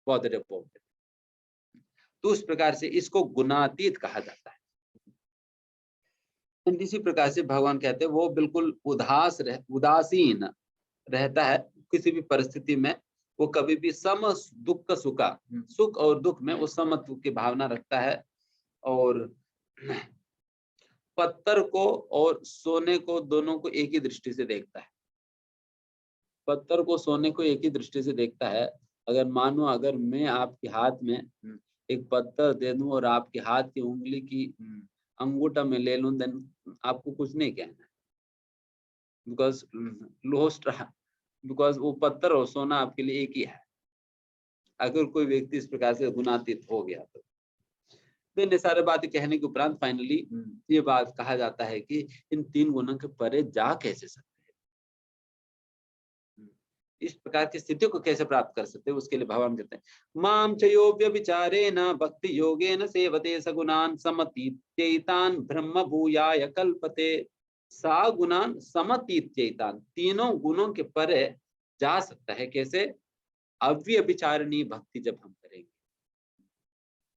S2: bothered about it. तो उस प्रकार से इसको गुणातीत कहा जाता है। इसी प्रकार से भगवान कहते हैं वो बिल्कुल उदासीन रहता है किसी भी परिस्थिति में। वो कभी भी सम दुख का सुख और दुख में वो समत्व की भावना रखता है, और पत्थर को और सोने को दोनों को एक ही दृष्टि से देखता है। पत्थर को सोने को एक ही दृष्टि से देखता है। अगर मानो अगर मैं आपके हाथ में एक पत्थर दे दूं और आपके हाथ की उंगली की अंगूठा में ले लूं, देन आपको कुछ नहीं कहना, बिकॉज लोस्ट रहा, बिकॉज वो पत्थर और सोना आपके लिए एक ही है। अगर कोई व्यक्ति इस प्रकार से गुणातीत हो गया तो ये सारे बातें कहने के उपरांत फाइनली ये बात कहा जाता है कि इन 3 गुणों के परे जा कैसे सकते हैं, इस प्रकार की स्थिति को कैसे प्राप्त कर सकते हैं, उसके लिए भगवान कहते हैं माम चयो व्यभिचारेण भक्ति योगेन सेवते सगुणान समतीत्यैतान ब्रह्म भूयाय कल्पते। सा गुणान समतीत्यैतान, तीनों गुणों के परे जा सकता है कैसे? अव्यभिचारिणी भक्ति जब हम करेंगे,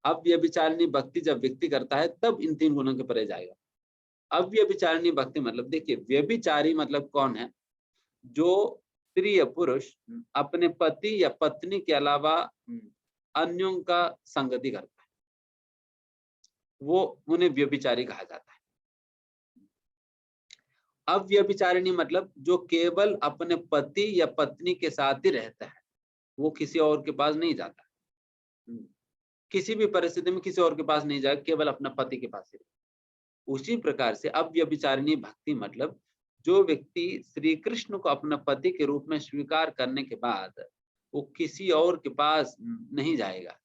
S2: अव्यभिचारिणी भक्ति जब व्यक्ति करता है तब इन 3 गुणों के परे जाएगा। अव्यभिचारिणी भक्ति मतलब देखिए, व्यभिचारी मतलब कौन है? जो स्त्री या पुरुष अपने पति या पत्नी के अलावा अन्यों का संगति करता है, वो उन्हें व्यभिचारी कहा जाता है। अव्यभिचारिणी मतलब जो केवल अपने पति या पत्नी के साथ ही रहता है, वो किसी और के पास नहीं जाता, किसी भी परिस्थिति में किसी और के पास नहीं जाएगा, केवल अपना पति के पास ही। उसी प्रकार से अव्यभिचारिणी भक्ति मतलब जो व्यक्ति श्री कृष्ण को अपना पति के रूप में स्वीकार करने के बाद वो किसी और के पास नहीं जाएगा,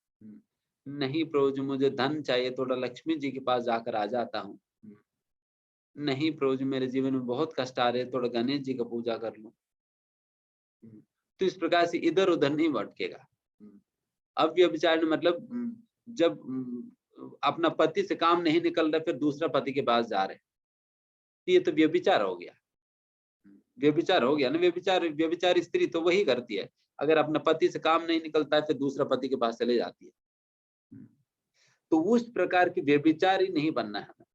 S2: नहीं प्रभु जी मुझे धन चाहिए, थोड़ा लक्ष्मी जी के पास जाकर आ जाता हूँ, नहीं प्रभु जी मेरे जीवन में बहुत कष्ट आ रहे, थोड़ा गणेश जी का पूजा कर लूं, तो इस प्रकार से इधर उधर नहीं भटकेगा। अव्यभिचारिणी मतलब जब अपना पति से काम नहीं निकल रहा फिर दूसरा पति के पास जा रहे, ये तो व्यभिचार हो गया, व्यभिचार हो गया ना। व्यभिचारी स्त्री तो वही करती है, अगर अपना पति से काम नहीं निकलता है फिर दूसरा पति के पास चले जाती है, तो उस प्रकार की व्यभिचारी नहीं बनना है हमें।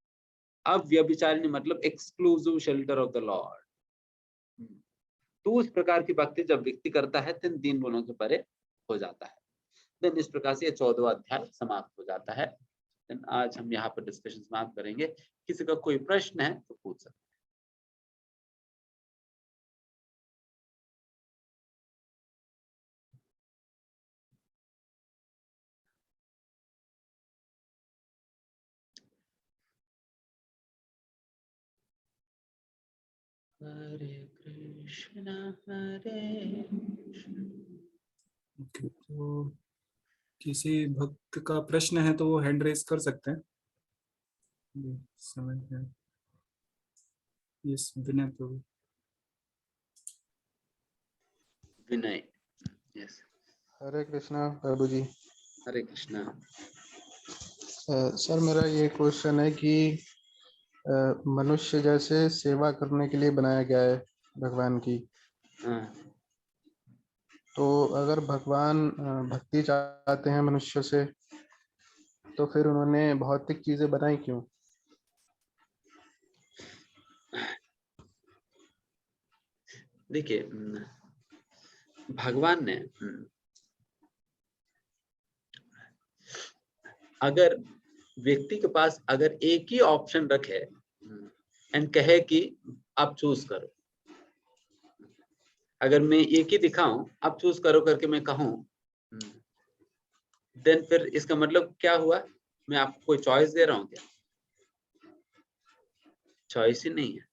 S2: अब व्यभिचारिणी मतलब exclusive shelter of the Lord, तो उस प्रकार की भक्ति जब व्यक्ति करता है तो 3 गुणों के परे हो जाता है। देन इस प्रकार से 14वां अध्याय समाप्त हो जाता है। देन आज हम यहाँ पर डिस्कशन समाप्त करेंगे। किसी का कोई प्रश्न है तो पूछ सकते हैं। हरे कृष्णा हरे कृष्णा।
S1: तो किसी भक्त का प्रश्न है तो वो हैंड रेज कर सकते हैं। समझ गए। यस विनय प्रभु।
S2: विनय, यस।
S3: हरे कृष्णा प्रभु जी।
S2: हरे कृष्णा।
S3: सर मेरा ये क्वेश्चन है कि मनुष्य जैसे सेवा करने के लिए बनाया गया है भगवान की, तो अगर भगवान भक्ति चाहते हैं मनुष्य से तो फिर उन्होंने भौतिक चीजें बनाई क्यों?
S2: देखिए, भगवान ने अगर व्यक्ति के पास अगर एक ही ऑप्शन रखे एंड कहे कि आप चूज करो, अगर मैं एक ही दिखाऊं आप चूज करो करके मैं कहूं, देन फिर इसका मतलब क्या हुआ? मैं आपको कोई चॉइस दे रहा हूं क्या? चॉइस ही नहीं है।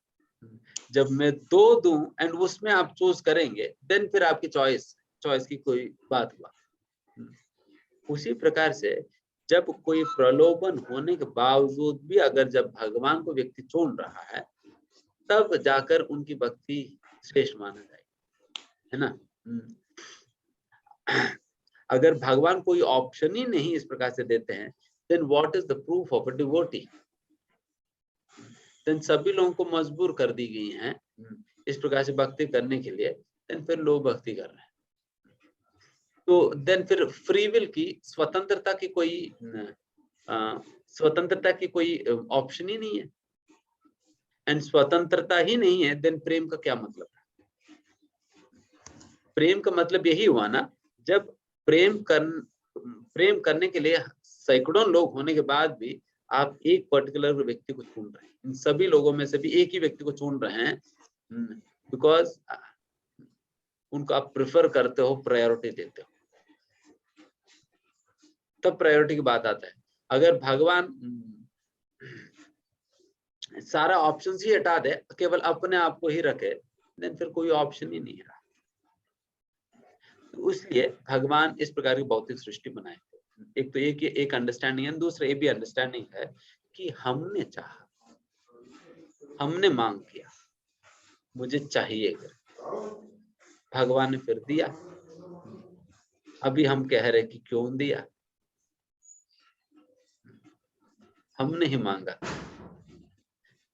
S2: जब मैं 2 दूं एंड उसमें आप चूज करेंगे देन फिर आपकी चॉइस की कोई बात हुआ। उसी प्रकार से जब कोई प्रलोभन होने के बावजूद भी अगर जब भगवान को व्यक्ति चुन रहा है तब जाकर उनकी भक्ति श्रेष्ठ माना जाएगा, है ना। अगर भगवान कोई ऑप्शन ही नहीं इस प्रकार से देते हैं then what is the proof of a devotee? Then सभी लोगों को मजबूर कर दी गई हैं इस प्रकार से भक्ति करने के लिए, देन फिर लोग भक्ति कर रहे हैं। तो देन फिर फ्री विल की स्वतंत्रता की कोई ऑप्शन ही नहीं है, एंड स्वतंत्रता ही नहीं है देन प्रेम का क्या मतलब है? प्रेम का मतलब यही हुआ ना, जब प्रेम करने के लिए सैकड़ों लोग होने के बाद भी आप एक पर्टिकुलर व्यक्ति को चुन रहे हैं, इन सभी लोगों में से भी एक ही व्यक्ति को चुन रहे हैं बिकॉज उनको आप प्रेफर करते हो, प्रायोरिटी देते हो, तब प्रायोरिटी की बात आता है। अगर भगवान सारा ऑप्शन ही हटा दे, केवल अपने आप को ही रखे, देन फिर कोई ऑप्शन ही नहीं रहा। इसलिए भगवान इस प्रकार की भौतिक सृष्टि बनाए थे। एक तो एक अंडरस्टैंडिंग है, दूसरा ये भी अंडरस्टैंडिंग है कि हमने चाहा, हमने मांग किया, मुझे चाहिए कर, भगवान ने फिर दिया। अभी हम कह रहे कि क्यों दिया, हमने ही मांगा।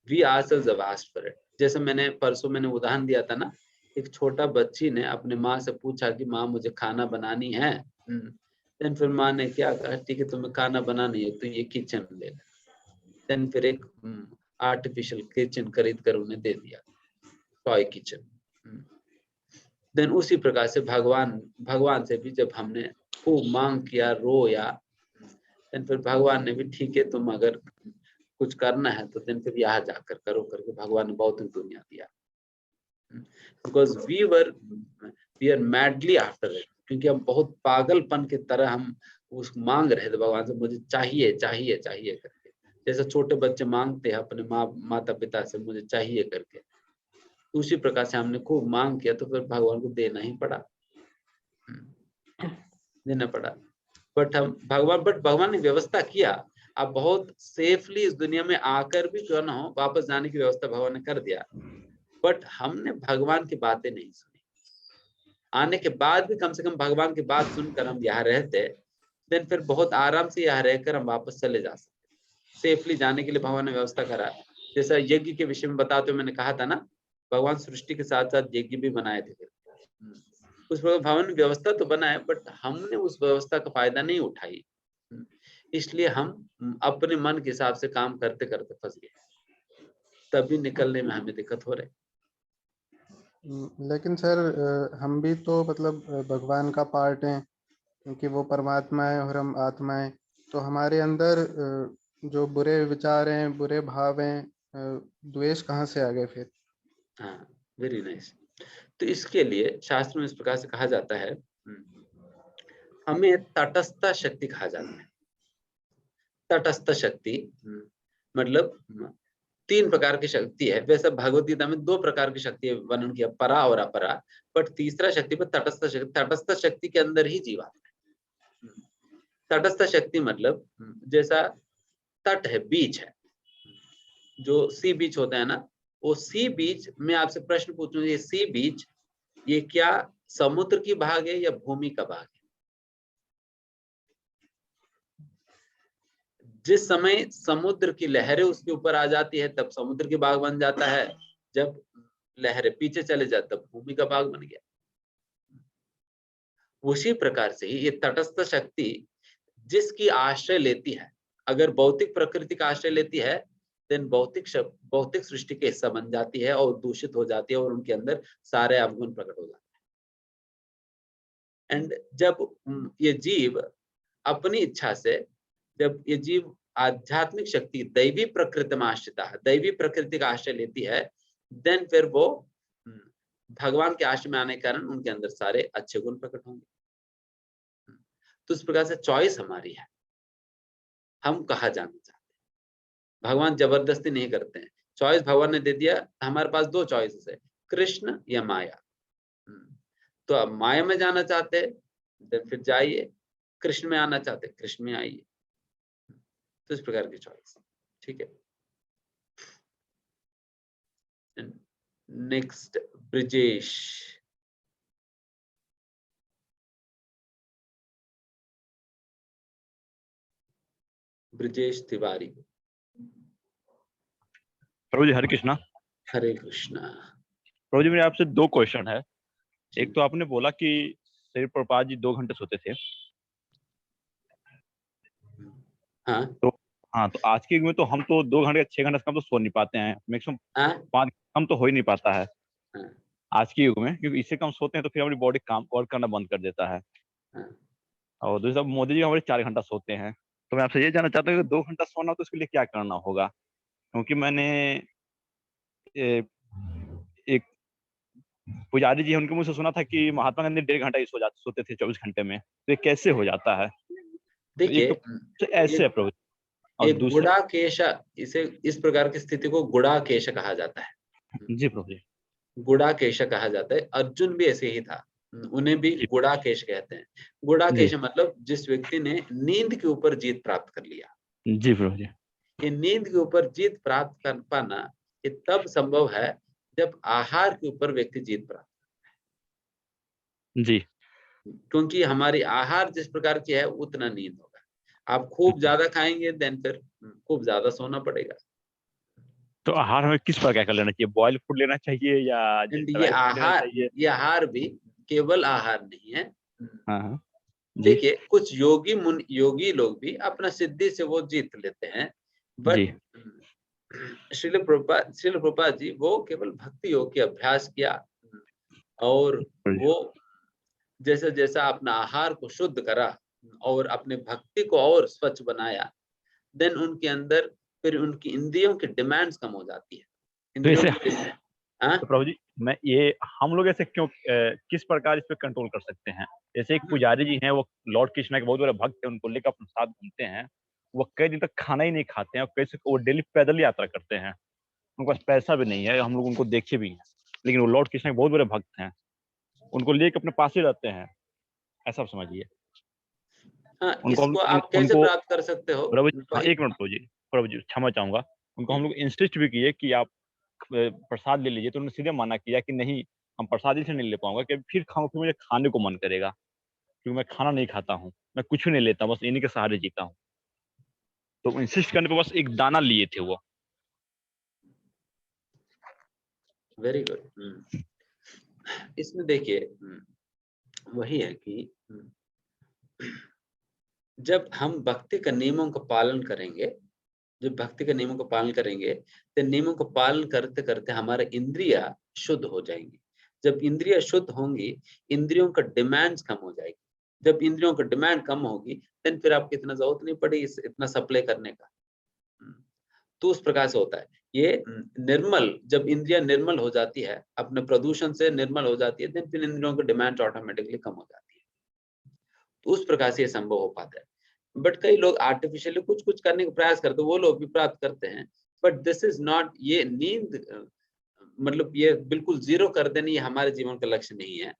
S2: We ourselves have asked for it। जैसे मैंने परसों उदाहरण दिया था ना, एक छोटा बच्ची ने अपने माँ से पूछा कि माँ मुझे खाना बनानी है। देन फिर माँ ने क्या कहा, ठीक है तुम्हें खाना बनानी है तो ये किचन ले ले। देन फिर एक आर्टिफिशियल किचन खरीद कर उन्हें दे दिया, टॉय किचन। देन उसी प्रकार से भगवान से भी जब हमने खूब मांग किया, रोया, देन फिर भगवान ने भी ठीक है तुम अगर कुछ करना है तो दिन फिर यहाँ जाकर करो करके भगवान ने बहुत दुनिया दिया। Because we are madly after it, क्योंकि हम बहुत पागलपन की तरह हम उस मांग रहे थे भगवान से, मुझे चाहिए चाहिए चाहिए करके, जैसे छोटे बच्चे मांगते हैं अपने माता पिता से मुझे चाहिए करके, उसी प्रकार से हमने खूब मांग किया तो फिर भगवान को देना ही पड़ा, देना पड़ा। बट भगवान ने व्यवस्था किया, आप बहुत सेफली इस दुनिया में आकर भी क्यों ना हो वापस जाने की व्यवस्था भगवान ने कर दिया। बट हमने भगवान की बातें नहीं सुनी, आने के बाद भी कम से कम भगवान की बात सुनकर हम यहाँ रहते, देन फिर बहुत आराम से यहाँ रहकर हम वापस चले जा सकते, सेफली जाने के लिए भगवान ने व्यवस्था करा। जैसा यज्ञ के विषय में बताते हुए मैंने कहा था ना, भगवान सृष्टि के साथ साथ यज्ञ भी बनाए थे। उस प्रकार भगवान ने व्यवस्था तो बनाया, बट हमने उस व्यवस्था का फायदा नहीं उठाई, इसलिए हम अपने मन के हिसाब से काम करते करते फंस गए, तभी निकलने में हमें दिक्कत हो रही।
S3: लेकिन सर हम भी तो मतलब भगवान का पार्ट हैं, क्योंकि वो परमात्मा है और हम आत्मा हैं, तो हमारे अंदर जो बुरे विचार हैं, बुरे भाव हैं, द्वेष कहाँ से आ गए फिर?
S2: हाँ, वेरी नाइस। तो इसके लिए शास्त्र में इस प्रकार से कहा जाता है, हमें तटस्थ शक्ति कहा जाता है। तटस्थ शक्ति मतलब 3 प्रकार की शक्ति है। वैसे भगवद गीता में 2 प्रकार की शक्ति वर्णन किया, परा और अपरा, बट तीसरा शक्ति पर तटस्थ शक्ति। तटस्थ शक्ति के अंदर ही जीव आता है। तटस्थ शक्ति मतलब जैसा तट है, बीच है, जो सी बीच होता है ना, वो सी बीच में आपसे प्रश्न पूछूं, ये सी बीच ये क्या समुद्र की भाग है या भूमि का भाग है? जिस समय समुद्र की लहरें उसके ऊपर आ जाती है तब समुद्र की भाग बन जाता है, जब लहरें पीछे चले जाते तब भूमि का भाग बन गया। उसी प्रकार से ही ये तटस्थ शक्ति जिसकी आश्रय लेती है, अगर भौतिक प्रकृति का आश्रय लेती है, देन भौतिक सृष्टि के हिस्सा बन जाती है और दूषित हो जाती है और उनके अंदर सारे अवगुण प्रकट हो जाते हैं। एंड जब ये जीव अपनी इच्छा से, जब ये जीव आध्यात्मिक शक्ति दैवी प्रकृति में आश्रित है, दैवी प्रकृति का आश्रय लेती है, देन फिर वो भगवान के आश्रय में आने के कारण उनके अंदर सारे अच्छे गुण प्रकट होंगे। तो इस प्रकार से चॉइस हमारी है, हम कहाँ जाना चाहते हैं। भगवान जबरदस्ती नहीं करते हैं, चॉइस भगवान ने दे दिया। हमारे पास 2 चॉइसेस है, कृष्ण या माया। तो अब माया में जाना चाहते हैं फिर जाइए, कृष्ण में आना चाहते हैं कृष्ण में आइए। तो इस प्रकार की चॉइस, ठीक है। नेक्स्ट ब्रिजेश। ब्रिजेश तिवारी।
S4: प्रभु जी हरे कृष्णा।
S2: हरे कृष्णा।
S4: प्रभु जी मेरे आपसे 2 क्वेश्चन है। एक तो आपने बोला कि श्री प्रभुपाद जी 2 घंटे सोते थे।
S2: हाँ
S4: तो आज के युग में तो हम तो 2 घंटे 6 घंटे से कम तो सो नहीं पाते हैं, मैक्सिमम 5 कम तो हो ही नहीं पाता है आज के युग में, क्योंकि इससे कम सोते हैं तो फिर हमारी बॉडी काम वर्क करना बंद कर देता है। और दूसरा मोदी जी हमारे 4 घंटा सोते हैं। तो मैं आपसे ये जानना चाहता हूँ कि 2 घंटा सोना तो उसके लिए क्या करना होगा, क्योंकि मैंने एक पुजारी जी है उनके मुंह से सुना था कि महात्मा गांधी 1.5 घंटा ही सोते थे 24 घंटे में। तो ये कैसे हो जाता है?
S2: देखिए
S4: तो ऐसे है प्रभु। और
S2: एक
S4: दूसरा
S2: गुड़ाकेश, इसे इस प्रकार की स्थिति को गुड़ाकेश कहा जाता है।
S4: जी प्रभु जी।
S2: गुड़ाकेश कहा जाता है। अर्जुन भी ऐसे ही था, उन्हें भी
S4: जी
S2: गुड़ाकेश कहते हैं। गुड़ाकेश
S4: जी
S2: मतलब जिस व्यक्ति ने नींद के ऊपर जीत प्राप्त कर लिया।
S4: जी प्रभु जी।
S2: ये नींद के ऊपर जीत प्राप्त कर पाना ये तब संभव है जब आहार के ऊपर व्यक्ति जीत प्राप्त,
S4: जी
S2: क्योंकि हमारी आहार जिस प्रकार की है उतना नींद होगा। आप खूब ज्यादा खाएंगे देन फिर खूब ज्यादा सोना पड़ेगा।
S4: तो आहार हमें किस प्रकार का लेना चाहिए? बॉइल फूड लेना चाहिए या
S2: एंड
S4: ड्राई फूड लेना चाहिए?
S2: ये आहार भी केवल आहार नहीं है।
S4: हाँ जी
S2: देखिए कुछ योगी लोग भी अपना सिद्धि से वो जीत लेते हैं, बट
S4: जी
S2: श्रील प्रभुपाद जी वो केवल भक्ति योग के अभ्यास किया, और वो जैसा जैसा अपना आहार को शुद्ध करा और अपने भक्ति को और स्वच्छ बनाया, देन उनके अंदर फिर उनकी इंद्रियों की डिमांड्स कम हो जाती है।
S4: तो
S2: इंद्रियों
S4: इसे
S2: की हाँ
S4: तो प्रभु जी, मैं ये हम लोग ऐसे क्यों किस प्रकार इस पे कंट्रोल कर सकते हैं? जैसे एक पुजारी जी हैं, वो लॉर्ड कृष्णा के बहुत बड़े भक्त हैं, उनको लेकर अपने साथ घूमते हैं। वो कई दिन तक खाना ही नहीं खाते हैं और कैसे वो डेली पैदल यात्रा करते हैं। उनके पास पैसा भी नहीं है, हम लोग उनको देखे भी हैं, लेकिन वो लॉर्ड कृष्णा के बहुत बड़े भक्त हैं। उनको लेकर अपने पास ही रहते हैं, ऐसा आप समझिए।
S2: हाँ,
S4: उनको हम
S2: इसको आप कैसे
S4: उनको
S2: प्राप्त कर सकते हो?
S4: प्रभु जी, हाँ
S2: वही
S4: एक मिनट प्रभु जी क्षमा चाहूंगा। उनको हम लोग इंसिस्ट भी किए कि आप प्रसाद ले लीजिए, तो उन्होंने सीधे मना किया कि नहीं, हम प्रसाद ही से नहीं ले पाऊंगा, कि फिर खाऊं, फिर मुझे खाने को मन करेगा, क्योंकि मैं खाना नहीं खाता हूँ, मैं कुछ भी नहीं लेता, बस इन्हीं के सहारे जीता हूँ। तो इंसिस्ट करने पे बस एक दाना लिए थे वो।
S2: Very good. इसमें देखिए वही है कि जब हम भक्ति के नियमों का पालन करेंगे, जब भक्ति के नियमों का पालन करेंगे, तो नियमों का पालन करते करते हमारे इंद्रियां शुद्ध हो जाएंगी। जब इंद्रियां शुद्ध होंगी, इंद्रियों का डिमांड्स कम हो जाएगी। जब इंद्रियों का डिमांड कम होगी, देन फिर आपको इतना जरूरत नहीं पड़ेगी इतना सप्लाई करने का। तो उस प्रकार से होता है ये निर्मल, जब इंद्रियां निर्मल हो जाती है, अपने प्रदूषण से निर्मल हो जाती है, देन फिर इंद्रियों की डिमांड ऑटोमेटिकली कम हो जाती है। तो उस प्रकार से ये संभव हो पाता है। बट कई लोग आर्टिफिशियली कुछ कुछ करने का प्रयास करते हैं, वो लोग भी प्राप्त करते हैं, बट दिस इज नॉट, ये नींद मतलब ये बिल्कुल जीरो कर देना ये हमारे जीवन का लक्ष्य नहीं है।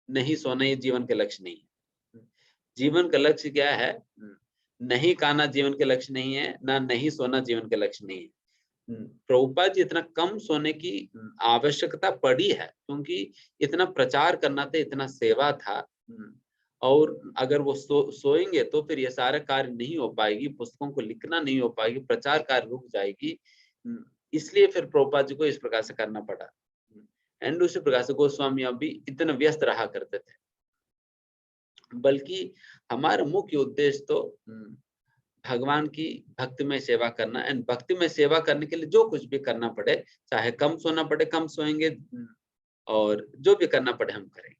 S2: नहीं सोना ये जीवन का लक्ष्य नहीं है। जीवन का लक्ष्य क्या है? नहीं खाना जीवन के लक्ष्य नहीं है, ना नहीं सोना जीवन के लक्ष्य नहीं है। प्रभुपाद जी इतना कम सोने की आवश्यकता पड़ी है, क्योंकि इतना प्रचार करना था, इतना सेवा था, और अगर वो सोएंगे तो फिर ये सारे कार्य नहीं हो पाएगी, पुस्तकों को लिखना नहीं हो पाएगी, प्रचार कार्य रुक जाएगी। इसलिए फिर प्रभुपाद जी को इस प्रकार से करना पड़ा। एंड उसी प्रकार से गोस्वामी भी इतना व्यस्त रहा करते थे। बल्कि हमारा मुख्य उद्देश्य तो भगवान की भक्ति में सेवा करना, एंड भक्ति में सेवा करने के लिए जो कुछ भी करना पड़े, चाहे कम सोना पड़े कम सोएंगे, और जो भी करना पड़े हम करेंगे,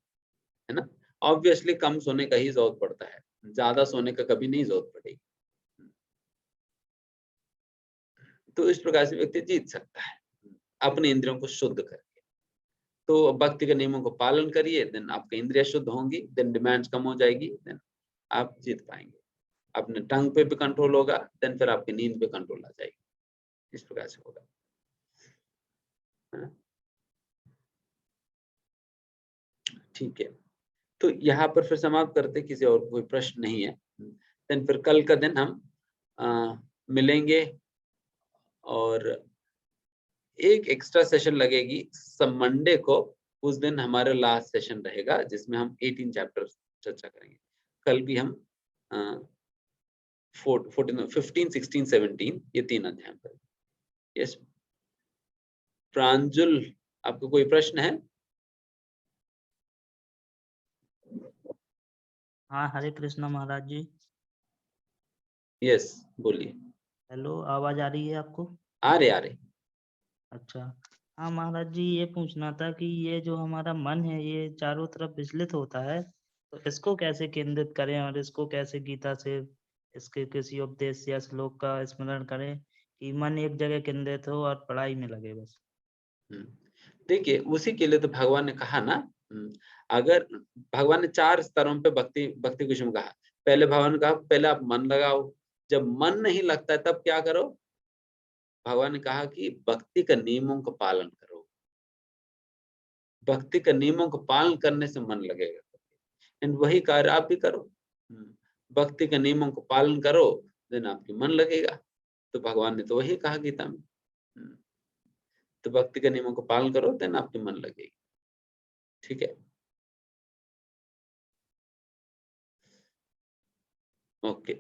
S2: है ना। ऑब्वियसली कम सोने का ही जरूरत पड़ता है, ज्यादा सोने का कभी नहीं जरूरत पड़ेगी। तो इस प्रकार से व्यक्ति जीत सकता है अपने इंद्रियों को शुद्ध करके। तो भक्ति के नियमों को पालन करिए, देन आपकी इंद्रियां शुद्ध होंगी, देन डिमांड्स कम हो जाएगी, देन आप जीत पाएंगे। अपने टंग पे भी कंट्रोल होगा, देन फिर आपकी नींद पे कंट्रोल आ जाएगी। इस प्रकार से होगा। ठीक है, तो यहाँ पर फिर समाप्त करते, किसी और कोई प्रश्न नहीं है। देन फिर कल का दिन हम मिलेंगे, और एक एक्स्ट्रा सेशन लगेगी सब मंडे को, उस दिन हमारा लास्ट सेशन रहेगा, जिसमें हम 18 चैप्टर चर्चा करेंगे। कल भी हम 14, 15, 16, 17 ये 3 अध्याय पर। यस प्रांजुल, आपको कोई प्रश्न है?
S5: हाँ, हरे कृष्णा महाराज जी।
S2: यस बोलिए।
S5: हेलो, आवाज आ रही है आपको?
S2: आ रहे।
S5: अच्छा, हाँ महाराज जी, ये पूछना था कि ये जो हमारा मन है ये चारों तरफ विचलित होता है, तो इसको कैसे केंद्रित करें और इसको कैसे गीता से इसके किसी उपदेश या श्लोक का स्मरण करें कि मन एक जगह केंद्रित हो और पढ़ाई में लगे बस।
S2: देखिए उसी के लिए तो भगवान ने कहा ना, अगर भगवान ने 4 स्तरों पे भक्ति के विषय में कहा। पहले भगवान ने कहा पहले आप मन लगाओ, जब मन नहीं लगता है तब क्या करो? भगवान ने कहा कि भक्ति के नियमों का पालन करो। भक्ति के नियमों का पालन करने से मन लगेगा, एंड वही कार्य आप भी करो। भक्ति के नियमों का पालन करो, देन आपकी मन लगेगा। तो भगवान ने तो वही कहा गीता में। तो भक्ति के नियमों का पालन करो, देन आपकी मन लगेगी। ठीक है, ओके।